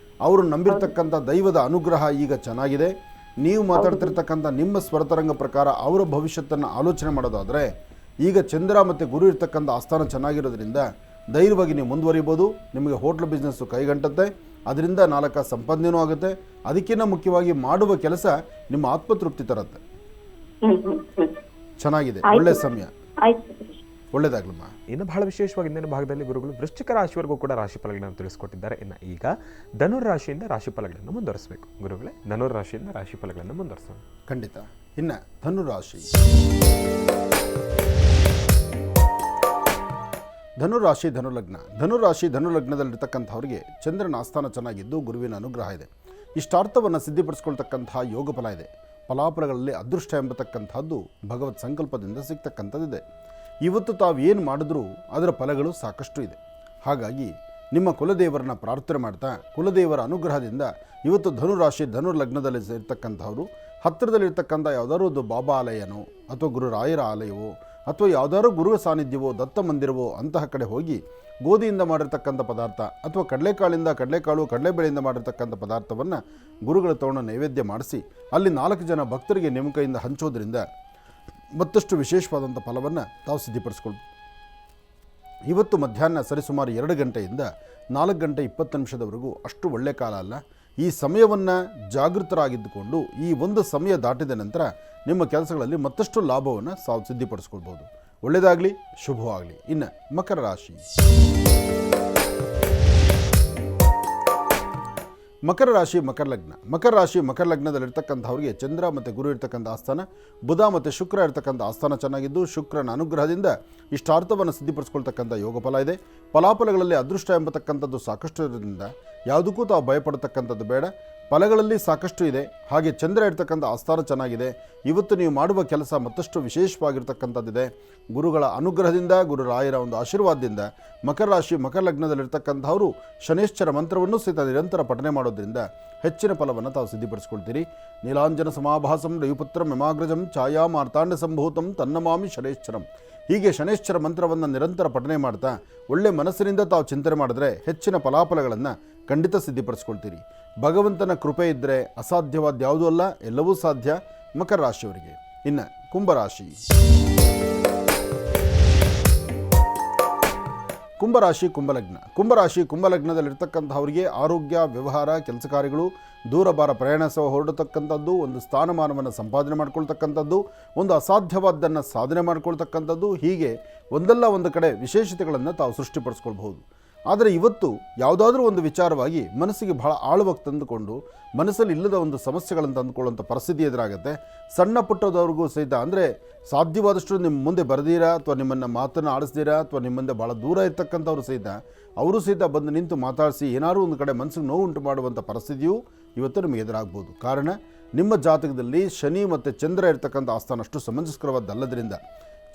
Speaker 2: ಅವರು ನಂಬಿರ್ತಕ್ಕಂಥ ದೈವದ ಅನುಗ್ರಹ ಈಗ ಚೆನ್ನಾಗಿದೆ. ನೀವು ಮಾತಾಡ್ತಿರ್ತಕ್ಕಂಥ ನಿಮ್ಮ ಸ್ವರತರಂಗ ಪ್ರಕಾರ ಅವರ ಭವಿಷ್ಯತ್ತನ್ನು ಆಲೋಚನೆ ಮಾಡೋದಾದರೆ ಈಗ ಚಂದ್ರ ಮತ್ತು ಗುರು ಇರ್ತಕ್ಕಂಥ ಆಸ್ಥಾನ ಚೆನ್ನಾಗಿರೋದ್ರಿಂದ ಧೈರ್ಯವಾಗಿ ನೀವು ಮುಂದುವರಿಬೋದು. ನಿಮಗೆ ಹೋಟ್ಲ್ ಬಿಸ್ನೆಸ್ಸು ಕೈಗಂಟುತ್ತೆ, ಅದರಿಂದ 4 ಸಂಪಾದನೆಯೂ ಆಗುತ್ತೆ. ಅದಕ್ಕಿಂತ ಮುಖ್ಯವಾಗಿ ಮಾಡುವ ಕೆಲಸ ನಿಮ್ಮ ಆತ್ಮತೃಪ್ತಿ ತರುತ್ತೆ. ಚೆನ್ನಾಗಿದೆ, ಒಳ್ಳೆ ಸಮಯ. ಒಳ್ಳೆಯದಾಗಲಮ್ಮ.
Speaker 1: ಇನ್ನು ಬಹಳ ವಿಶೇಷವಾಗಿ ಇಂದಿನ ಭಾಗದಲ್ಲಿ ಗುರುಗಳು ವೃಶ್ಚಿಕ ರಾಶಿವರೆಗೂ ಕೂಡ ರಾಶಿ ಫಲಗಳನ್ನು ತಿಳಿಸ್ಕೊಟ್ಟಿದ್ದಾರೆ. ಇನ್ನು ಈಗ ಧನುರ್ ರಾಶಿಯಿಂದ ರಾಶಿ ಫಲಗಳನ್ನು ಮುಂದುವರಿಸಬೇಕು. ಗುರುಗಳೇ, ಧನುರ್ ರಾಶಿಯಿಂದ ರಾಶಿ ಫಲಗಳನ್ನು ಮುಂದುವರಿಸೋಣ.
Speaker 2: ಖಂಡಿತ. ಇನ್ನು ಧನುರಾಶಿ. ಧನುರಾಶಿ ಧನುಲಗ್ನದಲ್ಲಿರ್ತಕ್ಕಂಥವ್ರಿಗೆ ಚಂದ್ರನ ಆಸ್ಥಾನ ಚೆನ್ನಾಗಿದ್ದು ಗುರುವಿನ ಅನುಗ್ರಹ ಇದೆ. ಇಷ್ಟಾರ್ಥವನ್ನು ಸಿದ್ಧಿಪಡಿಸ್ಕೊಳ್ತಕ್ಕಂತಹ ಯೋಗ ಫಲ ಇದೆ. ಫಲಾಫಲಗಳಲ್ಲಿ ಅದೃಷ್ಟ ಎಂಬತಕ್ಕಂಥದ್ದು ಭಗವತ್ ಸಂಕಲ್ಪದಿಂದ ಸಿಗ್ತಕ್ಕಂಥದ್ದಿದೆ. ಇವತ್ತು ತಾವು ಏನು ಮಾಡಿದ್ರೂ ಅದರ ಫಲಗಳು ಸಾಕಷ್ಟು ಇದೆ. ಹಾಗಾಗಿ ನಿಮ್ಮ ಕುಲದೇವರನ್ನ ಪ್ರಾರ್ಥನೆ ಮಾಡ್ತಾ ಕುಲದೇವರ ಅನುಗ್ರಹದಿಂದ ಇವತ್ತು ಧನುರ್ಲಗ್ನದಲ್ಲಿ ಇರ್ತಕ್ಕಂಥವರು ಹತ್ತಿರದಲ್ಲಿರ್ತಕ್ಕಂಥ ಯಾವುದಾದ್ರು ಒಂದು ಬಾಬಾ ಆಲಯನೋ ಅಥವಾ ಗುರುರಾಯರ ಆಲಯವೋ ಅಥವಾ ಯಾವುದಾದ್ರು ಗುರುವ ಸಾನ್ನಿಧ್ಯವೋ ದತ್ತ ಮಂದಿರವೋ ಅಂತಹ ಕಡೆ ಹೋಗಿ ಗೋಧಿಯಿಂದ ಮಾಡಿರ್ತಕ್ಕಂಥ ಪದಾರ್ಥ ಅಥವಾ ಕಡಲೆಕಾಳು ಕಡಲೆಬೇಳೆಯಿಂದ ಮಾಡಿರ್ತಕ್ಕಂಥ ಪದಾರ್ಥವನ್ನು ಗುರುಗಳ ತಗೊಂಡು ನೈವೇದ್ಯ ಮಾಡಿಸಿ ಅಲ್ಲಿ 4 ಜನ ಭಕ್ತರಿಗೆ ನಿಮ್ಮ ಕೈಯಿಂದ ಹಂಚೋದ್ರಿಂದ ಮತ್ತಷ್ಟು ವಿಶೇಷವಾದಂಥ ಫಲವನ್ನು ತಾವು ಸಿದ್ಧಿಪಡಿಸ್ಕೊಳ್ಬೋದು. ಇವತ್ತು ಮಧ್ಯಾಹ್ನ ಸರಿಸುಮಾರು 2 ಗಂಟೆಯಿಂದ 4 ಗಂಟೆ 20 ನಿಮಿಷದವರೆಗೂ ಅಷ್ಟು ಒಳ್ಳೆಯ ಕಾಲ ಅಲ್ಲ. ಈ ಸಮಯವನ್ನು ಜಾಗೃತರಾಗಿದ್ದುಕೊಂಡು ಈ ಒಂದು ಸಮಯ ದಾಟಿದ ನಂತರ ನಿಮ್ಮ ಕೆಲಸಗಳಲ್ಲಿ ಮತ್ತಷ್ಟು ಲಾಭವನ್ನು ತಾವು ಸಿದ್ಧಿಪಡಿಸ್ಕೊಳ್ಬೋದು. ಒಳ್ಳೆಯದಾಗಲಿ, ಶುಭವಾಗಲಿ. ಇನ್ನು ಮಕರ ರಾಶಿ. ಮಕರ ಲಗ್ನದಲ್ಲಿರ್ತಕ್ಕಂಥವ್ರಿಗೆ ಚಂದ್ರ ಮತ್ತು ಗುರು ಇರ್ತಕ್ಕಂಥ ಆಸ್ಥಾನ, ಬುಧ ಮತ್ತು ಶುಕ್ರ ಇರ್ತಕ್ಕಂಥ ಆಸ್ಥಾನ ಚೆನ್ನಾಗಿದ್ದು ಶುಕ್ರನ ಅನುಗ್ರಹದಿಂದ ಇಷ್ಟಾರ್ಥವನ್ನು ಸಿದ್ಧಿಪಡಿಸ್ಕೊಳ್ತಕ್ಕಂಥ ಯೋಗ ಫಲ ಇದೆ. ಫಲಾಫಲಗಳಲ್ಲಿ ಅದೃಷ್ಟ ಎಂಬತಕ್ಕಂಥದ್ದು ಸಾಕಷ್ಟು ಇರೋದ್ರಿಂದ ಯಾವುದಕ್ಕೂ ತಾವು ಭಯಪಡತಕ್ಕಂಥದ್ದು ಬೇಡ. ಫಲಗಳಲ್ಲಿ ಸಾಕಷ್ಟು ಇದೆ. ಹಾಗೆ ಚಂದ್ರ ಇರ್ತಕ್ಕಂಥ ಆಸ್ಥಾನ ಚೆನ್ನಾಗಿದೆ. ಇವತ್ತು ನೀವು ಮಾಡುವ ಕೆಲಸ ಮತ್ತಷ್ಟು ವಿಶೇಷವಾಗಿರ್ತಕ್ಕಂಥದ್ದಿದೆ. ಗುರುಗಳ ಅನುಗ್ರಹದಿಂದ, ಗುರುರಾಯರ ಒಂದು ಆಶೀರ್ವಾದದಿಂದ ಮಕರ ಲಗ್ನದಲ್ಲಿರ್ತಕ್ಕಂಥವರು ಶನೇಶ್ವರ ಮಂತ್ರವನ್ನು ಸಹಿತ ನಿರಂತರ ಪಠನೆ ಮಾಡೋದ್ರಿಂದ ಹೆಚ್ಚಿನ ಫಲವನ್ನು ತಾವು ಸಿದ್ಧಿಪಡಿಸ್ಕೊಳ್ತೀರಿ. ನೀಲಾಂಜನ ಸಮಾಭಾಸಂ ರವಿಪುತ್ರಂ ಯಮಾಗ್ರಜಂ ಛಾಯಾ ಮಾರ್ತಾಂಡ ಸಂಭೂತಂ ತನ್ನಮಾಮಿ ಶನೇಶ್ವರಂ. ಹೀಗೆ ಶನೇಶ್ವರ ಮಂತ್ರವನ್ನು ನಿರಂತರ ಪಠನೆ ಮಾಡ್ತಾ ಒಳ್ಳೆ ಮನಸ್ಸಿನಿಂದ ತಾವು ಚಿಂತನೆ ಮಾಡಿದ್ರೆ ಹೆಚ್ಚಿನ ಫಲಾಫಲಗಳನ್ನು ಖಂಡಿತ ಸಿದ್ಧಿಪಡಿಸ್ಕೊಳ್ತೀರಿ. ಭಗವಂತನ ಕೃಪೆ ಇದ್ದರೆ ಅಸಾಧ್ಯವಾದ ಯಾವುದೂ ಅಲ್ಲ, ಎಲ್ಲವೂ ಸಾಧ್ಯ ಮಕರ ರಾಶಿಯವರಿಗೆ. ಇನ್ನು ಕುಂಭಲಗ್ನದಲ್ಲಿರ್ತಕ್ಕಂಥವರಿಗೆ ಆರೋಗ್ಯ, ವ್ಯವಹಾರ, ಕೆಲಸ ಕಾರ್ಯಗಳು, ದೂರ ಬಾರ ಪ್ರಯಾಣ ಸಹ ಹೊರಡತಕ್ಕಂಥದ್ದು, ಒಂದು ಸ್ಥಾನಮಾನವನ್ನು ಸಂಪಾದನೆ ಮಾಡ್ಕೊಳ್ತಕ್ಕಂಥದ್ದು, ಒಂದು ಅಸಾಧ್ಯವಾದ್ದನ್ನು ಸಾಧನೆ ಮಾಡ್ಕೊಳ್ತಕ್ಕಂಥದ್ದು, ಹೀಗೆ ಒಂದಲ್ಲ ಒಂದು ಕಡೆ ವಿಶೇಷತೆಗಳನ್ನು ತಾವು ಸೃಷ್ಟಿಪಡಿಸ್ಕೊಳ್ಬಹುದು. ಆದರೆ ಇವತ್ತು ಯಾವುದಾದ್ರೂ ಒಂದು ವಿಚಾರವಾಗಿ ಮನಸ್ಸಿಗೆ ಬಹಳ ಆಳವಾಗಿ ತಂದುಕೊಂಡು ಮನಸ್ಸಲ್ಲಿ ಇಲ್ಲದ ಒಂದು ಸಮಸ್ಯೆಗಳನ್ನು ತಂದುಕೊಳ್ಳುವಂಥ ಪರಿಸ್ಥಿತಿ ಎದುರಾಗುತ್ತೆ. ಸಣ್ಣ ಪುಟ್ಟದವ್ರಿಗೂ ಸಹಿತ, ಅಂದರೆ ಸಾಧ್ಯವಾದಷ್ಟು ನಿಮ್ಮ ಮುಂದೆ ಬರೆದೀರಾ ಅಥವಾ ನಿಮ್ಮನ್ನು ಮಾತನ್ನು ಆಡಿಸ್ದಿರಾ ಅಥವಾ ನಿಮ್ಮಿಂದ ಭಾಳ ದೂರ ಇರ್ತಕ್ಕಂಥವ್ರು ಸಹಿತ ಅವರು ಸಹಿತ ಬಂದು ನಿಂತು ಮಾತಾಡಿಸಿ ಏನಾದರೂ ಒಂದು ಕಡೆ ಮನಸ್ಸಿಗೆ ನೋವು ಉಂಟು ಮಾಡುವಂಥ ಪರಿಸ್ಥಿತಿಯೂ ಇವತ್ತು ನಿಮಗೆ ಎದುರಾಗ್ಬೋದು. ಕಾರಣ ನಿಮ್ಮ ಜಾತಕದಲ್ಲಿ ಶನಿ ಮತ್ತು ಚಂದ್ರ ಇರ್ತಕ್ಕಂಥ ಆಸ್ಥಾನ ಅಷ್ಟು ಸಮಂಜಸ್ಕರವಾದಲ್ಲದ್ರಿಂದ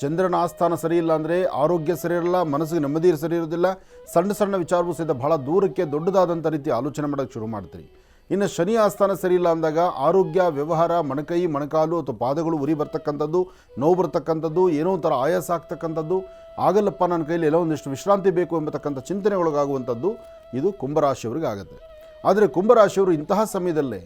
Speaker 2: ಚಂದ್ರನ ಆಸ್ಥಾನ ಸರಿ ಇಲ್ಲ ಅಂದರೆ ಆರೋಗ್ಯ ಸರಿ ಇರಲ್ಲ, ಮನಸ್ಸಿಗೆ ನೆಮ್ಮದಿ ಸರಿ ಇರೋದಿಲ್ಲ. ಸಣ್ಣ ವಿಚಾರವೂ ಸಹಿತ ಬಹಳ ದೂರಕ್ಕೆ ದೊಡ್ಡದಾದಂಥ ರೀತಿ ಆಲೋಚನೆ ಮಾಡೋಕ್ಕೆ ಶುರು ಮಾಡ್ತೀರಿ. ಇನ್ನು ಶನಿ ಆಸ್ಥಾನ ಸರಿ ಇಲ್ಲ ಅಂದಾಗ ಆರೋಗ್ಯ, ವ್ಯವಹಾರ, ಮೊಣಕೈ, ಮೊಣಕಾಲು ಅಥವಾ ಪಾದಗಳು ಉರಿ ಬರ್ತಕ್ಕಂಥದ್ದು, ನೋವು ಬರ್ತಕ್ಕಂಥದ್ದು, ಏನೋ ಒಂಥರ ಆಯಾಸ ಆಗ್ತಕ್ಕಂಥದ್ದು, ಆಗಲ್ಲಪ್ಪ ನನ್ನ ಕೈಲಿ ಎಲ್ಲೋ ಒಂದಿಷ್ಟು ವಿಶ್ರಾಂತಿ ಬೇಕು ಎಂಬತಕ್ಕಂಥ ಚಿಂತನೆಗೊಳಗಾಗುವಂಥದ್ದು ಇದು ಕುಂಭರಾಶಿಯವರಿಗೆ ಆಗುತ್ತೆ. ಆದರೆ ಕುಂಭರಾಶಿಯವರು ಇಂತಹ ಸಮಯದಲ್ಲೇ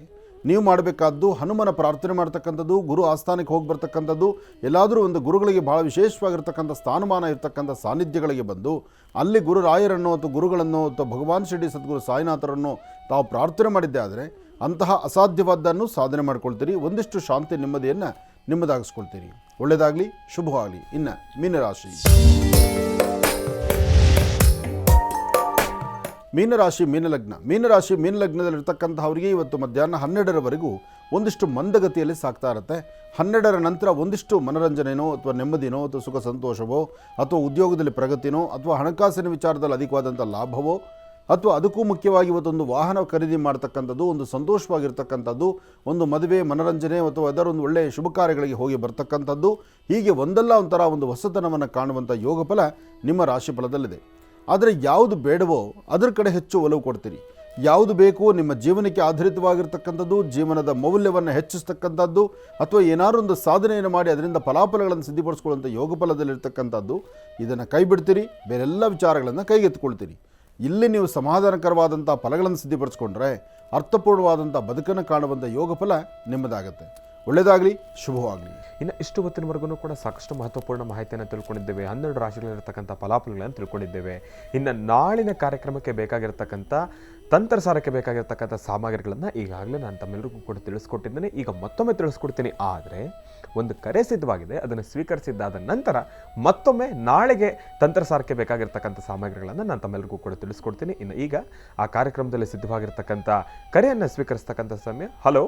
Speaker 2: ನೀವು ಮಾಡಬೇಕಾದ್ದು ಹನುಮನ ಪ್ರಾರ್ಥನೆ ಮಾಡ್ತಕ್ಕಂಥದ್ದು, ಗುರು ಆಸ್ಥಾನಕ್ಕೆ ಹೋಗಿ ಬರ್ತಕ್ಕಂಥದ್ದು, ಎಲ್ಲಾದರೂ ಒಂದು ಗುರುಗಳಿಗೆ ಭಾಳ ವಿಶೇಷವಾಗಿರ್ತಕ್ಕಂಥ ಸ್ಥಾನಮಾನ ಇರ್ತಕ್ಕಂಥ ಸಾನ್ನಿಧ್ಯಗಳಿಗೆ ಬಂದು ಅಲ್ಲಿ ಗುರುರಾಯರನ್ನು ಅಥವಾ ಗುರುಗಳನ್ನು ಅಥವಾ ಭಗವಾನ್ ಶಿರಡಿ ಸದ್ಗುರು ಸಾಯಿನಾಥರನ್ನು ತಾವು ಪ್ರಾರ್ಥನೆ ಮಾಡಿದ್ದೆ ಆದರೆ ಅಂತಹ ಅಸಾಧ್ಯವಾದ್ದನ್ನು ಸಾಧನೆ ಮಾಡ್ಕೊಳ್ತೀರಿ. ಒಂದಿಷ್ಟು ಶಾಂತಿ ನೆಮ್ಮದಿಯನ್ನು ನಿಮ್ಮದಾಗಿಸ್ಕೊಳ್ತೀರಿ. ಒಳ್ಳೆಯದಾಗಲಿ, ಶುಭವಾಗಲಿ. ಇನ್ನು ಮೀನಲಗ್ನದಲ್ಲಿರ್ತಕ್ಕಂಥವರಿಗೆ ಇವತ್ತು ಮಧ್ಯಾಹ್ನ 12ರವರೆಗೂ ಒಂದಿಷ್ಟು ಮಂದಗತಿಯಲ್ಲಿ ಸಾಗ್ತಾ ಇರುತ್ತೆ. 12ರ ನಂತರ ಒಂದಿಷ್ಟು ಮನರಂಜನೆನೋ ಅಥವಾ ನೆಮ್ಮದಿನೋ ಅಥವಾ ಸುಖ ಸಂತೋಷವೋ ಅಥವಾ ಉದ್ಯೋಗದಲ್ಲಿ ಪ್ರಗತಿನೋ ಅಥವಾ ಹಣಕಾಸಿನ ವಿಚಾರದಲ್ಲಿ ಅಧಿಕವಾದಂಥ ಲಾಭವೋ ಅಥವಾ ಅದಕ್ಕೂ ಮುಖ್ಯವಾಗಿ ಇವತ್ತೊಂದು ವಾಹನ ಖರೀದಿ ಮಾಡ್ತಕ್ಕಂಥದ್ದು, ಒಂದು ಸಂತೋಷವಾಗಿರ್ತಕ್ಕಂಥದ್ದು, ಒಂದು ಮದುವೆ, ಮನರಂಜನೆ ಅಥವಾ ಅದರ ಒಂದು ಒಳ್ಳೆಯ ಶುಭ ಕಾರ್ಯಗಳಿಗೆ ಹೋಗಿ ಬರ್ತಕ್ಕಂಥದ್ದು, ಹೀಗೆ ಒಂದಲ್ಲ ಒಂಥರ ಒಂದು ಹೊಸತನವನ್ನು ಕಾಣುವಂಥ ಯೋಗ ಫಲ ನಿಮ್ಮ ರಾಶಿ ಫಲದಲ್ಲಿದೆ. ಆದರೆ ಯಾವುದು ಬೇಡವೋ ಅದರ ಕಡೆ ಹೆಚ್ಚು ಒಲವು ಕೊಡ್ತೀರಿ. ಯಾವುದು ಬೇಕು ನಿಮ್ಮ ಜೀವನಕ್ಕೆ ಆಧಾರಿತವಾಗಿರ್ತಕ್ಕಂಥದ್ದು, ಜೀವನದ ಮೌಲ್ಯವನ್ನು ಹೆಚ್ಚಿಸ್ತಕ್ಕಂಥದ್ದು ಅಥವಾ ಏನಾದರೂ ಒಂದು ಸಾಧನೆಯನ್ನು ಮಾಡಿ ಅದರಿಂದ ಫಲಾಫಲಗಳನ್ನು ಸಿದ್ಧಿಪಡಿಸ್ಕೊಳ್ಳುವಂಥ ಯೋಗ ಫಲದಲ್ಲಿರ್ತಕ್ಕಂಥದ್ದು, ಇದನ್ನು ಕೈ ಬಿಡ್ತೀರಿ. ಬೇರೆಲ್ಲ ವಿಚಾರಗಳನ್ನು ಕೈಗೆತ್ತಿಕೊಳ್ತೀರಿ. ಇಲ್ಲಿ ನೀವು ಸಮಾಧಾನಕರವಾದಂಥ ಫಲಗಳನ್ನು ಸಿದ್ಧಿಪಡಿಸ್ಕೊಂಡ್ರೆ ಅರ್ಥಪೂರ್ಣವಾದಂಥ ಬದುಕನ್ನು ಕಾಣುವಂಥ ಯೋಗ ಫಲ ನಿಮ್ಮದಾಗುತ್ತೆ. ಒಳ್ಳೆಯದಾಗಲಿ, ಶುಭವಾಗಲಿ.
Speaker 1: ಇನ್ನು ಇಷ್ಟು ಹೊತ್ತಿನವರೆಗೂ ಕೂಡ ಸಾಕಷ್ಟು ಮಹತ್ವಪೂರ್ಣ ಮಾಹಿತಿಯನ್ನು ತಿಳ್ಕೊಂಡಿದ್ದೇವೆ. 12 ರಾಶಿಗಳಿರ್ತಕ್ಕಂಥ ಫಲಾಫಲಗಳನ್ನು ತಿಳ್ಕೊಂಡಿದ್ದೇವೆ. ಇನ್ನು ನಾಳಿನ ಕಾರ್ಯಕ್ರಮಕ್ಕೆ ಬೇಕಾಗಿರ್ತಕ್ಕಂಥ ತಂತ್ರಸಾರಕ್ಕೆ ಬೇಕಾಗಿರ್ತಕ್ಕಂಥ ಸಾಮಗ್ರಿಗಳನ್ನು ಈಗಾಗಲೇ ನಾನು ತಮ್ಮೆಲ್ಲರಿಗೂ ಕೂಡ ತಿಳಿಸ್ಕೊಟ್ಟಿದ್ದೇನೆ. ಈಗ ಮತ್ತೊಮ್ಮೆ ತಿಳಿಸ್ಕೊಡ್ತೀನಿ. ಆದರೆ ಒಂದು ಕರೆ ಸಿದ್ಧವಾಗಿದೆ, ಅದನ್ನು ಸ್ವೀಕರಿಸಿದ್ದಾದ ನಂತರ ಮತ್ತೊಮ್ಮೆ ನಾಳೆಗೆ ತಂತ್ರಸಾರಕ್ಕೆ ಬೇಕಾಗಿರ್ತಕ್ಕಂಥ ಸಾಮಗ್ರಿಗಳನ್ನು ನಾನು ತಮ್ಮೆಲ್ಲರಿಗೂ ಕೂಡ ತಿಳಿಸ್ಕೊಡ್ತೀನಿ. ಇನ್ನು ಈಗ ಆ ಕಾರ್ಯಕ್ರಮದಲ್ಲಿ ಸಿದ್ಧವಾಗಿರ್ತಕ್ಕಂಥ ಕರೆಯನ್ನು ಸ್ವೀಕರಿಸ್ತಕ್ಕಂಥ ಸಮಯ. ಹಲೋ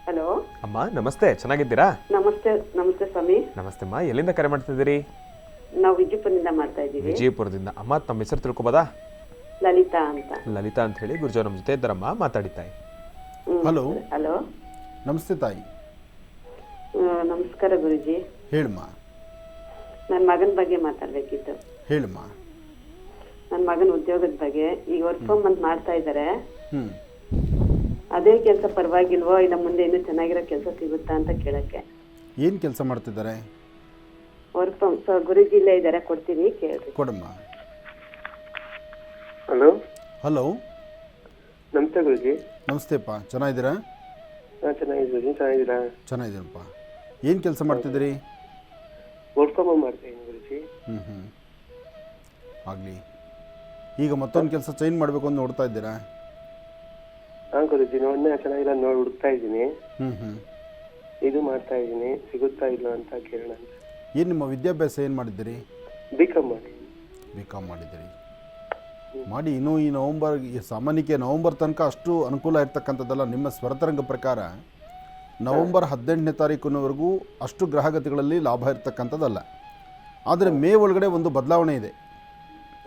Speaker 4: ಹಲೋ
Speaker 1: ಅಮ್ಮ, ನಮಸ್ತೆ, ಚೆನ್ನಾಗಿದ್ದೀರಾ?
Speaker 4: ನಮಸ್ತೆ. ನಮಸ್ತೆ ಸ್ವಾಮಿ.
Speaker 1: ನಮಸ್ತೆ ಅಮ್ಮ, ಎಲ್ಲಿಂದ ಕರೆ ಮಾಡ್ತಿದ್ದೀರಿ?
Speaker 4: ನಾವು ವಿಜಯಪುರದಿಂದ ಮಾಡ್ತಾ ಇದ್ದೀವಿ.
Speaker 1: ವಿಜಯಪುರದಿಂದ. ಅಮ್ಮ, ತಮ್ಮ ಹೆಸರು ತಿಳ್ಕೊಬೋದಾ?
Speaker 4: ಲಲಿತಾ ಅಂತ.
Speaker 1: ಲಲಿತಾ ಅಂತ ಹೇಳಿ. ಗುರುಜಿ ನಮ್ಮ ಜೊತೆ ಇದ್ದಾರಮ್ಮ, ಮಾತಾಡಿ ತಾಯಿ.
Speaker 2: ಹಲೋ.
Speaker 4: ಹಲೋ,
Speaker 2: ನಮಸ್ತೆ ತಾಯಿ,
Speaker 4: ನಮಸ್ಕಾರ ಗುರುಜಿ.
Speaker 2: ಹೇಳಮ್ಮ.
Speaker 4: ನನ್ನ ಮಗನ ಬಗ್ಗೆ ಮಾತಾಡ್ಬೇಕಿತ್ತು.
Speaker 2: ಹೇಳಮ್ಮ.
Speaker 4: ನನ್ನ ಮಗನ ಉದ್ಯೋಗದ ಬಗ್ಗೆ. ಈಗ ವರ್ಕ್ ಫ್ರಮ್ ಹೋಮ್ ಮಾಡ್ತಾ ಇದ್ದಾರೆ.
Speaker 2: ಹ್ಞೂ.
Speaker 4: ಅದೇ ಕೆಲಸ ಪರವಾಗಿಲ್ವೋ, ಇಲ್ಲ ಮುಂದೆ ಇನ್ನೂ ಚೆನ್ನಾಗಿರೋ ಕೆಲಸ ಸಿಗುತ್ತಾ ಅಂತ ಕೇಳಕ್ಕೆ.
Speaker 2: ಏನು ಕೆಲಸ ಮಾಡ್ತಿದ್ದಾರೆ?
Speaker 4: ವರ್ಕ್ ಫ್ರಮ್ ಗುರುಜಿ ಇಲ್ಲೇ ಇದ್ದಾರೆ, ಕೊಡ್ತೀನಿ, ಕೇಳ್ರಿ.
Speaker 2: ಕೊಡಮ್ಮ.
Speaker 5: ಹಲೋ.
Speaker 2: ಹಲೋ,
Speaker 5: ನಮಸ್ತೆ ಗುರುಜಿ.
Speaker 2: ನಮಸ್ತೆಪ್ಪ, ಚೆನ್ನಾಗಿದ್ದೀರಾ?
Speaker 5: ಚೆನ್ನಾಗಿದ್ದೀನಿ. ಚೆನ್ನಾಗಿದ್ದೀರಾ?
Speaker 2: ಚೆನ್ನಾಗಿದ್ದೀನಪ್ಪ. ಏನು ಕೆಲಸ ಮಾಡ್ತಿದ್ದೀರಿ?
Speaker 5: ವರ್ಕ್ ಫ್ರಮ್ ಹೋಮ್ ಮಾಡ್ತಾ ಇದ್ದೀನಿ ಗುರುಜಿ.
Speaker 2: ಹ್ಞೂ. ಆಗಲಿ. ಈಗ ಮತ್ತೊಂದು ಕೆಲಸ ಚೇಂಜ್ ಮಾಡಬೇಕು ಅಂತ ನೋಡ್ತಾ ಇದ್ದೀರಾ?
Speaker 5: ಹಾಂ ಗುರುಜಿ, ಚೆನ್ನಾಗಿಲ್ಲ ನೋಡಿ ಹುಡುಕ್ತಾ ಇದ್ದೀನಿ.
Speaker 2: ಹ್ಞೂ.
Speaker 5: ಇದು ಮಾಡ್ತಾ ಇದ್ದೀನಿ, ಸಿಗುತ್ತಾ ಇಲ್ಲ ಅಂತ ಕೇಳೋಣ ಅಂತ.
Speaker 2: ಏನು ನಿಮ್ಮ ವಿದ್ಯಾಭ್ಯಾಸ ಏನು ಮಾಡಿದ್ದೀರಿ?
Speaker 5: ಬಿಕಾಮ್ ಮಾಡಿ.
Speaker 2: ಬಿಕಾಮ್ ಮಾಡಿದ್ದೀರಿ. ಮಾಡಿ. ಇನ್ನೂ ಈ ಸಾಮಾನ್ಯಕ್ಕೆ ನವಂಬರ್ ತನಕ ಅಷ್ಟು ಅನುಕೂಲ ಇರ್ತಕ್ಕಂಥದ್ದಲ್ಲ. ನಿಮ್ಮ ಸ್ವರತರಂಗ ಪ್ರಕಾರ ನವಂಬರ್ 18ನೇ ತಾರೀಕಿನವರೆಗೂ ಅಷ್ಟು ಗ್ರಹಗತಿಗಳಲ್ಲಿ ಲಾಭ ಇರ್ತಕ್ಕಂಥದ್ದಲ್ಲ. ಆದರೆ ಮೇ ಒಳಗಡೆ ಒಂದು ಬದಲಾವಣೆ ಇದೆ.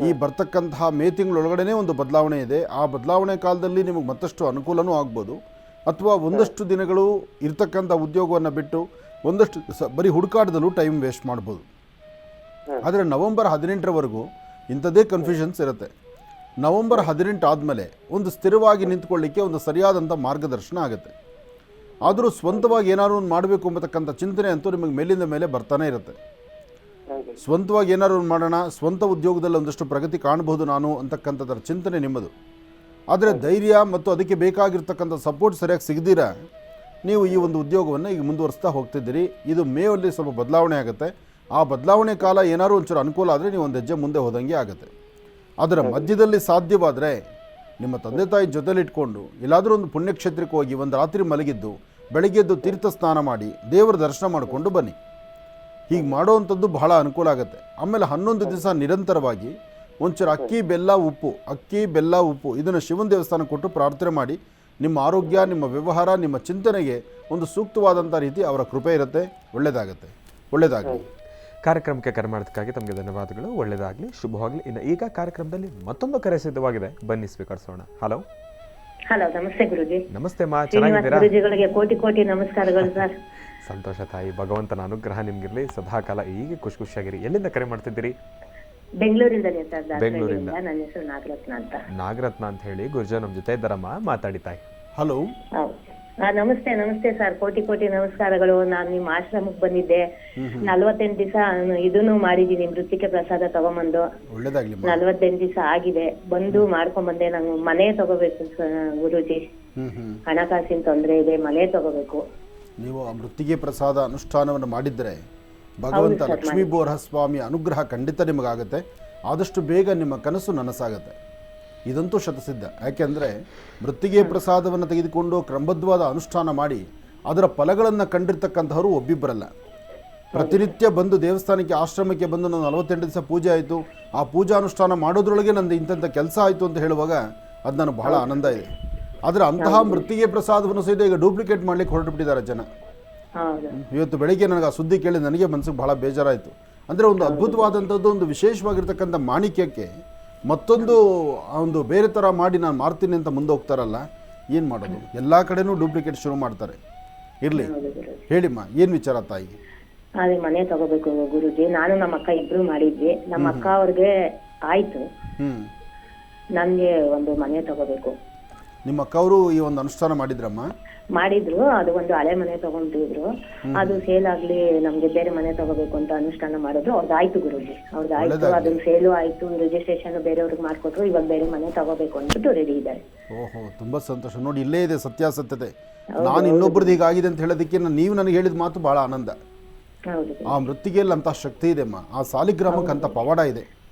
Speaker 2: ಈ ಬರ್ತಕ್ಕಂತಹ ಮೇ ತಿಂಗಳೊಳಗಡೆ ಒಂದು ಬದಲಾವಣೆ ಇದೆ. ಆ ಬದಲಾವಣೆ ಕಾಲದಲ್ಲಿ ನಿಮಗೆ ಮತ್ತಷ್ಟು ಅನುಕೂಲನೂ ಆಗ್ಬೋದು, ಅಥವಾ ಒಂದಷ್ಟು ದಿನಗಳು ಇರ್ತಕ್ಕಂಥ ಉದ್ಯೋಗವನ್ನು ಬಿಟ್ಟು ಒಂದಷ್ಟು ಬರೀ ಹುಡುಕಾಟದಲ್ಲೂ ಟೈಮ್ ವೇಸ್ಟ್ ಮಾಡ್ಬೋದು. ಆದರೆ ನವಂಬರ್ 18ರವರೆಗೂ ಇಂಥದ್ದೇ ಕನ್ಫ್ಯೂಷನ್ಸ್ ಇರುತ್ತೆ. ನವಂಬರ್ 18 ಆದಮೇಲೆ ಒಂದು ಸ್ಥಿರವಾಗಿ ನಿಂತ್ಕೊಳ್ಳಿಕ್ಕೆ ಒಂದು ಸರಿಯಾದಂಥ ಮಾರ್ಗದರ್ಶನ ಆಗುತ್ತೆ. ಆದರೂ ಸ್ವಂತವಾಗಿ ಏನಾದ್ರು ಒಂದು ಮಾಡಬೇಕು ಎಂಬತಕ್ಕಂಥ ಚಿಂತನೆ ಅಂತೂ ನಿಮಗೆ ಮೇಲಿಂದ ಮೇಲೆ ಬರ್ತಾನೆ ಇರುತ್ತೆ. ಸ್ವಂತವಾಗಿ ಏನಾದ್ರು ಒಂದು ಮಾಡೋಣ, ಸ್ವಂತ ಉದ್ಯೋಗದಲ್ಲಿ ಒಂದಷ್ಟು ಪ್ರಗತಿ ಕಾಣಬಹುದು ನಾನು ಅಂತಕ್ಕಂಥದ್ರ ಚಿಂತನೆ ನಿಮ್ಮದು. ಆದರೆ ಧೈರ್ಯ ಮತ್ತು ಅದಕ್ಕೆ ಬೇಕಾಗಿರ್ತಕ್ಕಂಥ ಸಪೋರ್ಟ್ ಸರಿಯಾಗಿ ಸಿಗದಿರ ನೀವು ಈ ಒಂದು ಉದ್ಯೋಗವನ್ನು ಈಗ ಮುಂದುವರಿಸ್ತಾ ಹೋಗ್ತಿದ್ದೀರಿ. ಇದು ಮೇಯಲ್ಲಿ ಸ್ವಲ್ಪ ಬದಲಾವಣೆ ಆಗುತ್ತೆ. ಆ ಬದಲಾವಣೆ ಕಾಲ ಏನಾದ್ರು ಒಂಚೂರು ಅನುಕೂಲ ಆದರೆ ನೀವು ಒಂದು ಹೆಜ್ಜೆ ಮುಂದೆ ಹೋದಂಗೆ ಆಗುತ್ತೆ. ಅದರ ಮಧ್ಯದಲ್ಲಿ ಸಾಧ್ಯವಾದರೆ ನಿಮ್ಮ ತಂದೆ ತಾಯಿ ಜೊತೆಲಿಟ್ಕೊಂಡು ಎಲ್ಲಾದರೂ ಒಂದು ಪುಣ್ಯಕ್ಷೇತ್ರಕ್ಕೆ ಹೋಗಿ ಒಂದು ರಾತ್ರಿ ಮಲಗಿದ್ದು ಬೆಳಗ್ಗೆದ್ದು ತೀರ್ಥ ಸ್ನಾನ ಮಾಡಿ ದೇವರ ದರ್ಶನ ಮಾಡಿಕೊಂಡು ಬನ್ನಿ. ಹೀಗೆ ಮಾಡೋವಂಥದ್ದು ಬಹಳ ಅನುಕೂಲ ಆಗುತ್ತೆ. ಆಮೇಲೆ 11 ದಿವಸ ನಿರಂತರವಾಗಿ ಒಂಚೂರು ಅಕ್ಕಿ ಬೆಲ್ಲ ಉಪ್ಪು ಇದನ್ನು ಶಿವನ ದೇವಸ್ಥಾನಕ್ಕೆ ಕೊಟ್ಟು ಪ್ರಾರ್ಥನೆ ಮಾಡಿ. ನಿಮ್ಮ ಆರೋಗ್ಯ, ನಿಮ್ಮ ವ್ಯವಹಾರ, ನಿಮ್ಮ ಚಿಂತನೆಗೆ ಒಂದು ಸೂಕ್ತವಾದಂಥ ರೀತಿ ಅವರ ಕೃಪೆ ಇರುತ್ತೆ. ಒಳ್ಳೆಯದಾಗಲಿ.
Speaker 1: ಕಾರ್ಯಕ್ರಮಕ್ಕೆ ಕರೆ ಮಾಡೋದಕ್ಕಾಗಿ ತಮಗೆ ಧನ್ಯವಾದಗಳು. ಒಳ್ಳೆಯದಾಗಲಿ, ಶುಭವಾಗಲಿ. ಇನ್ನು ಈಗ ಕಾರ್ಯಕ್ರಮದಲ್ಲಿ ಮತ್ತೊಂದು ಕರೆ ಸಿದ್ಧವಾಗಿದೆ, ಬನ್ನಿ ಸ್ವೀಕರಿಸೋಣ. ಹಲೋ.
Speaker 6: ಹಲೋ, ನಮಸ್ತೆ ಗುರುಜಿ.
Speaker 1: ನಮಸ್ತೆ ಅಮ್ಮ, ಚೆನ್ನಾಗಿದ್ದೀರಾ?
Speaker 6: ಗುರುಜಿಗಳಿಗೆ ಕೋಟಿ ಕೋಟಿ ನಮಸ್ಕಾರಗಳು ಸರ್.
Speaker 1: ಸಂತೋಷ ತಾಯಿ, ಭಗವಂತನ ಅನುಗ್ರಹ ನಿಮ್ಗಿರ್ಲಿ ಸದಾಕಾಲ. ಹೀಗೆ ಖುಷಿಯಾಗಿರಿ. ಎಲ್ಲಿಂದ ಕರೆ ಮಾಡ್ತಿದ್ದೀರಿ?
Speaker 6: ಬೆಂಗಳೂರಿಂದನೇ ಸರ್.
Speaker 1: ಬೆಂಗಳೂರಿಂದ.
Speaker 6: ನನ್ನ ಹೆಸರು ನಾಗರತ್ನ ಅಂತ.
Speaker 1: ನಾಗರತ್ನ ಅಂತ ಹೇಳಿ. ಗುರುಜ ನಮ್ಮ ಜೊತೆ ಇದ್ದಾರಮ್ಮ, ಮಾತಾಡಿ ತಾಯಿ.
Speaker 2: ಹಲೋ.
Speaker 6: ನಮಸ್ತೆ ಸರ್, ಕೋಟಿ ಕೋಟಿ ನಮಸ್ಕಾರಗಳು. ನಾನು ನಿಮ್ಮ ಆಶ್ರಮಕ್ಕೆ ಬಂದಿದ್ದೆ. 48 ದಿವಸ ಇದನ್ನು ಮಾಡಿದೀನಿ, ಮೃತ್ತಿಕೆ ಪ್ರಸಾದ ತಗೊಂಬಂದು.
Speaker 2: ಒಳ್ಳೆದಾಗ್ಲಿ.
Speaker 6: 48 ದಿವಸ ಆಗಿದೆ, ಬಂದು ಮಾಡ್ಕೊಂಡ್ಬಂದೆ. ನಂಗೆ ಮನೆ ತಗೋಬೇಕು ಗುರುಜಿ. ಹಣಕಾಸಿನ ತೊಂದರೆ ಇದೆ, ಮನೆ ತಗೋಬೇಕು.
Speaker 2: ನೀವು ಆ ಮೃತ್ತಿಗೆ ಪ್ರಸಾದ ಅನುಷ್ಠಾನವನ್ನು ಮಾಡಿದರೆ ಭಗವಂತ ಲಕ್ಷ್ಮೀ ಬೋರಹ ಸ್ವಾಮಿ ಅನುಗ್ರಹ ಖಂಡಿತ ನಿಮಗಾಗುತ್ತೆ. ಆದಷ್ಟು ಬೇಗ ನಿಮ್ಮ ಕನಸು ನನಸಾಗುತ್ತೆ. ಇದಂತೂ ಶತಸಿದ್ಧ. ಯಾಕೆಂದರೆ ಮೃತ್ತಿಗೆ ಪ್ರಸಾದವನ್ನು ತೆಗೆದುಕೊಂಡು ಕ್ರಮಬದ್ಧವಾದ ಅನುಷ್ಠಾನ ಮಾಡಿ ಅದರ ಫಲಗಳನ್ನು ಕಂಡಿರ್ತಕ್ಕಂಥವರು ಒಬ್ಬಿಬ್ಬರಲ್ಲ. ಪ್ರತಿನಿತ್ಯ ಬಂದು ದೇವಸ್ಥಾನಕ್ಕೆ, ಆಶ್ರಮಕ್ಕೆ ಬಂದು ನಾನು 48 ದಿವಸ ಪೂಜೆ ಆಯಿತು, ಆ ಪೂಜಾನುಷ್ಠಾನ ಮಾಡೋದ್ರೊಳಗೆ ನಂದು ಇಂಥ ಕೆಲಸ ಆಯಿತು ಅಂತ ಹೇಳುವಾಗ ಅದು ನನಗೆ ಬಹಳ ಆನಂದ ಇದೆ. ಆದರೆ ಅಂತಹ ಮೃತ್ತಿಗೆ ಪ್ರಸಾದವನ್ನು ಸಹಿತ ಈಗ ಡೂಪ್ಲಿಕೇಟ್ ಮಾಡಲಿಕ್ಕೆ ಹೊರಟುಬಿಟ್ಟಿದ್ದಾರೆ ಜನ. ಇವತ್ತು ಬೆಳಗ್ಗೆ ನನಗೆ ಆ ಸುದ್ದಿ ಕೇಳಿ ನನಗೆ ಮನಸ್ಸಿಗೆ ಬಹಳ ಬೇಜಾರಾಯಿತು. ಅಂದರೆ ಒಂದು ಅದ್ಭುತವಾದಂಥದ್ದು, ಒಂದು ವಿಶೇಷವಾಗಿರ್ತಕ್ಕಂಥ ಮಾಣಿಕ್ಯಕ್ಕೆ ಮತ್ತೊಂದು ಒಂದು ಬೇರೆ ಥರ ಮಾಡಿ ನಾನು ಮಾರ್ತೀನಿ ಅಂತ ಮುಂದೆ ಹೋಗ್ತಾರಲ್ಲ, ಏನು ಮಾಡೋದು? ಎಲ್ಲ ಕಡೆನೂ ಡೂಪ್ಲಿಕೇಟ್ ಶುರು ಮಾಡ್ತಾರೆ. ಇರಲಿ, ಹೇಳಿಮ್ಮ, ಏನು ವಿಚಾರ ತಾಯಿ?
Speaker 6: ಅದೇ ಮನೆ ತಗೋಬೇಕು ಗುರುಜಿ. ನಾನು ನಮ್ಮ ಅಕ್ಕ ಇಬ್ರು ಮಾಡಿದ್ವಿ. ನಮ್ಮ ಅಕ್ಕ ಅವ್ರಿಗೆ ಆಯ್ತು, ನನ್ಗೆ ಒಂದು ಮನೆ ತಗೋಬೇಕು.
Speaker 2: ನಿಮ್ಮ ಅಕ್ಕ ಅವರು ಈ ಒಂದು ಅನುಷ್ಠಾನ ಮಾಡಿದ್ರು.
Speaker 6: ಅದು ಒಂದು ಹಳೆ ಮನೆ ತಗೊಂಡಿದ್ರು. ಅದು ಸೇಲ್ ಆಗ್ಲಿ, ನಮ್ಗೆ ಬೇರೆ ಮನೆ ತಗೋಬೇಕು ಅಂತ ಅನುಷ್ಠಾನ ಮಾಡಿದ್ರು. ಅವ್ರದ್ದಾಯ್ತು ಗುರುಜಿ, ಅವ್ರದ್ದಾಯ್ತು. ಅದು ಸೇಲು ಆಯ್ತು, ರಿಜಿಸ್ಟ್ರೇಷನ್ ಬೇರೆಯವ್ರಿಗೆ ಮಾಡ್ಕೊಟ್ರು. ಇವಾಗ ಬೇರೆ ಮನೆ ತಗೋಬೇಕು ಅಂದ್ಬಿಟ್ಟು ರೆಡಿ ಇದ್ದಾರೆ.
Speaker 2: ಓಹೋ, ತುಂಬಾ ಸಂತೋಷ. ನೋಡಿ, ಇಲ್ಲೇ ಇದೆ ಸತ್ಯಾಸತ್ಯತೆ. ನಾನು ಇನ್ನೊಬ್ರದ್ದು ಹೀಗಾಗಿದೆ ಅಂತ ಹೇಳೋದಕ್ಕೆ ನೀವು ನನಗೆ ಹೇಳಿದ ಮಾತು ಬಹಳ ಆನಂದ. ಆ ಮೃತ್ತಿಗೆಯಲ್ಲಿ ಅಂತ ಶಕ್ತಿ ಇದೆ ಅಮ್ಮ. ಆ ಸಾಲಿಗ್ರಾಮಕ್ಕೆ ಅಂತ ಪವಾಡ ಇದೆ.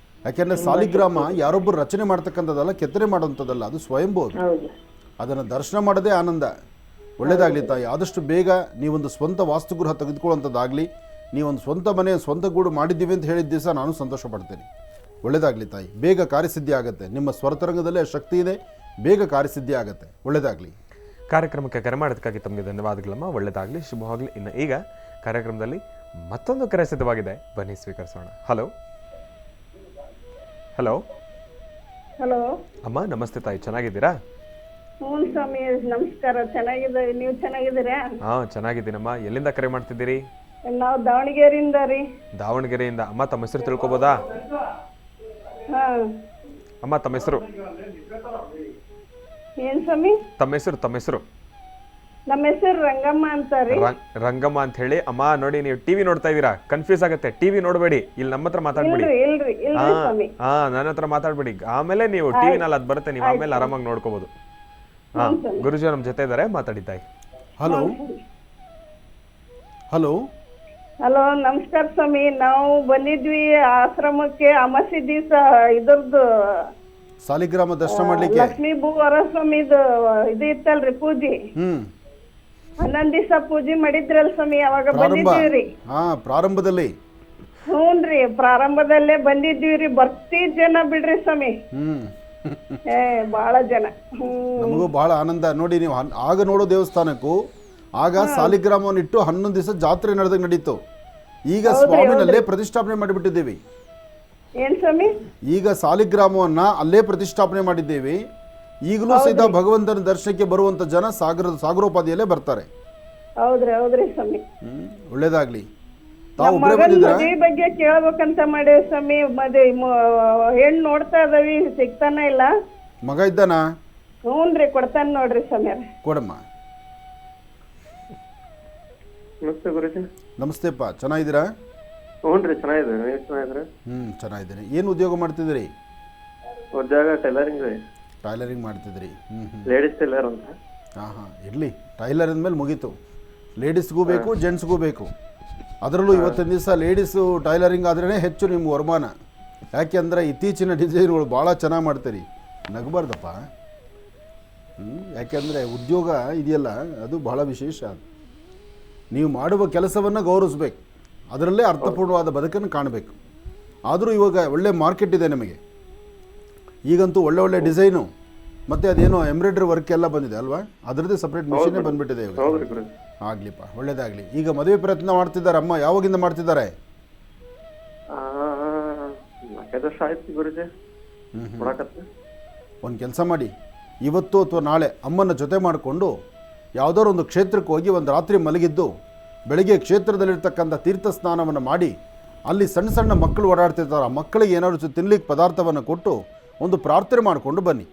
Speaker 2: ಯಾಕೆಂದ್ರೆ ಸಾಲಿಗ್ರಾಮ ಯಾರೊಬ್ಬರು ರಚನೆ ಮಾಡ್ತಕ್ಕಂಥದ್ದಲ್ಲ, ಕೆತ್ತನೆ ಮಾಡುವಂಥದ್ದಲ್ಲ, ಅದು ಸ್ವಯಂಭೂ. ಅದನ್ನು ದರ್ಶನ ಮಾಡೋದೇ ಆನಂದ. ಒಳ್ಳೆಯದಾಗಲಿ ತಾಯಿ. ಆದಷ್ಟು ಬೇಗ ನೀವೊಂದು ಸ್ವಂತ ವಾಸ್ತುಗೃಹ ತೆಗೆದುಕೊಳ್ಳುವಂಥದ್ದಾಗಲಿ, ನೀವೊಂದು ಸ್ವಂತ ಮನೆ ಸ್ವಂತ ಗೂಡು ಮಾಡಿದ್ದೀವಿ ಅಂತ ಹೇಳಿದ ದಿವಸ ನಾನು ಸಂತೋಷ ಪಡ್ತೇನೆ. ಒಳ್ಳೆಯದಾಗಲಿ ತಾಯಿ, ಬೇಗ ಕಾರ್ಯಸಿದ್ಧಿ ಆಗುತ್ತೆ. ನಿಮ್ಮ ಸ್ವರತರಂಗದಲ್ಲೇ ಶಕ್ತಿ ಇದೆ, ಬೇಗ ಕಾರ್ಯಸಿದ್ಧಿ ಆಗುತ್ತೆ. ಒಳ್ಳೆಯದಾಗಲಿ.
Speaker 1: ಕಾರ್ಯಕ್ರಮಕ್ಕೆ ಕರೆ ಮಾಡೋದಕ್ಕಾಗಿ ತಮಗೆ ಧನ್ಯವಾದಗಳಮ್ಮ. ಒಳ್ಳೆಯದಾಗಲಿ, ಶುಭವಾಗಲಿ. ಇನ್ನು ಈಗ ಕಾರ್ಯಕ್ರಮದಲ್ಲಿ ಮತ್ತೊಂದು ಕರೆ ಸಿದ್ಧವಾಗಿದೆ, ಬನ್ನಿ ಸ್ವೀಕರಿಸೋಣ. ಹಲೋ ಹಲೋ
Speaker 7: ಹಲೋ
Speaker 1: ಅಮ್ಮ, ನಮಸ್ತೆ ತಾಯಿ, ಚೆನ್ನಾಗಿದ್ದೀರಾ?
Speaker 7: ಹ್ಞೂ ಸ್ವಾಮಿ, ನಮಸ್ಕಾರ. ಚೆನ್ನಾಗಿದೆ, ನೀವು ಚೆನ್ನಾಗಿದ್ದೀರಾ?
Speaker 1: ಹಾಂ, ಚೆನ್ನಾಗಿದ್ದೀನಮ್ಮ. ಎಲ್ಲಿಂದ ಕರೆ ಮಾಡ್ತಿದ್ದೀರಿ?
Speaker 7: ನಾವು ದಾವಣಗೆರೆಯಿಂದ ರೀ.
Speaker 1: ದಾವಣಗೆರೆಯಿಂದ. ಅಮ್ಮ, ತಮ್ಮ ಹೆಸರು ತಿಳ್ಕೊಬೋದಾ?
Speaker 7: ಹಾಂ.
Speaker 1: ಅಮ್ಮ, ತಮ್ಮ ಹೆಸರು?
Speaker 7: ಏನ್ ಸ್ವಾಮಿ?
Speaker 1: ತಮ್ಮ ಹೆಸರು?
Speaker 7: ನಮ್ಮ ಹೆಸರು ರಂಗಮ್ಮ ಅಂತ ರೀ.
Speaker 1: ರಂಗಮ್ಮ ಅಂತ ಹೇಳಿ. ಅಮ್ಮ ನೋಡಿ, ನೀವು ಟಿವಿ ನೋಡ್ತಾ ಇದ್ದೀರಾ, ಕನ್ಫ್ಯೂಸ್ ಆಗುತ್ತೆ. ಟಿವಿ ನೋಡಬೇಡಿ, ಇಲ್ಲಿ ನಮ್ಮ ಹತ್ರ ಮಾತಾಡ್ಬೇಡಿ.
Speaker 7: ಇಲ್ರಿ ಸ್ವಾಮಿ.
Speaker 1: ಹಾ, ನನ್ನ ಹತ್ರ ಮಾತಾಡ್ಬೇಡಿ. ಆಮೇಲೆ ನೀವು ಟಿವಿನಲ್ಲಿ ಅದು ಬರುತ್ತೆ, ನೀವು ಆಮೇಲೆ ಆರಾಮಾಗಿ ನೋಡ್ಕೋಬಹುದು. ಹಾ, ಗುರುಜಿ ನಮ್ಮ ಜೊತೆ ಇದ್ದಾರೆ, ಮಾತಾಡಿ ತಾಯಿ.
Speaker 2: ಹಲೋ ಹಲೋ
Speaker 7: ಹಲೋ, ನಮಸ್ಕಾರ ಸ್ವಾಮಿ. ನಾವು ಬಂದಿದ್ವಿ ಆಶ್ರಮಕ್ಕೆ ಅಮಾಸಿ ದಿವಸ. ಇದ್ರದ್ದು
Speaker 2: ಸಾಲಿಗ್ರಾಮ ದರ್ಶನ ಮಾಡ್ಲಿಕ್ಕೆ
Speaker 7: ಲಕ್ಷ್ಮೀ ಭೂವರ ಸ್ವಾಮಿದು ಇದು ಇತ್ತಲ್ರಿ ಪೂಜೆ. 11 ದಿವಸ ಪೂಜೆ ಮಾಡಿದ್ರಲ್ಲ ಸ್ವಾಮಿ, ಅವಾಗ ಬಂದಿದ್ದೀವ್ರಿ.
Speaker 2: ಪ್ರಾರಂಭದಲ್ಲಿ.
Speaker 7: ಹ್ಞೂನ್ರಿ, ಪ್ರಾರಂಭದಲ್ಲೇ ಬಂದಿದ್ದೀವ್ರಿ. ಬರ್ತಿ ಜನ ಬಿಡ್ರಿ ಸ್ವಾಮಿ, ಬಹಳ ಜನ.
Speaker 2: ನಮಗೂ ಬಹಳ ಆನಂದ. ನೋಡಿ, ನೀವು ಆಗ ನೋಡೋ ದೇವಸ್ಥಾನಕ್ಕೂ ಆಗ ಸಾಲಿಗ್ರಾಮವನ್ನು ಇಟ್ಟು 11 ದಿವಸ ಜಾತ್ರೆ ನಡೆದಾಗ ನಡೀತು. ಈಗ ಸ್ವಾಮಿನಲ್ಲೇ ಪ್ರತಿಷ್ಠಾಪನೆ ಮಾಡಿಬಿಟ್ಟಿದ್ದೀವಿ.
Speaker 7: ಏನ್ ಸ್ವಾಮಿ?
Speaker 2: ಈಗ ಸಾಲಿಗ್ರಾಮವನ್ನ ಅಲ್ಲೇ ಪ್ರತಿಷ್ಠಾಪನೆ ಮಾಡಿದ್ದೇವೆ. ಈಗಲೂ ಸಹಿತ ಭಗವಂತನ ದರ್ಶನಕ್ಕೆ ಬರುವಂತ ಜನ ಸಾಗರೋಪಾದಿಯಲ್ಲೇ ಬರ್ತಾರೆ.
Speaker 7: ಹೌದ್ರಿ ಸ್ವಾಮಿ.
Speaker 2: ಒಳ್ಳೇದಾಗ್ಲಿ. ತಾವು ಒಬ್ಬರೇ ಬಂದಿದ್ದೀರಾ?
Speaker 7: ಮದುವೆ ಬಗ್ಗೆ ಕೇಳ್ಬೇಕಂತ ಮಾಡೇವಿ ಸ್ವಾಮಿ. ಹೆಣ್ಣು ನೋಡ್ತಾ ಇದಾವಿ, ಸಿಗ್ತಾನ ಇಲ್ಲ.
Speaker 2: ಮಗ ಇದ್ದಾನ?
Speaker 7: ಹ್ಞೂನ್ರಿ, ಕೊಡ್ತಾನ ನೋಡ್ರಿ ಸ್ವಾಮಿ.
Speaker 2: ಕೊಡಮ್ಮ.
Speaker 5: ನಮಸ್ತೆ ಗುರುಜಿ.
Speaker 2: ನಮಸ್ತೆಪ್ಪ, ಚೆನ್ನಾಗಿದ್ದೀರಾ?
Speaker 5: ಹ್ಞೂನ್ರಿ, ಚೆನ್ನಾಗಿದೆ. ನೀವು ಚೆನ್ನಾಗಿದ್ರೆ?
Speaker 2: ಚೆನ್ನಾಗಿದ್ದೀನಿ. ಏನು ಉದ್ಯೋಗ ಮಾಡ್ತಿದ್ದೀರಿ?
Speaker 5: ಉದ್ಯೋಗ ಟೈಲರಿಂಗ್ ರೀ.
Speaker 2: ಟೈಲರಿಂಗ್ ಮಾಡ್ತಿದ್ರಿ?
Speaker 5: ಲೇಡೀಸ್ ಟೈಲರ್ ಅಂತ.
Speaker 2: ಹಾಂ, ಇರಲಿ. ಟೈಲರ್ ಅಂದಮೇಲೆ ಮುಗೀತು. ಲೇಡೀಸ್ಗೂ ಬೇಕು, ಜೆಂಟ್ಸ್ಗೂ ಬೇಕು. ಅದರಲ್ಲೂ ಇವತ್ತಿನ ದಿವಸ ಲೇಡೀಸು ಟೈಲರಿಂಗ್ ಆದ್ರೇ ಹೆಚ್ಚು ನಿಮ್ಮ ವರಮಾನ. ಯಾಕೆಂದರೆ ಇತ್ತೀಚಿನ ಡಿಸೈನ್ಗಳು ಭಾಳ ಚೆನ್ನಾಗಿ ಮಾಡ್ತೀರಿ. ನಗಬಾರ್ದಪ್ಪ. ಯಾಕೆಂದರೆ ಉದ್ಯೋಗ ಇದೆಯಲ್ಲ, ಅದು ಬಹಳ ವಿಶೇಷ. ನೀವು ಮಾಡುವ ಕೆಲಸವನ್ನು ಗೌರವಿಸ್ಬೇಕು, ಅದರಲ್ಲೇ ಅರ್ಥಪೂರ್ಣವಾದ ಬದುಕನ್ನು ಕಾಣಬೇಕು. ಆದರೂ ಇವಾಗ ಒಳ್ಳೆ ಮಾರ್ಕೆಟ್ ಇದೆ ನಮಗೆ. ಈಗಂತೂ ಒಳ್ಳೆ ಡಿಸೈನು, ಮತ್ತು ಅದೇನೋ ಎಂಬ್ರಾಯ್ಡ್ರಿ ವರ್ಕ್ ಎಲ್ಲ ಬಂದಿದೆ ಅಲ್ವಾ? ಅದರದ್ದೇ ಸಪ್ರೇಟ್ ಮಿಷಿನೇ ಬಂದುಬಿಟ್ಟಿದೆ ಇವಾಗ. ಆಗ್ಲಿಪ್ಪ, ಒಳ್ಳೇದಾಗಲಿ. ಈಗ ಮದುವೆ ಪ್ರಯತ್ನ ಮಾಡ್ತಿದ್ದಾರೆ ಅಮ್ಮ, ಯಾವಾಗಿಂದ ಮಾಡ್ತಿದ್ದಾರೆ?
Speaker 5: 4 ವರ್ಷ ಆಯ್ತು ಗುರುಜಿ.
Speaker 2: ಒಂದು ಕೆಲಸ ಮಾಡಿ, ಇವತ್ತು ಅಥವಾ ನಾಳೆ ಅಮ್ಮನ ಜೊತೆ ಮಾಡಿಕೊಂಡು ಯಾವುದಾದ್ರು ಒಂದು ಕ್ಷೇತ್ರಕ್ಕೆ ಹೋಗಿ ಒಂದು ರಾತ್ರಿ ಮಲಗಿದ್ದು ಬೆಳಗ್ಗೆ ಕ್ಷೇತ್ರದಲ್ಲಿರ್ತಕ್ಕಂಥ ತೀರ್ಥ ಸ್ನಾನವನ್ನು ಮಾಡಿ, ಅಲ್ಲಿ ಸಣ್ಣ ಸಣ್ಣ ಮಕ್ಕಳು ಓಡಾಡ್ತಿರ್ತಾರೆ, ಆ ಮಕ್ಕಳಿಗೆ ಏನಾದ್ರು ತಿನ್ಲಿಕ್ಕೆ ಪದಾರ್ಥವನ್ನು ಕೊಟ್ಟು ಒಂದು ಪ್ರಾರ್ಥನೆ ಮಾಡಿಕೊಂಡು ಬನ್ನಿ.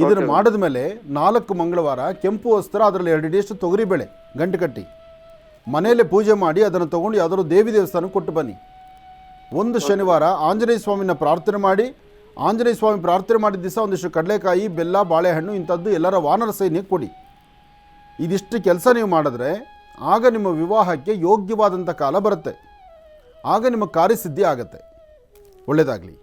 Speaker 2: ಇದನ್ನು ಮಾಡಿದ ಮೇಲೆ 4 ಮಂಗಳವಾರ ಕೆಂಪು ವಸ್ತ್ರ, ಅದರಲ್ಲಿ 2 ಹಿಡಿಯಷ್ಟು ತೊಗರಿಬೇಳೆ ಗಂಟು ಕಟ್ಟಿ ಮನೆಯಲ್ಲೇ ಪೂಜೆ ಮಾಡಿ ಅದನ್ನು ತೊಗೊಂಡು ಯಾವುದಾದ್ರು ದೇವಿ ದೇವಸ್ಥಾನಕ್ಕೆ ಕೊಟ್ಟು ಬನ್ನಿ. 1 ಶನಿವಾರ ಆಂಜನೇಯ ಸ್ವಾಮಿನ ಪ್ರಾರ್ಥನೆ ಮಾಡಿ, ಆಂಜನೇಯ ಸ್ವಾಮಿ ಪ್ರಾರ್ಥನೆ ಮಾಡಿದ ದಿವಸ ಒಂದಿಷ್ಟು ಕಡಲೆಕಾಯಿ, ಬೆಲ್ಲ, ಬಾಳೆಹಣ್ಣು ಇಂಥದ್ದು ಎಲ್ಲರ ವಾನರ ಸೈನ್ಯಕ್ಕೆ ಕೊಡಿ. ಇದಿಷ್ಟು ಕೆಲಸ ನೀವು ಮಾಡಿದ್ರೆ ಆಗ ನಿಮ್ಮ ವಿವಾಹಕ್ಕೆ ಯೋಗ್ಯವಾದಂಥ ಕಾಲ ಬರುತ್ತೆ. ಆಗ ನಿಮ್ಮ ಕಾರ್ಯಸಿದ್ಧಿ ಆಗುತ್ತೆ. ಒಳ್ಳೆಯದಾಗಲಿ.